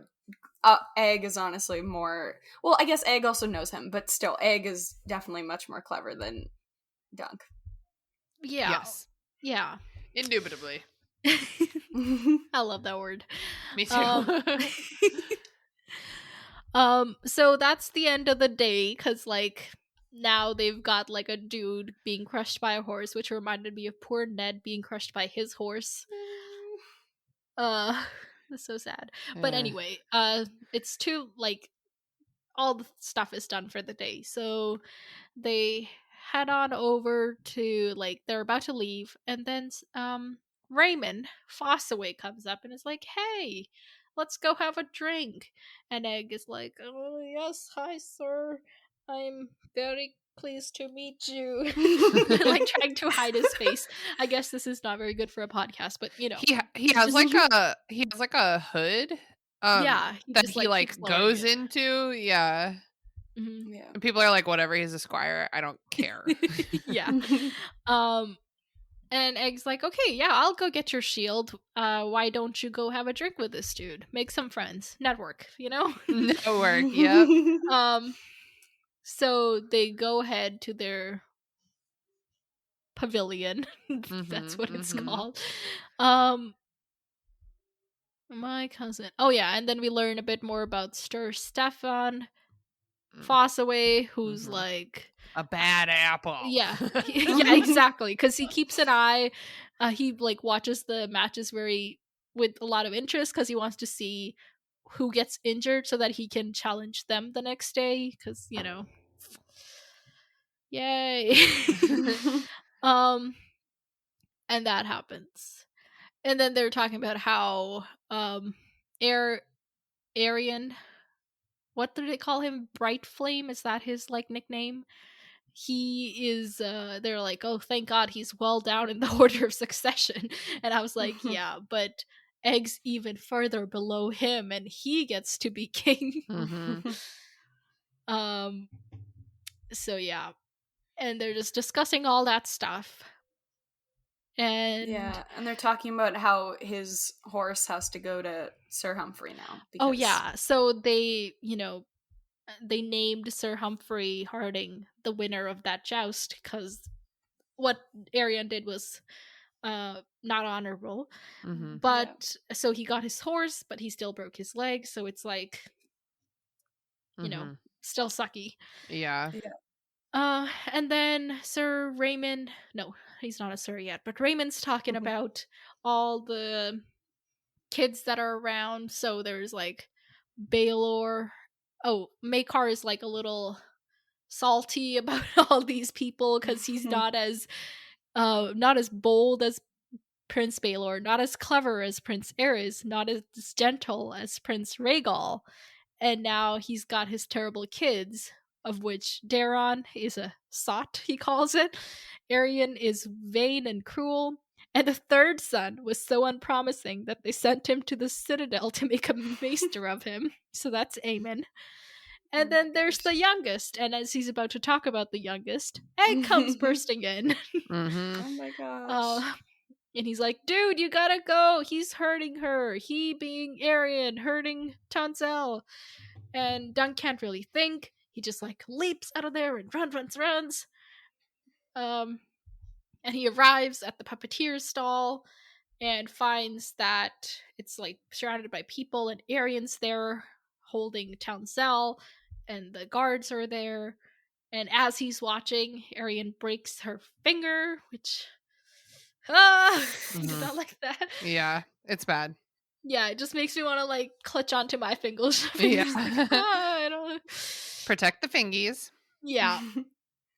Egg is honestly more. Well, I guess Egg also knows him, but still, Egg is definitely much more clever than Dunk. Yeah. Yes. Yeah. Indubitably. I love that word. Me too. So that's the end of the day, because like now they've got like a dude being crushed by a horse, which reminded me of poor Ned being crushed by his horse. That's so sad. But anyway, it's too like all the stuff is done for the day. So they head on over to like they're about to leave, and then Raymond Fossaway comes up and is like, "Hey, let's go have a drink." And Egg is like, "Oh yes, hi sir, I'm very pleased to meet you." Like trying to hide his face. I guess this is not very good for a podcast, but he has like a hood yeah, he that just he like keeps lowering goes it. into. Yeah. Mhm. Yeah. And people are like, whatever, he's a squire. I don't care. Yeah. And Egg's like, "Okay, yeah, I'll go get your shield. Why don't you go have a drink with this dude? Make some friends. Network, No work. Yep. So they go ahead to their pavilion. That's what it's called. My cousin. Oh yeah, and then we learn a bit more about Sir Stefan Fossaway, who's like a bad apple. Yeah, yeah, exactly. Because he keeps an eye. He like watches the matches with a lot of interest because he wants to see who gets injured so that he can challenge them the next day. Because yay. And that happens, and then they're talking about how Arian. What do they call him? Bright Flame? Is that his like nickname? He is they're like, "Oh, thank God he's well down in the order of succession." And I was like, yeah, but Egg's even further below him and he gets to be king. So yeah, and they're just discussing all that stuff. And yeah, and they're talking about how his horse has to go to Sir Humphrey now. oh yeah, so they they named Sir Humphrey Harding the winner of that joust because what Arian did was not honorable. But so he got his horse, but he still broke his leg, so it's like still sucky. Yeah. And then Sir Raymond, no, he's not a sir yet, but Raymond's talking about all the kids that are around. So there's like Baelor. Oh, Maekar is like a little salty about all these people because he's not as bold as Prince Baelor, not as clever as Prince Aerys, not as gentle as Prince Rhaegal, and now he's got his terrible kids, of which Daron is a sot, he calls it. Arian is vain and cruel, and the third son was so unpromising that they sent him to the Citadel to make a maester of him. So that's Aemon. And then there's the youngest, and as he's about to talk about the youngest, Egg comes bursting in. Oh my gosh. And he's like, "Dude, you gotta go. He's hurting her. He being Arian, hurting Tansel." And Dunk can't really think. He just like leaps out of there and runs. And he arrives at the puppeteer's stall and finds that it's like surrounded by people, and Arian's there holding Tansel, and the guards are there. And as he's watching, Arian breaks her finger, which I did not like that. Yeah, it's bad. Yeah, it just makes me want to like clutch onto my fingers. Yeah. Like, I don't. Protect the fingies. Yeah.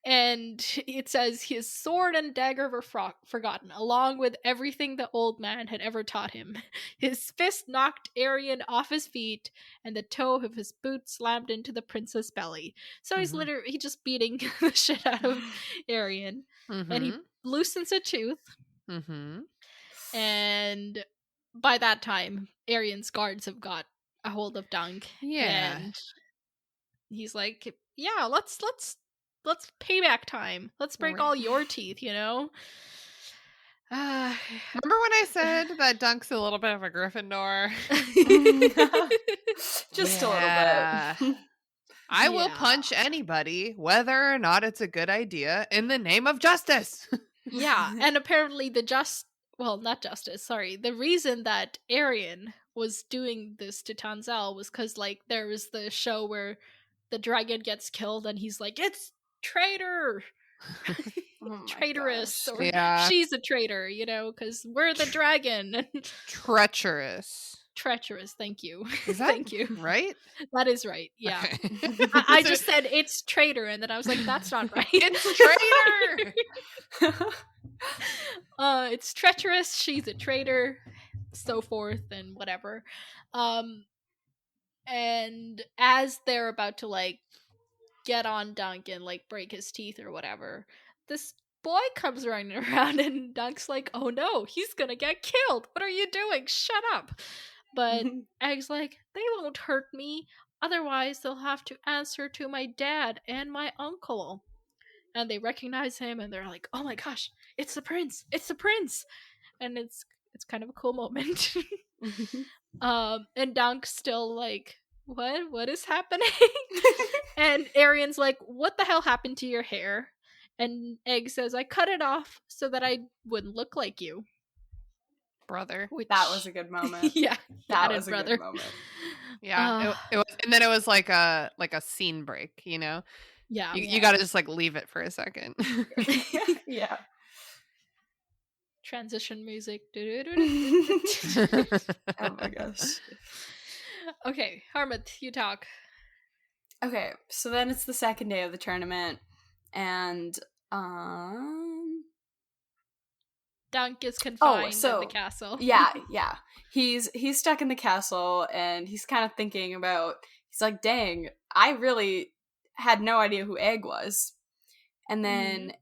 And it says his sword and dagger were forgotten, along with everything the old man had ever taught him. His fist knocked Arion off his feet, and the toe of his boot slammed into the prince's belly. So he's literally just beating the shit out of Arion. And he loosens a tooth. And by that time, Arion's guards have got a hold of Dunk. Yeah. And he's like, yeah, let's payback time. Let's break all your teeth, you know? Remember when I said that Dunk's a little bit of a Gryffindor? Just a little bit. I will punch anybody, whether or not it's a good idea, in the name of justice. Yeah, and apparently the reason that Arion was doing this to Tanzel was because, like, there was the show where the dragon gets killed and he's like, it's traitor! Traitorous, or she's a traitor, you know, because we're the dragon. Treacherous, thank you. Is that thank you. Right? That is right, yeah. Okay. I just said it's traitor, and then I was like, that's not right. It's traitor! It's treacherous, she's a traitor, so forth, and whatever. And as they're about to, like, get on Dunk and, like, break his teeth or whatever, this boy comes running around, and Dunk's like, oh no, he's gonna get killed. What are you doing? Shut up. But Egg's like, they won't hurt me. Otherwise, they'll have to answer to my dad and my uncle. And they recognize him, and they're like, oh my gosh, it's the prince. It's the prince. And it's kind of a cool moment. And Dunk's still like, what is happening? And Arion's like, what the hell happened to your hair? And Egg says, I cut it off so that I wouldn't look like you, brother. Which... That was a good moment. Yeah, that was a good moment. Yeah, it was, and then it was like a scene break, you know. Yeah, you got to just like leave it for a second. Yeah. Transition music. Oh my gosh. Okay, Harmut, you talk. Okay, so then it's the second day of the tournament, and Dunk is confined in the castle. yeah. He's stuck in the castle, and he's kind of thinking about, he's like, dang, I really had no idea who Egg was. And then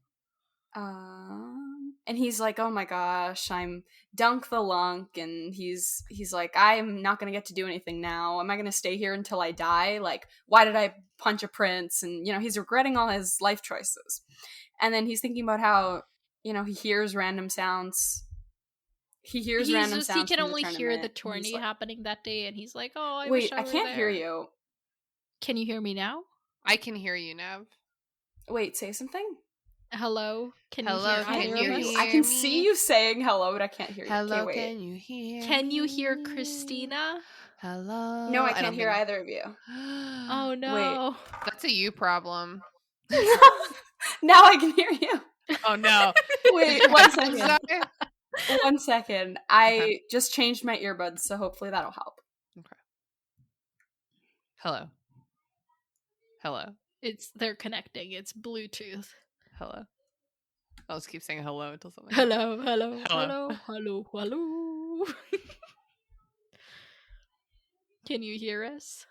and he's like, oh my gosh, I'm Dunk the Lunk, and he's like, I'm not gonna get to do anything now. Am I gonna stay here until I die? Like, why did I punch a prince? And, you know, he's regretting all his life choices. And then he's thinking about how, you know, he hears random sounds. He can only hear the tourney happening that day, and he's like, oh, I wish I were can't hear you. Can you hear me now? I can hear you, Nev. Wait, say something. Hello? Can you hear me? I can see you saying hello, but I can't hear you. Hello, wait. can you hear Can you hear Christina? Hello? No, I can't hear either of you. Oh, no. Wait. That's a you problem. Now I can hear you. Oh, no. Wait, 1 second. 1 second. I just changed my earbuds, so hopefully that'll help. Okay. Hello. They're connecting. It's Bluetooth. Hello. I'll just keep saying hello until something. Hello. Can you hear us?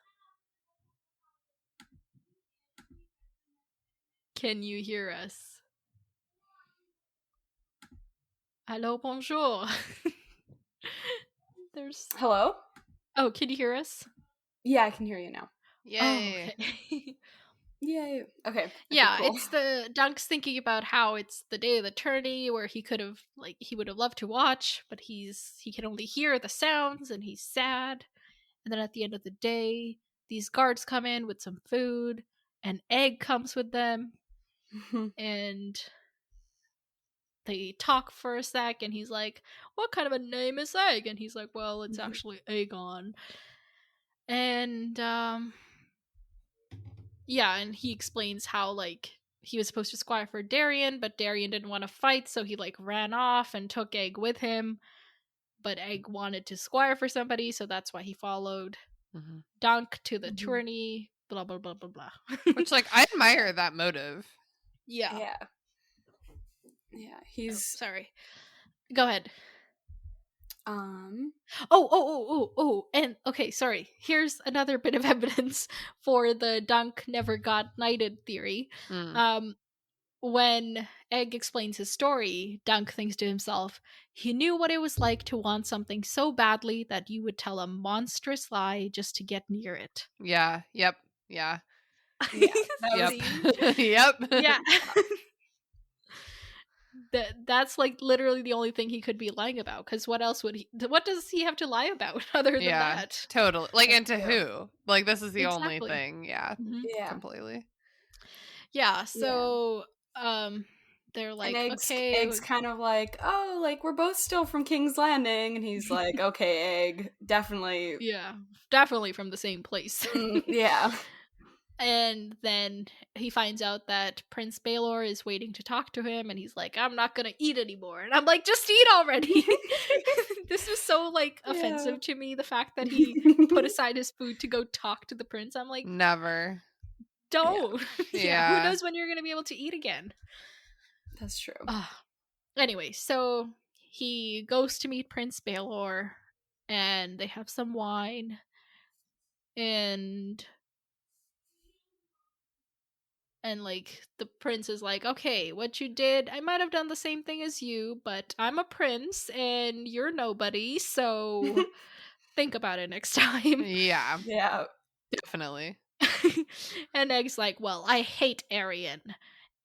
Can you hear us? Hello, bonjour. Hello? Oh, can you hear us? Yeah, I can hear you now. Yay. Oh, okay. Yay. Okay. Yeah, cool. It's the Dunk's thinking about how it's the day of the tourney where he would have loved to watch, but he can only hear the sounds, and he's sad. And then at the end of the day, these guards come in with some food, and Egg comes with them, and they talk for a sec, and he's like, what kind of a name is Egg? And he's like, well, it's actually Aegon. And yeah, and he explains how, like, he was supposed to squire for Darien, but Darien didn't want to fight, so he, like, ran off and took Egg with him. But Egg wanted to squire for somebody, so that's why he followed Dunk to the tourney, blah, blah, blah, blah, blah. Which, like, I admire that motive. Yeah. Yeah. Yeah, Oh, he's sorry. Go ahead. um And okay, sorry. Here's another bit of evidence for the Dunk never got knighted theory. Mm. When Egg explains his story, Dunk thinks to himself, he knew what it was like to want something so badly that you would tell a monstrous lie just to get near it. Yeah. Yep. Yeah. yeah, that was Yep. See? Yep. Yeah. That's like literally the only thing he could be lying about, because what else would what does he have to lie about other than Yeah. that? Totally. Like, and to true. who? Like, this is the only Exactly. thing. Yeah. Mhm. Yeah. Completely. Yeah, Yeah. so they're And like, Egg's okay, kind of like, oh, like we're both still from King's Landing, and he's like, okay, Egg, definitely. yeah, definitely from the same place. Yeah. And then he finds out that Prince Baelor is waiting to talk to him, and he's like, I'm not gonna eat anymore. And I'm like, just eat already. This was so like offensive to me, the fact that he put aside his food to go talk to the prince. I'm like, Never. don't. Yeah, who Yeah. knows when you're gonna be able to eat again? That's true. Anyway, so he goes to meet Prince Baelor, and they have some wine, and like the prince is like, okay, what you did, I might have done the same thing as you, but I'm a prince and you're nobody, so think about it next time. Yeah. Yeah. Definitely. And Egg's like, well, I hate Arian,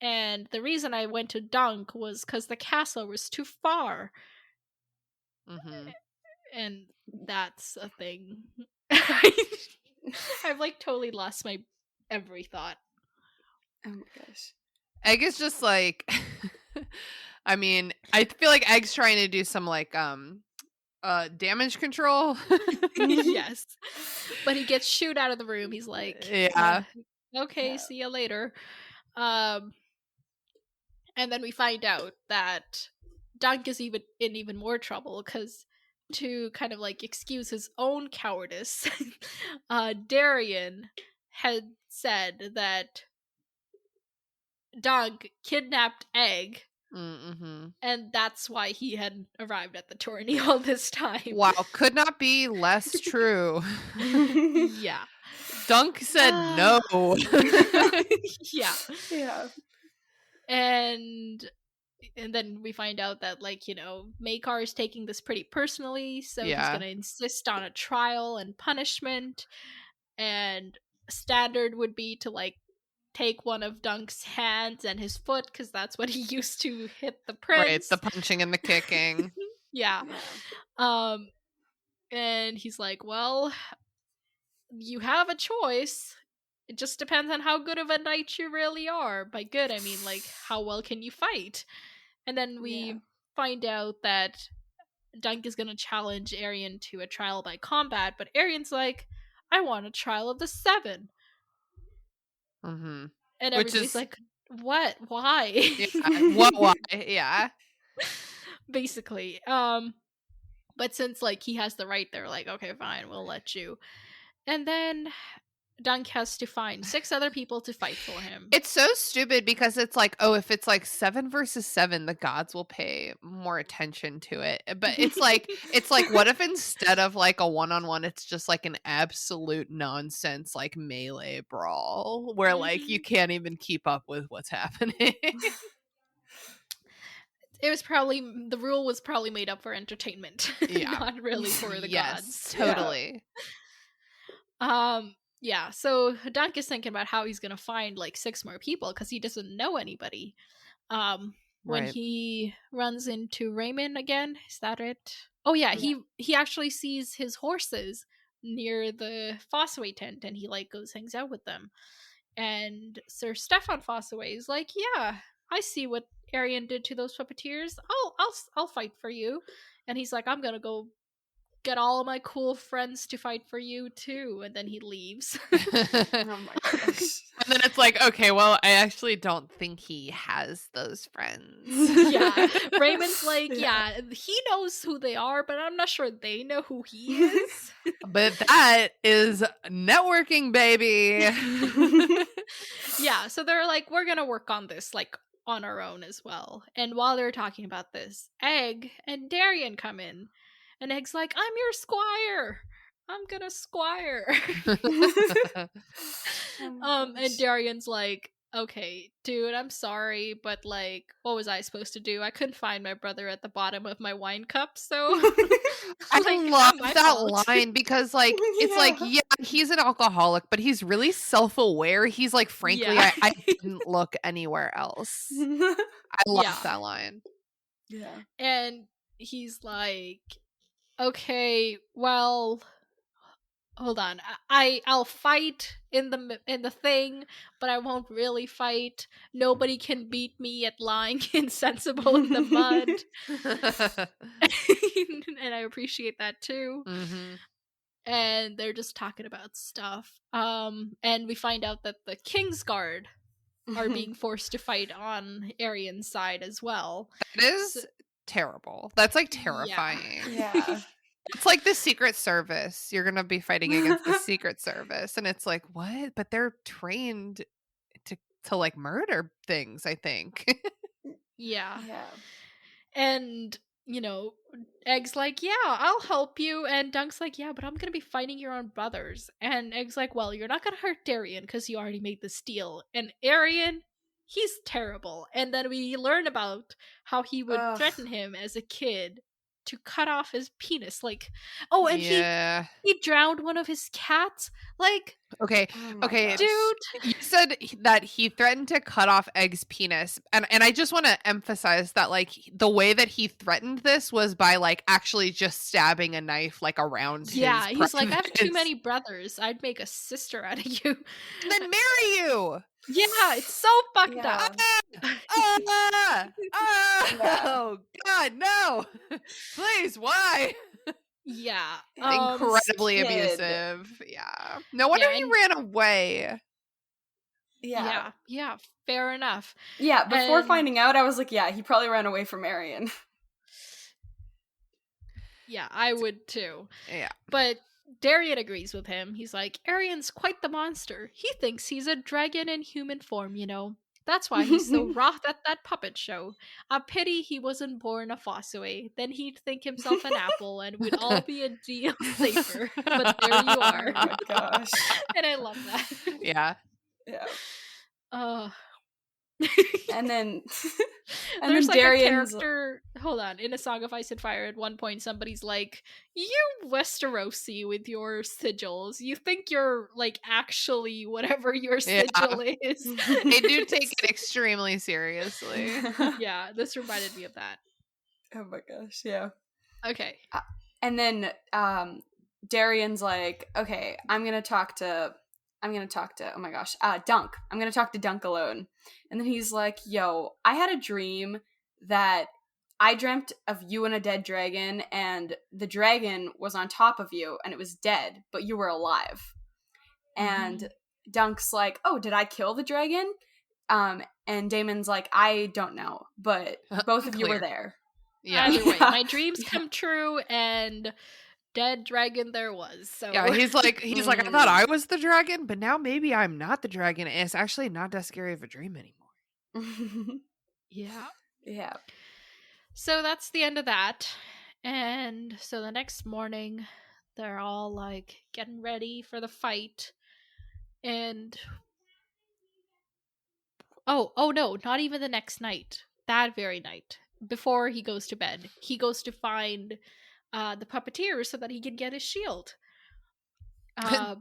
and the reason I went to Dunk was because the castle was too far. Mm-hmm. And that's a thing. I've like totally lost my every thought. Oh my gosh. Egg is just like, I mean, I feel like Egg's trying to do some like damage control. Yes, but he gets shooed out of the room. He's like, Yeah. okay, Yeah. see you later. And then we find out that Dunk is in even more trouble, because to kind of like excuse his own cowardice, Darian had said that Dunk kidnapped Egg, Mm-hmm. and that's why he had arrived at the tourney all this time. Wow, could not be less true. Yeah. Dunk said no. Yeah. Yeah. And then we find out that, like, you know, Maekar is taking this pretty personally, so he's gonna insist on a trial and punishment, and standard would be to like take one of Dunk's hands and his foot, because that's what he used to hit the prince. Right, the punching and the kicking. Yeah. And he's like, well, you have a choice. It just depends on how good of a knight you really are. By good, I mean, like, how well can you fight? And then we find out that Dunk is going to challenge Arian to a trial by combat, but Arian's like, I want a trial of the 7. Mm-hmm. And Which everybody's is like, what? Why? Yeah. What? Why? Yeah. Basically. But since like he has the right, they're like, okay, fine, we'll let you. And then Dunk has to find 6 other people to fight for him. It's so stupid because it's like, oh, if it's like 7 versus 7, the gods will pay more attention to it. But it's like, what if instead of like a 1-on-1, it's just like an absolute nonsense like melee brawl where like you can't even keep up with what's happening. It was probably, the rule was probably made up for entertainment, not really for the gods. Totally. Yeah, so Dunk is thinking about how he's gonna find like 6 more people because he doesn't know anybody. When he runs into Raymond again, is that it? Oh yeah, he actually sees his horses near the Fossaway tent, and he like goes hangs out with them. And Sir Stefan Fossaway is like, yeah, I see what Arian did to those puppeteers. I'll fight for you. And he's like, I'm gonna go get all of my cool friends to fight for you too. And then he leaves. Oh my gosh. And then it's like, okay, well, I actually don't think he has those friends. Yeah. Raymond's like, yeah, he knows who they are, but I'm not sure they know who he is. But that is networking, baby. Yeah, so they're like, we're gonna work on this, like, on our own as well. And while they're talking about this, Egg and Darian come in. And Egg's like, I'm your squire. I'm gonna squire. Oh my And gosh. Darian's like, okay, dude, I'm sorry, but like, what was I supposed to do? I couldn't find my brother at the bottom of my wine cup, so I like, love not my that fault. line because, like, it's like, Yeah. yeah, he's an alcoholic, but he's really self-aware. He's like, frankly, Yeah. I didn't look anywhere else. I love Yeah. that line. Yeah. And he's like, okay, well, hold on. I'll fight in the thing, but I won't really fight. Nobody can beat me at lying insensible in the mud. And I appreciate that too. Mm-hmm. And they're just talking about stuff. And we find out that the Kingsguard are being forced to fight on Arian's side as well. It is So, terrible. That's like yeah. terrifying. Yeah. It's like the Secret Service. You're gonna be fighting against the Secret Service, and it's like, what? But they're trained to like murder things, I think. Yeah. Yeah. And, you know, Egg's like, yeah, I'll help you. And Dunk's like, yeah, but I'm going to be fighting your own brothers. And Egg's like, well, you're not going to hurt Darian because you already made this deal. And Arian, he's terrible. And then we learn about how he would Ugh. threaten him as a kid to cut off his penis. Like, oh, and Yeah. he drowned one of his cats. Like, Okay. Oh my Okay. gosh. dude. You said that he threatened to cut off Egg's penis, and I just want to emphasize that like the way that he threatened this was by like actually just stabbing a knife like around Yeah, his he's like, I have too privates. many brothers. I'd make a sister out of you. And then marry you. Yeah, it's so fucked Yeah. up. Ah! Yeah. Oh God, no! Please, why? Yeah. Incredibly Skid. abusive. Yeah. No wonder Yeah, he and- ran away. Yeah. Yeah, fair enough. Yeah, before And- finding out, I was like, yeah, he probably ran away from Arian. Yeah, I would too. Yeah. But Darian agrees with him. He's like, Arian's quite the monster. He thinks he's a dragon in human form, you know. That's why he's so wroth at that puppet show. A pity he wasn't born a Fossaway. Then he'd think himself an apple and we'd all be a deal safer. But there you Oh are. my gosh. And I love that. Yeah. Yeah. And then There's like Darian's a character. Hold on, in A Song of Ice and Fire, at one point, somebody's like, "You Westerosi with your sigils. You think you're like actually whatever your sigil is." They do take it extremely seriously. Yeah, this reminded me of that. Oh my gosh, yeah. Okay. And then Darian's like, okay, I'm gonna talk to oh my gosh, Dunk. I'm gonna talk to Dunk alone. And then he's like, yo, I had a dream that I dreamt of you and a dead dragon, and the dragon was on top of you and it was dead, but you were alive. And Dunk's like, oh, did I kill the dragon? And Damon's like, I don't know, but both of you were Clear. there. Yeah. Either way, Yeah. my dreams come true, and dead dragon there was. So Yeah, he's like, I thought I was the dragon, but now maybe I'm not the dragon, and it's actually not that scary of a dream anymore. yeah. Yeah. So that's the end of that. And so the next morning, they're all like getting ready for the fight. And oh no, not even the next night. That very night, before he goes to bed, he goes to find the puppeteer so that he can get his shield.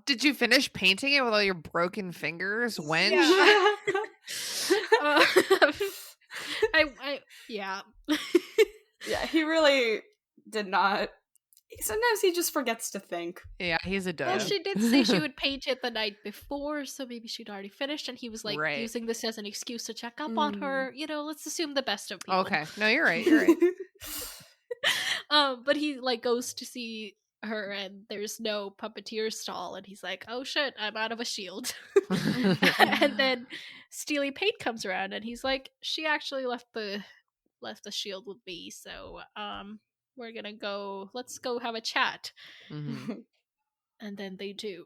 Did you finish painting it with all your broken fingers? When? Yeah. Yeah. Yeah, he really did not. Sometimes he just forgets to think. Yeah, he's a Well, dud. she did say she would paint it the night before, so maybe she'd already finished, and he was like Right. using this as an excuse to check up on her. You know, let's assume the best of people. Okay, no, you're right. You're right. But he like goes to see her, and there's no puppeteer stall, and he's like, "Oh shit, I'm out of a shield." And then Steely Pate comes around, and he's like, "She actually left the shield with me, so we're gonna go. Let's go have a chat." Mhm. And then they do.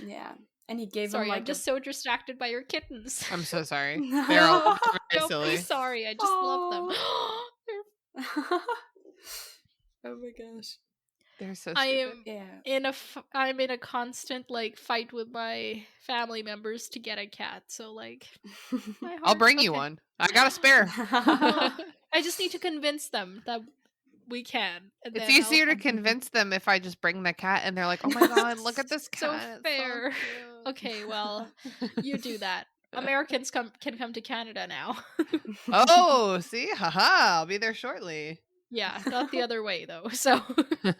Yeah. And he gave him Sorry, I'm like just so distracted by your kittens. I'm so sorry. No. They're all very Don't be silly. sorry. I just love them. Oh my gosh. They're so I stupid. am Yeah. I'm in a constant like fight with my family members to get a cat. So like my I'll heart. bring you Okay. one. I got a spare. I just need to convince them that we can, and It's then I'll easier to have convince them if I just bring the cat and they're like, "Oh my god, look at this so cat. It's fair. so cute." Okay, well, you do that. Americans can come to Canada now. Oh, see? Haha, I'll be there shortly. Yeah, not the other way though. So Oh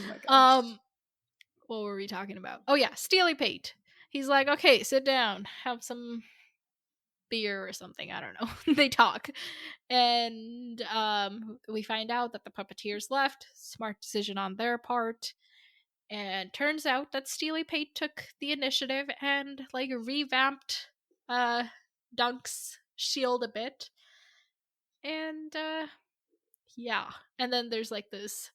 my gosh. what were we talking about? Oh yeah, Steely Pate. He's like, "Okay, sit down. Have some beer or something. I don't know." They talk. And we find out that the puppeteers left. Smart decision on their part. And turns out that Steely Pate took the initiative and like revamped Dunk's shield a bit. And yeah. And then there's like this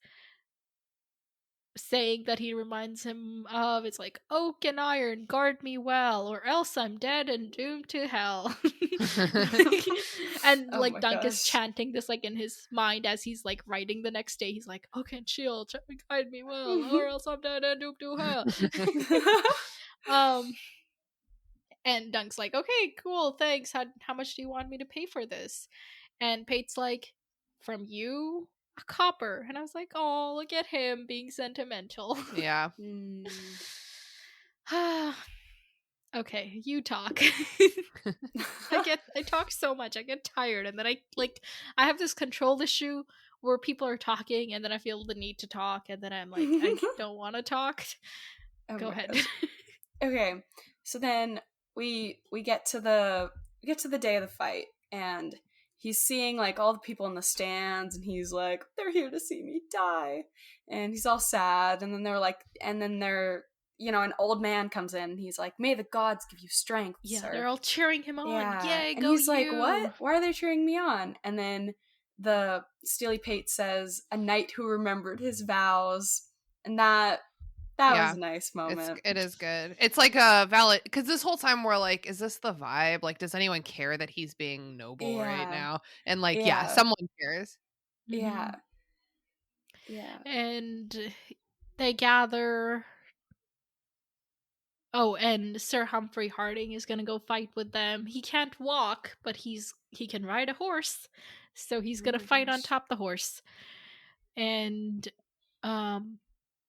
saying that he reminds him of. It's like, "Oak and iron, guard me well, or else I'm dead and doomed to hell." And Oh like my Dunk is gosh. chanting this like in his mind as he's like writing the next day. He's like, "Oak and shield, guide me well, or else I'm dead and doomed to hell." And Dunk's like, "Okay, cool, thanks. How much do you want me to pay for this?" And Pate's like, "From you, a copper." And I was like, "Oh, look at him being sentimental." Yeah. Mm. Okay, you talk. I talk so much. I get tired, and then I have this control issue where people are talking, and then I feel the need to talk, and then I'm like, I don't want to talk. Oh Go my ahead. gosh. Okay, so then we get to the day of the fight, and he's seeing like all the people in the stands, and he's like, "They're here to see me die," and he's all sad. And then they're an old man comes in, and he's like, "May the gods give you strength, Yeah, sir." they're all cheering him on. Yeah, Yay, and go he's like, you! "What? Why are they cheering me on?" And then the Steely Pate says, "A knight who remembered his vows," and that Yeah. was a nice moment. It is good. It's like a valid, because this whole time we're like, is this the vibe? Like, does anyone care that he's being noble right Yeah, now? And like, yeah, yeah, someone cares. yeah, Mhm. yeah. And they gather. Oh, and Sir Humphrey Harding is gonna go fight with them. He can't walk, but he can ride a horse, so he's Oh gonna my fight on gosh. top the horse. And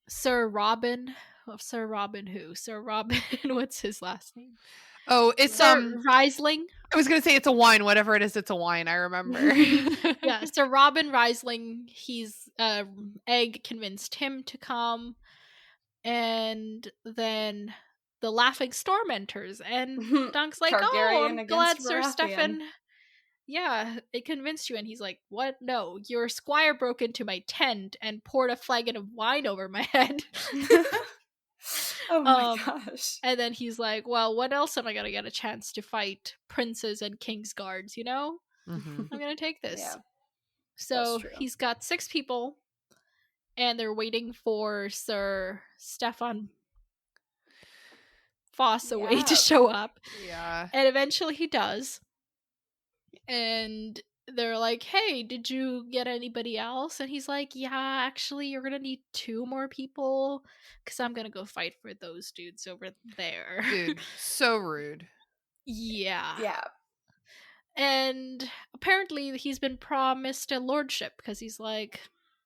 Sir Robin, Sir Robin who? Sir Robin, what's his last name? Oh, it's Sir Riesling. I was gonna say it's a wine, whatever it is, it's a wine, I remember. Yeah, Sir Robin Riesling. He's Egg convinced him to come, and then the Laughing Storm enters, and Dunk's like, "Oh, Targaryen I'm against glad Sir Baratheon. Stefan, yeah, it convinced you." And he's like, "What? No, your squire broke into my tent and poured a flagon of wine over my head." Oh my gosh. And then he's like, "Well, what else am I gonna get a chance to fight princes and king's guards, you know? Mhm. I'm gonna take this." Yeah, So true. he's got 6 people, and they're waiting for Sir Stefan Fossaway Yeah. to show up. Yeah. And eventually he does. And they're like, "Hey, did you get anybody else?" And he's like, "Yeah, actually, you're gonna need 2 more people, because I'm gonna go fight for those dudes over there." Dude, so rude. Yeah. Yeah. And apparently he's been promised a lordship, because he's like,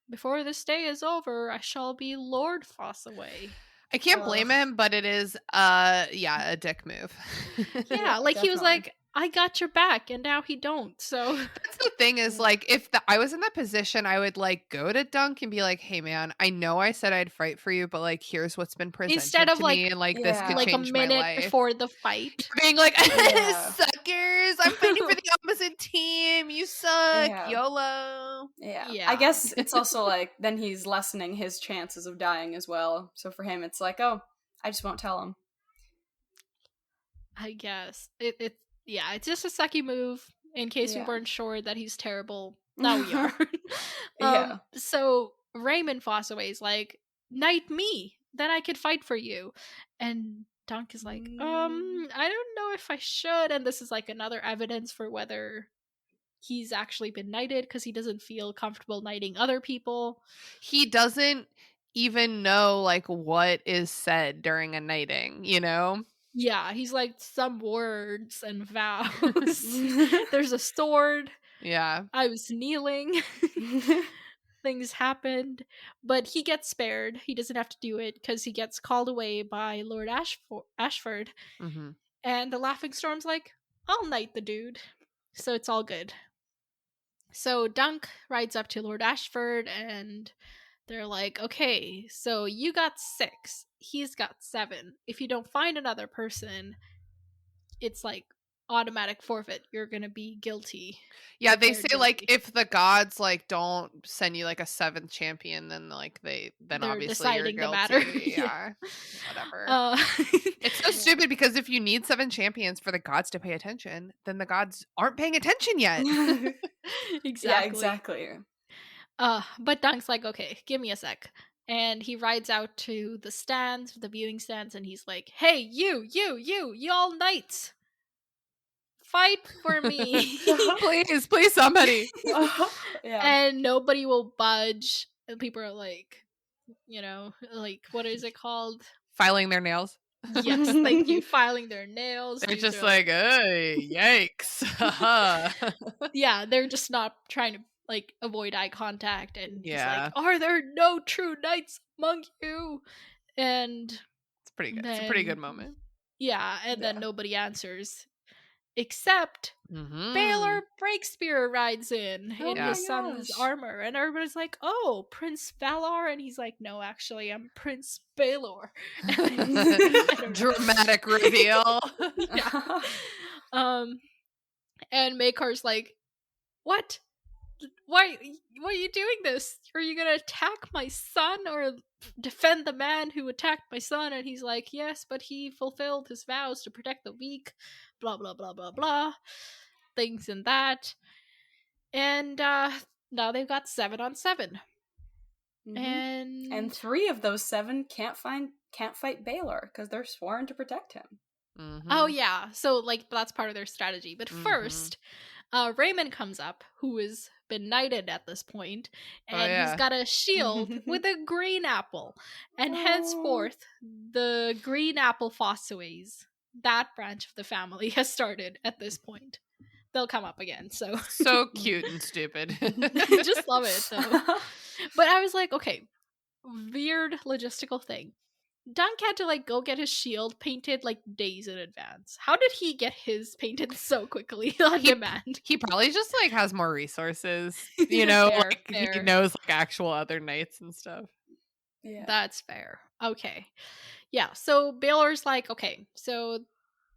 "Before this day is over, I shall be Lord Fossaway." I can't Ugh. blame him, but it is yeah, a dick move. Yeah, like he was definitely. like, "I got your back," and now he don't. So That's the thing is, like, if I was in that position, I would like go to Dunk and be like, "Hey, man, I know I said I'd fight for you, but like, here's what's been presented instead of to me, and like, this Yeah. could like a change my minute life." before the fight. Being like, Yeah. "Suckers, I'm fighting for the opposite team. You suck, Yeah. YOLO." Yeah. Yeah. I guess it's also like then he's lessening his chances of dying as well. So for him, it's like, oh, I just won't tell him. I guess it yeah, it's just a sucky move. In case we Yeah. weren't sure that he's terrible, now we are. Yeah. So Raymond Fossaway's like, "Knight me, then I could fight for you." And Dunk is like, I don't know if I should. And this is like another evidence for whether he's actually been knighted, because he doesn't feel comfortable knighting other people. He doesn't even know like what is said during a knighting, you know? Yeah, he's like, some words and vows. There's a sword. Yeah. I was kneeling. Things happened, but he gets spared. He doesn't have to do it because he gets called away by Lord Ashford. Mm-hmm. And the Laughing Storm's like, I'll knight the dude. So it's all good. So Dunk rides up to Lord Ashford, and they're like, okay, so you got 6. He's got 7. If you don't find another person, it's like automatic forfeit. You're gonna be guilty. Yeah, they Declared say like guilty. if the gods like don't send you like a 7th champion, then like then They're obviously you're deciding the guilty. matter. Yeah. Whatever. It's so stupid because if you need 7 champions for the gods to pay attention, then the gods aren't paying attention yet. Exactly. Yeah, exactly. But Dunk's like, okay, give me a sec. And he rides out to the stands, the viewing stands, and he's like, hey, you all knights, fight for me. Please somebody. Yeah. And nobody will budge. And people are like, like, what is it called? Filing their nails. Yes, thank you. Filing their nails. They're Dudes just are like, hey, yikes. yeah, they're just not trying to like avoid eye contact, and he's Yeah. like, are there no true knights among you? And It's pretty good. It's a pretty good moment. Yeah, and then Yeah. nobody answers except Mm-hmm. Baelor Breakspear rides in Oh my his son's gosh. armor, and everybody's like, oh, Prince Valar? And he's like, no, actually, I'm Prince Baelor. Dramatic reveal. Yeah. And Makar's like, what? Why are you doing this? Are you gonna attack my son or defend the man who attacked my son? And he's like, yes, but he fulfilled his vows to protect the weak, blah blah blah blah blah, things and that. And now they've got 7 on 7. Mm-hmm. And 3 of those 7 can't fight Baelor because they're sworn to protect him. Mm-hmm. Oh yeah, so like that's part of their strategy. But first, Raymond comes up, who has been knighted at this point, and he's got a shield with a green apple. And henceforth, the green apple Fossaways, that branch of the family, has started at this point. They'll come up again, so cute and stupid. I just love it though. But I was like, okay, weird logistical thing. Dunk had to like go get his shield painted like days in advance. How did he get his painted so quickly on demand? He probably just like has more resources, you know, Fair, like fair. he knows like actual other knights and stuff. Yeah. That's fair. Okay. Yeah, so Baelor's like, okay, so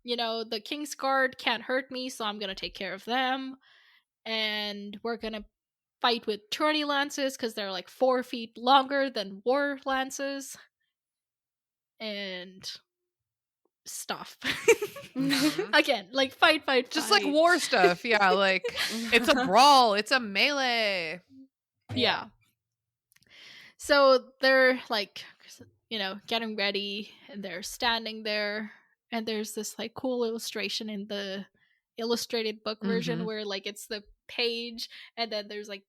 the King's Guard can't hurt me, so I'm gonna take care of them. And we're gonna fight with tourney lances because they're like 4 feet longer than war lances. And stuff. Again, like fight. Just like war stuff. Yeah, like it's a brawl, it's a melee. Yeah. So they're like, getting ready, and they're standing there, and there's this like cool illustration in the illustrated book version where like it's the page, and then there's like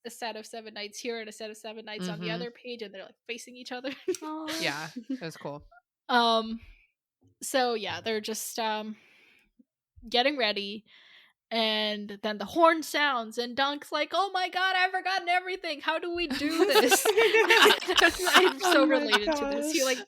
a set of 7 knights here and a set of 7 knights on the other page, and they're like facing each other. Yeah, it was cool. So yeah, they're just getting ready, and then the horn sounds, and Dunk's like, oh my god, I've forgotten everything, how do we do this? I'm so related to this. He like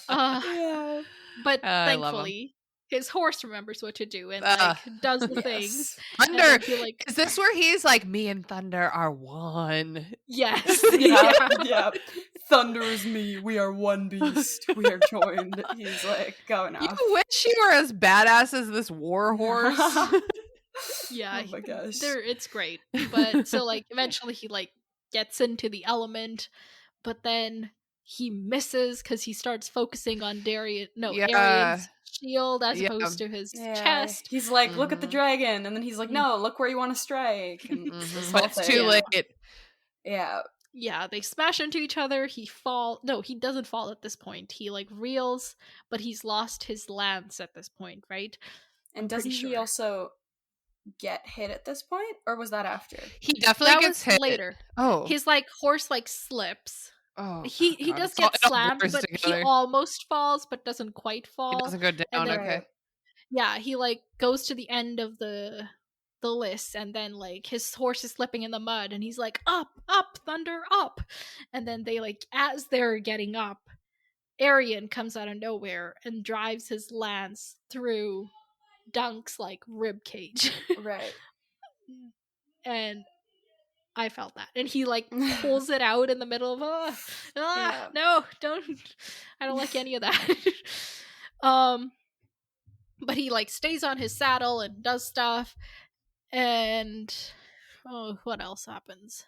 Yeah. but thankfully his horse remembers what to do and like does the things. Thunder, like, is this where he's like, me and Thunder are one? Yes. Yeah. Thunder is me. We are one beast. We are joined. He's like going off. You wish you were as badass as this war horse. Yeah. Oh my gosh. It's great. But so like eventually he like gets into the element, but then he misses because he starts focusing on Arian's shield as opposed to his chest. He's like, look at the dragon, and then he's like, no, look where you want to strike. And but it's too late. Yeah. yeah, they smash into each other. He doesn't fall at this point. He like reels, but he's lost his lance at this point, right? And I'm pretty doesn't he sure. also get hit at this point, or was that after? He definitely That gets was hit. later. Oh. His like horse like slips. Oh, He God. does It all get slammed, blurs but he together. almost falls, but doesn't quite He fall. doesn't go And down. then Okay. yeah, he like goes to the end of the list, and then like his horse is slipping in the mud, and he's like, up, up, thunder, up. And then they like, as they're getting up, Arion comes out of nowhere and drives his lance through Dunk's like rib cage. Right. And I felt that. And he like pulls it out in the middle of Yeah. no, don't, I don't like any of that. But he like stays on his saddle and does stuff. And what else happens?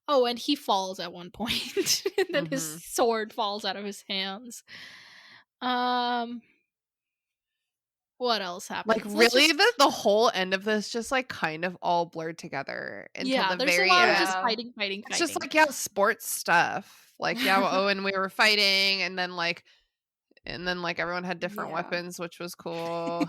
Oh, and he falls at one point. And then his sword falls out of his hands. What else happens? Like, really, the whole end of this just like kind of all blurred together until the there's very a lot end. of just fighting. It's just like, yeah, sports stuff. Like, yeah, oh, and we were fighting, and then like everyone had different weapons, which was cool.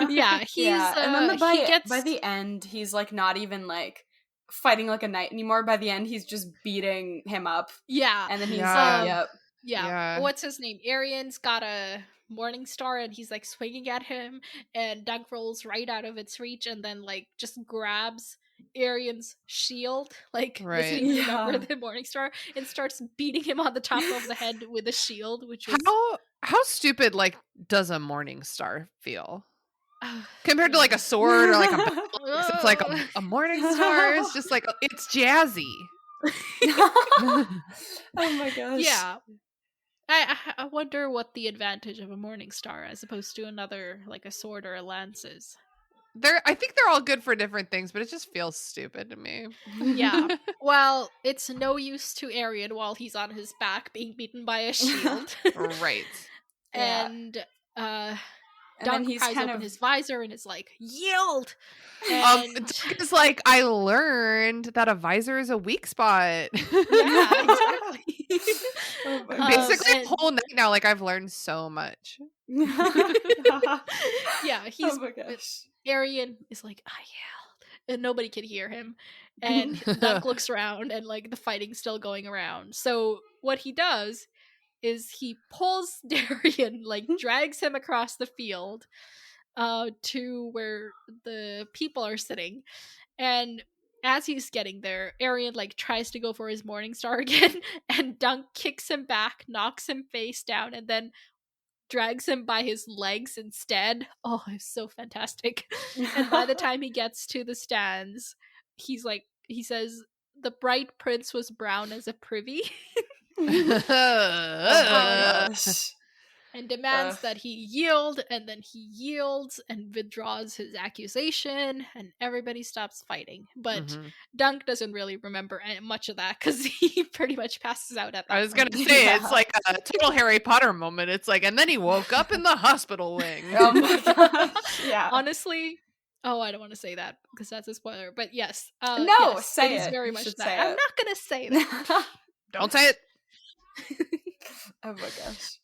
Yeah, and then by the end, he's like not even like fighting like a knight anymore. By the end, he's just beating him up. Yeah, and then he's like, yep. Yeah. What's his name? Arion's got a morning star, and he's like swinging at him, and Dunk rolls right out of its reach, and then like just grabs Arion's shield, like listening to remember the morning star, and starts beating him on the top of the head with a shield, which was how stupid like does a morning star feel compared to like a sword or like a belt? It's like a morning star is just like, it's jazzy. Oh my gosh. Yeah. I wonder what the advantage of a morning star as opposed to another like a sword or a lance is. I think they're all good for different things, but it just feels stupid to me. Yeah. Well, it's no use to Arion while he's on his back being beaten by a shield. Right. And then Dunk pries open his visor and is like, yield! Dunk is like, I learned that a visor is a weak spot. Yeah, exactly. Basically, the whole night now, like, I've learned so much. Yeah, he's. Oh my gosh. Arion is like, I yelled, and nobody can hear him. And Dunk looks around, and like the fighting's still going around. So what he does is he pulls Darian, like drags him across the field to where the people are sitting. And as he's getting there, Arion like tries to go for his morning star again, and Dunk kicks him back, knocks him face down, and then drags him by his legs instead. Oh, it's so fantastic. And by the time he gets to the stands, he says, the bright prince was brown as a privy. Oh my gosh. And demands that he yield, and then he yields and withdraws his accusation, and everybody stops fighting. But Dunk doesn't really remember much of that because he pretty much passes out at that point. I was gonna say, it's like a total Harry Potter moment. It's like, and then he woke up in the hospital wing. Oh my gosh. Yeah. Honestly, I don't want to say that because that's a spoiler. But yes, no, yes, say it is very much that. I'm not gonna say that. Don't say it. Oh my gosh.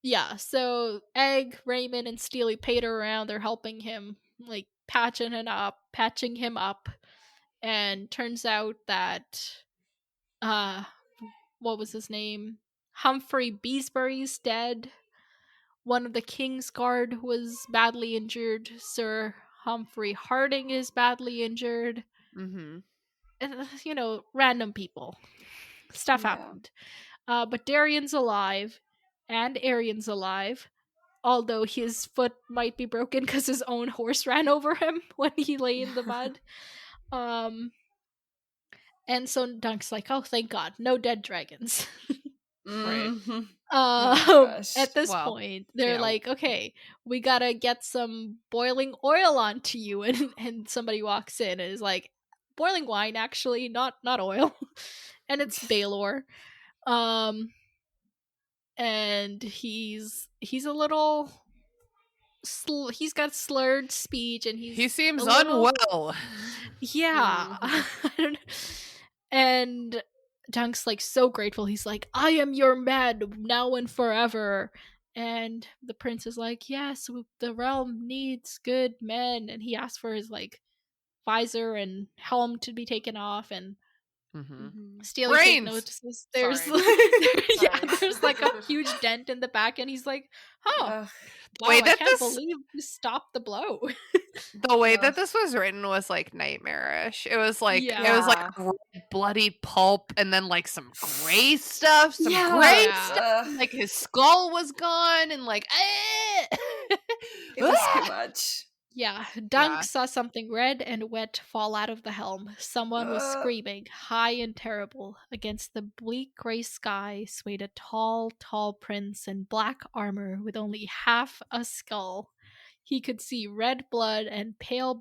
Yeah, so Egg, Raymond, and Steely Pater around, they're helping him, like, patching him up, and turns out that, what was his name? Humphrey Beesbury's dead. One of the King's Guard was badly injured. Sir Humphrey Harding is badly injured. And, random people. Stuff happened. But Darian's alive. And Arion's alive, although his foot might be broken because his own horse ran over him when he lay in the mud. And so Dunk's like, oh, thank God, no dead dragons. Right. At this point, they're like, okay, we gotta get some boiling oil onto you, and somebody walks in and is like, boiling wine, actually, not oil. And it's Baelor. And he's a little he's got slurred speech, and He he's seems a little unwell. yeah. Mhm. I don't and Dunk's like so grateful. He's like, I am your man now and forever. And the prince is like, yes, the realm needs good men. And he asks for his like visor and helm to be taken off. And Mm-hmm. Steely take Brains. notices. There's Sorry. yeah, Sorry. there's like a huge dent in the back, and he's like, oh Ugh. The wow, way I that can't believe you stopped the blow. Ugh. this was written was like nightmarish. It was like Yeah. red, bloody pulp, and then like some gray stuff, Yeah. Yeah. and, like his skull was gone, and like It was too much. Yeah, Dunk Yeah. saw something red and wet fall out of the helm. Someone was screaming, high and terrible. Against the bleak gray sky swayed a tall, tall prince in black armor with only half a skull. He could see red blood and pale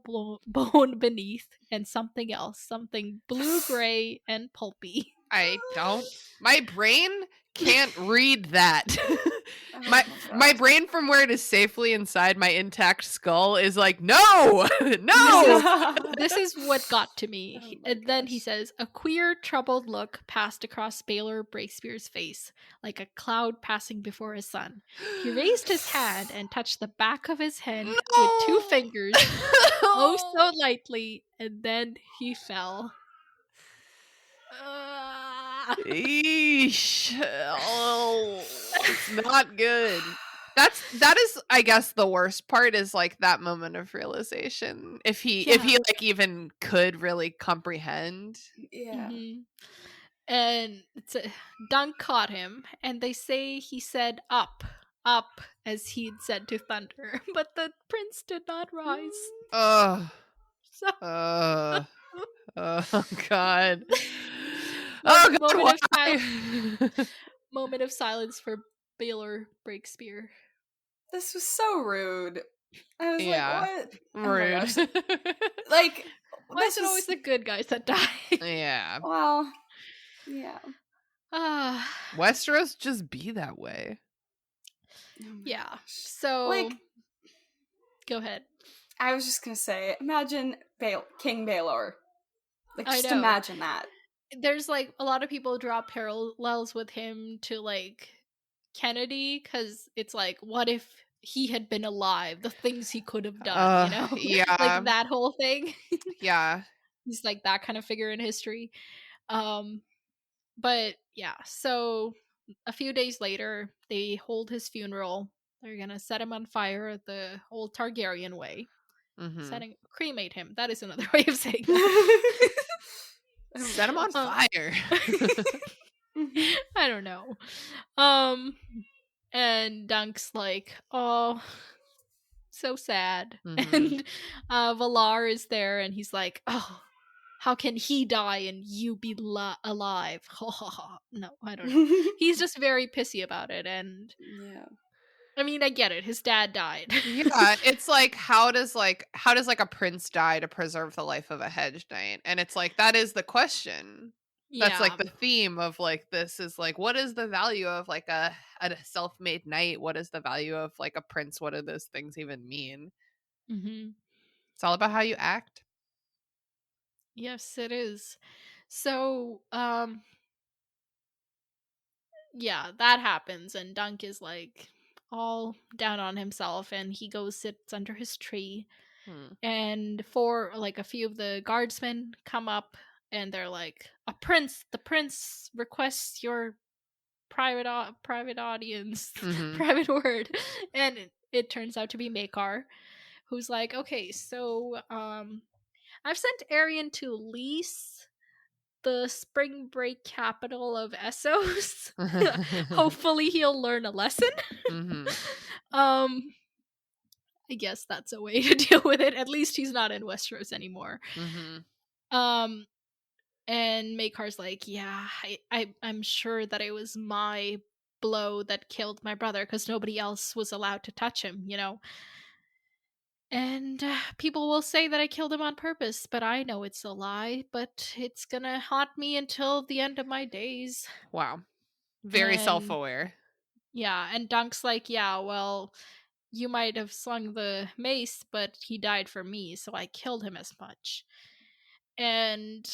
bone beneath, and something else, something blue-gray and pulpy. My brain can't read that. Oh my God. brain from where it is safely inside my intact skull is like, no, no. This is what got to me. Oh my And then he gosh. says, a queer, troubled look passed across Baylor Breakspeare's face, like a cloud passing before a sun. He raised his hand and touched the back of his head with two fingers, oh so lightly, and then he fell. Eesh. Oh, it's not good. That is, I guess, the worst part is like that moment of realization. If he like even could really comprehend. Yeah. And Dunk caught him, and they say he said up, up, as he'd said to Thunder, but the prince did not rise. Oh, So oh God. One Oh God, why? moment of silence for Baylor Breakspear. This was so rude. I was Yeah. like, what? Oh my Rude. gosh. Like, Why is it always the good guys that die? Yeah. Well, yeah. Westeros just be that way. Oh my Yeah. gosh. So, Like, go ahead. I was just gonna say, imagine King Baelor. Like, I just know. imagine that. There's like a lot of people draw parallels with him to like Kennedy, because it's like, what if he had been alive? The things he could have done, you know? Yeah. Like that whole thing. Yeah. He's like that kind of figure in history. But yeah, so a few days later, they hold his funeral. They're gonna set him on fire the old Targaryen way. Cremate him. That is another way of saying that. Set him on fire. I don't know. And Dunk's like, oh, so sad. And Valar is there, and he's like, oh, how can he die and you be alive? No, I don't know. He's just very pissy about it, and yeah. I mean, I get it. His dad died. Yeah, it's like how does a prince die to preserve the life of a hedge knight? And it's like that is the question. That's like the theme of like this is like what is the value of like a self-made knight? What is the value of like a prince? What do those things even mean? It's all about how you act. Yes, it is. So, yeah, that happens, and Dunk is like all down on himself, and he goes sits under his tree, and a few of the guardsmen come up, and they're like, the prince requests your private audience, private word. And it turns out to be Maekar, who's like, okay, so I've sent Arian to lease the spring break capital of Essos. Hopefully he'll learn a lesson. I guess that's a way to deal with it. At least he's not in Westeros anymore. And Maekar's like, yeah, I'm sure that it was my blow that killed my brother, because nobody else was allowed to touch him, you know? And people will say that I killed him on purpose, but I know it's a lie, but it's gonna haunt me until the end of my days. Wow. Very self-aware. Yeah, and Dunk's like, yeah, well, you might have slung the mace, but he died for me, so I killed him as much. And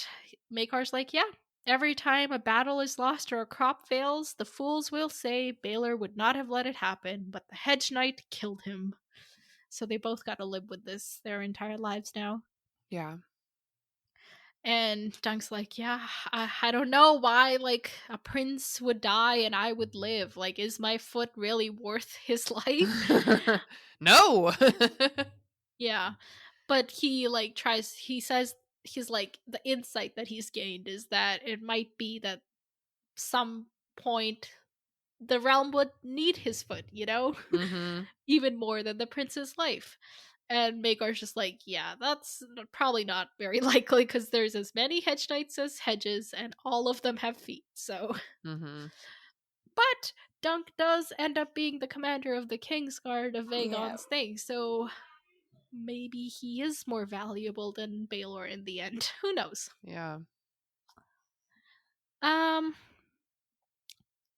Makar's like, yeah, every time a battle is lost or a crop fails, the fools will say Baylor would not have let it happen, but the Hedge Knight killed him. So they both got to live with this their entire lives now. Yeah. And Dunk's like, yeah, I don't know why, like, a prince would die and I would live. Like, is my foot really worth his life? No. Yeah. But he, like, he says, he's like, the insight that he's gained is that it might be that some point the realm would need his foot, you know? Mm-hmm. Even more than the prince's life. And Magar's just like, yeah, that's probably not very likely because there's as many hedge knights as hedges, and all of them have feet. So, Mm-hmm. but Dunk does end up being the commander of the Kingsguard of Yeah. Vagon's thing. So maybe he is more valuable than Baylor in the end. Who knows? Yeah.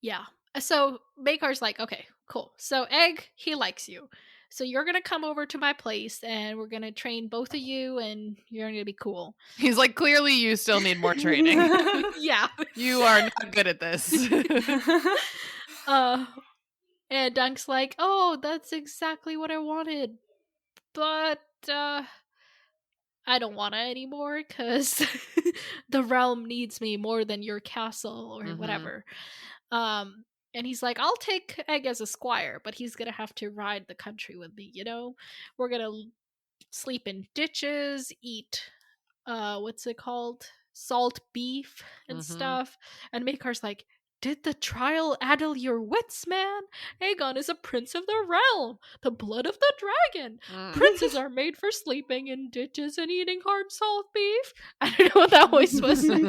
Yeah. So Makar's like, okay, cool. So Egg, he likes you. So you're gonna come over to my place and we're gonna train both of you and you're gonna be cool. He's like, clearly you still need more training. Yeah. You are not good at this. And Dunk's like, oh, that's exactly what I wanted. But I don't want it anymore because the realm needs me more than your castle or whatever. And he's like, I'll take Egg as a squire, but he's gonna have to ride the country with me, you know? We're gonna sleep in ditches, eat what's it called? Salt beef and stuff. And Makar's like, did the trial addle your wits, man? Aegon is a prince of the realm, the blood of the dragon. Princes are made for sleeping in ditches and eating hard salt beef. I don't know what that voice was. Oh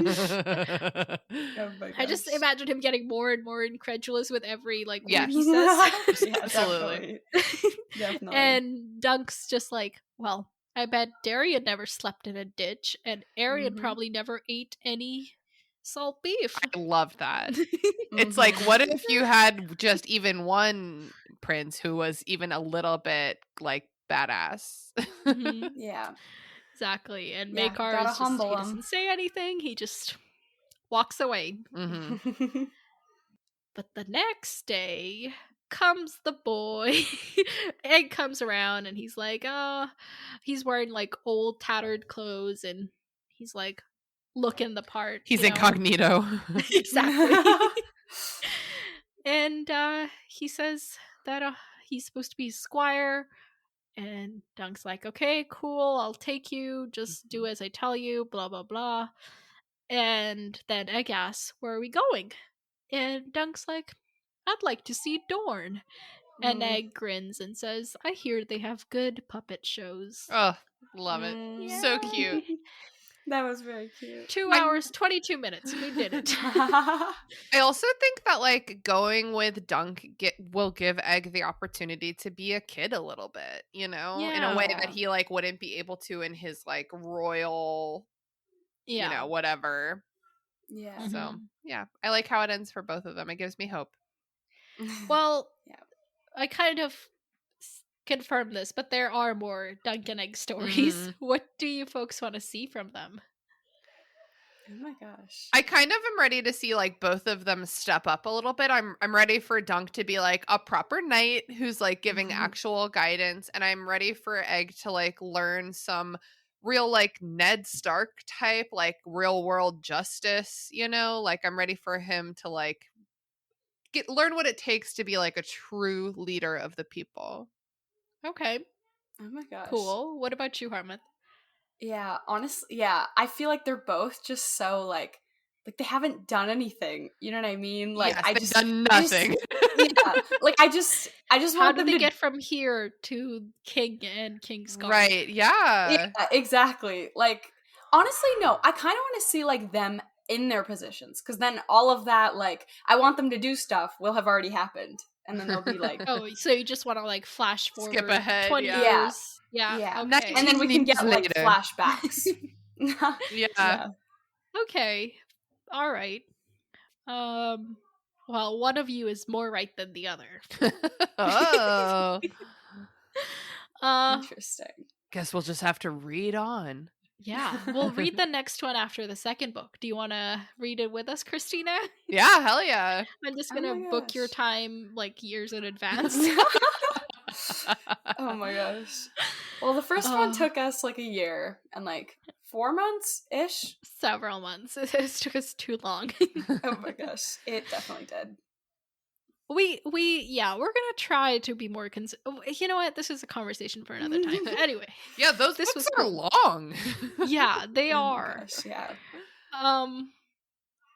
my I just gosh. imagined him getting more and more incredulous with every like Yes. word he says. Yeah, Absolutely. Definitely. And Dunk's just like, well, I bet Darian never slept in a ditch, and Arian probably never ate any salt beef. I love that. It's like, what if you had just even one prince who was even a little bit like badass? Yeah. Exactly. And Yeah, Makar gotta is just, humble he him. doesn't say anything, he just walks away. But the next day comes the boy. Egg comes around and he's like, he's wearing like old tattered clothes and he's like looking the part. He's you know? incognito. Exactly. And he says that he's supposed to be a squire. And Dunk's like, okay, cool, I'll take you. Just do as I tell you, blah, blah, blah. And then Egg asks, where are we going? And Dunk's like, I'd like to see Dorne. And Egg grins and says, I hear they have good puppet shows. Oh, love it. So cute. That was very cute. 2 hours, 22 minutes. We did it. I also think that like going with Dunk will give Egg the opportunity to be a kid a little bit, you know, in a way that he like wouldn't be able to in his like royal, you know, whatever. Yeah. So yeah, I like how it ends for both of them. It gives me hope. Well, I kind of confirmed this, but there are more Dunk and Egg stories. What do you folks want to see from them? Oh my gosh. I kind of am ready to see like both of them step up a little bit. I'm ready for Dunk to be like a proper knight who's like giving actual guidance, and I'm ready for Egg to like learn some real like Ned Stark type like real world justice, you know? Like I'm ready for him to like learn what it takes to be like a true leader of the people. Okay. Oh my gosh. Cool. What about you, Harmon? Yeah, honestly, yeah. I feel like they're both just so like they haven't done anything. You know what I mean? Like yes, I they've just done nothing. yeah. Like I just How want did them they to get from here to King and Kingsguard? Right, yeah. Yeah, exactly. Like honestly, no. I kind of want to see like them in their positions because then all of that like I want them to do stuff will have already happened. And then they'll be like, oh, so you just want to like flash forward, skip ahead, 20 yeah. years, yeah, okay. And then we can get like later. flashbacks. yeah. Okay, all right. Well, one of you is more right than the other. Oh. Interesting. Guess we'll just have to read on. Yeah, we'll read the next one after the second book. Do you want to read it with us, Christina? Yeah, hell yeah. I'm just Oh gonna my book your gosh. time like years in advance. Oh my gosh. Well, the first one Oh, took us like a year and like 4 months ish. several months. It took us too long. Oh my gosh, it definitely did. Yeah, we're gonna try to be more you know what? This is a conversation for another time. But anyway, Yeah, those this books was are cool. long. Yeah, they Oh my are. gosh, yeah.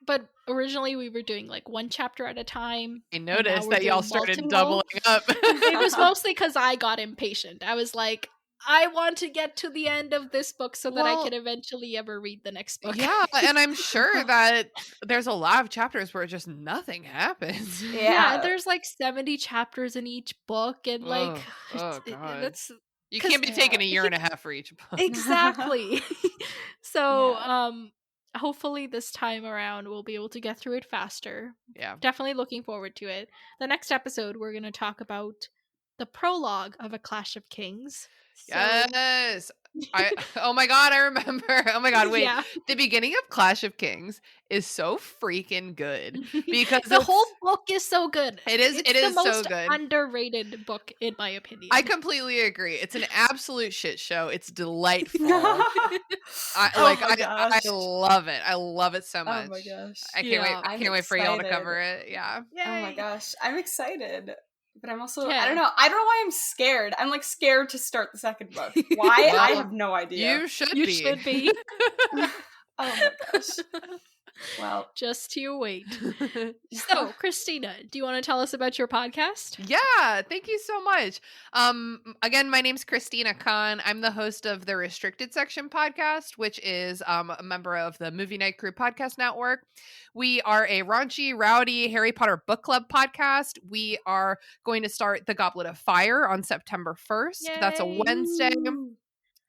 But originally we were doing like one chapter at a time, I and now noticed we're that y'all doing started multiple. doubling up. It was mostly because I got impatient. I was like, I want to get to the end of this book so that I Well, can eventually ever read the next book. yeah, and I'm sure that there's a lot of chapters where just nothing happens. Yeah, Yeah. there's like 70 chapters in each book, and like, Oh god. that's You because can't be taking Yeah. a year and a half for each book. exactly. So, Yeah. hopefully this time around we'll be able to get through it faster. Yeah. Definitely looking forward to it. The next episode we're going to talk about the prologue of A Clash of Kings. So, Yes. Oh my god, I remember. Oh my god, wait. yeah. The beginning of Clash of Kings is so freaking good because The whole book is so good. it It's the is so most good. underrated book in my opinion. I completely agree. It's an absolute shit show. It's delightful. Oh my I gosh. love it. I love it so much. Oh my gosh. I can't Yeah. wait. I I'm can't wait for y'all to excited. cover it. Yeah. Oh my Yay. gosh. I'm excited. But I'm also I Yeah. don't know. I don't know why I'm scared. I'm like scared to start the second book. Why? I Well, have no idea. You should You be. should be. Oh my gosh. Well, Just you wait. So, Christina, do you want to tell us about your podcast? Yeah, thank you so much. Again, my name's Christina Kann. I'm the host of the Restricted Section podcast, which is a member of the Movie Night Crew podcast network. We are a raunchy, rowdy Harry Potter book club podcast. We are going to start the Goblet of Fire on September 1st. That's a Yay. Wednesday. Ooh.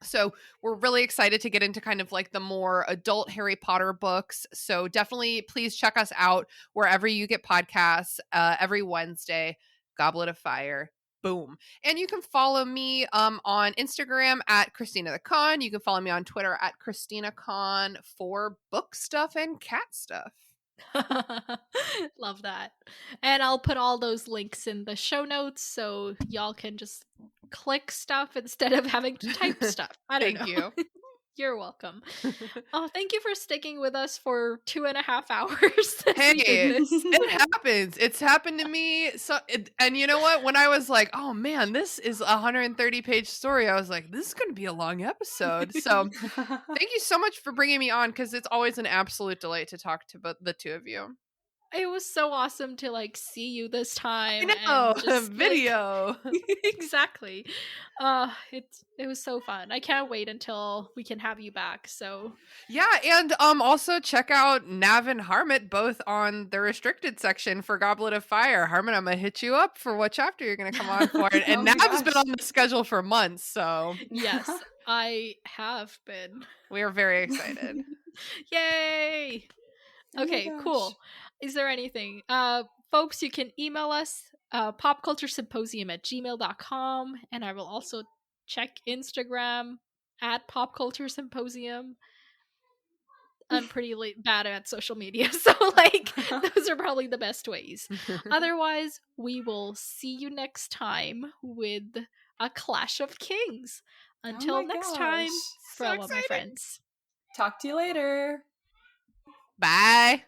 So we're really excited to get into kind of like the more adult Harry Potter books. So definitely please check us out wherever you get podcasts every Wednesday. Goblet of Fire. Boom. And you can follow me on Instagram at Christina the Con. You can follow me on Twitter at Christina Con for book stuff and cat stuff. Love that. And I'll put all those links in the show notes so y'all can just click stuff instead of having to type stuff. I don't Thank know. you. You're welcome. Oh, thank you for sticking with us for 2.5 hours. Hey, this. it happens. It's happened to me. And you know what? When I was like, "Oh man, this is a 130-page story," I was like, "This is going to be a long episode." So, thank you so much for bringing me on because it's always an absolute delight to talk to the two of you. It was so awesome to like see you this time. I know, and just, video. exactly. It was so fun. I can't wait until we can have you back. So Yeah, and also check out Nav and Harmit both on the restricted section for Goblet of Fire. Harmit, I'm gonna hit you up for what chapter you're gonna come on for. And Oh my Nav's been gosh. on the schedule for months, so yes, I have been. we are very excited. Yay! Oh my Okay, gosh. cool. Is there anything? Folks, you can email us popculturesymposium@gmail.com, and I will also check Instagram at popculturesymposium. I'm pretty bad at social media, so like those are probably the best ways. Otherwise, we will see you next time with A Clash of Kings. Until my next time, gosh. farewell, my exciting. friends. Talk to you later. Bye.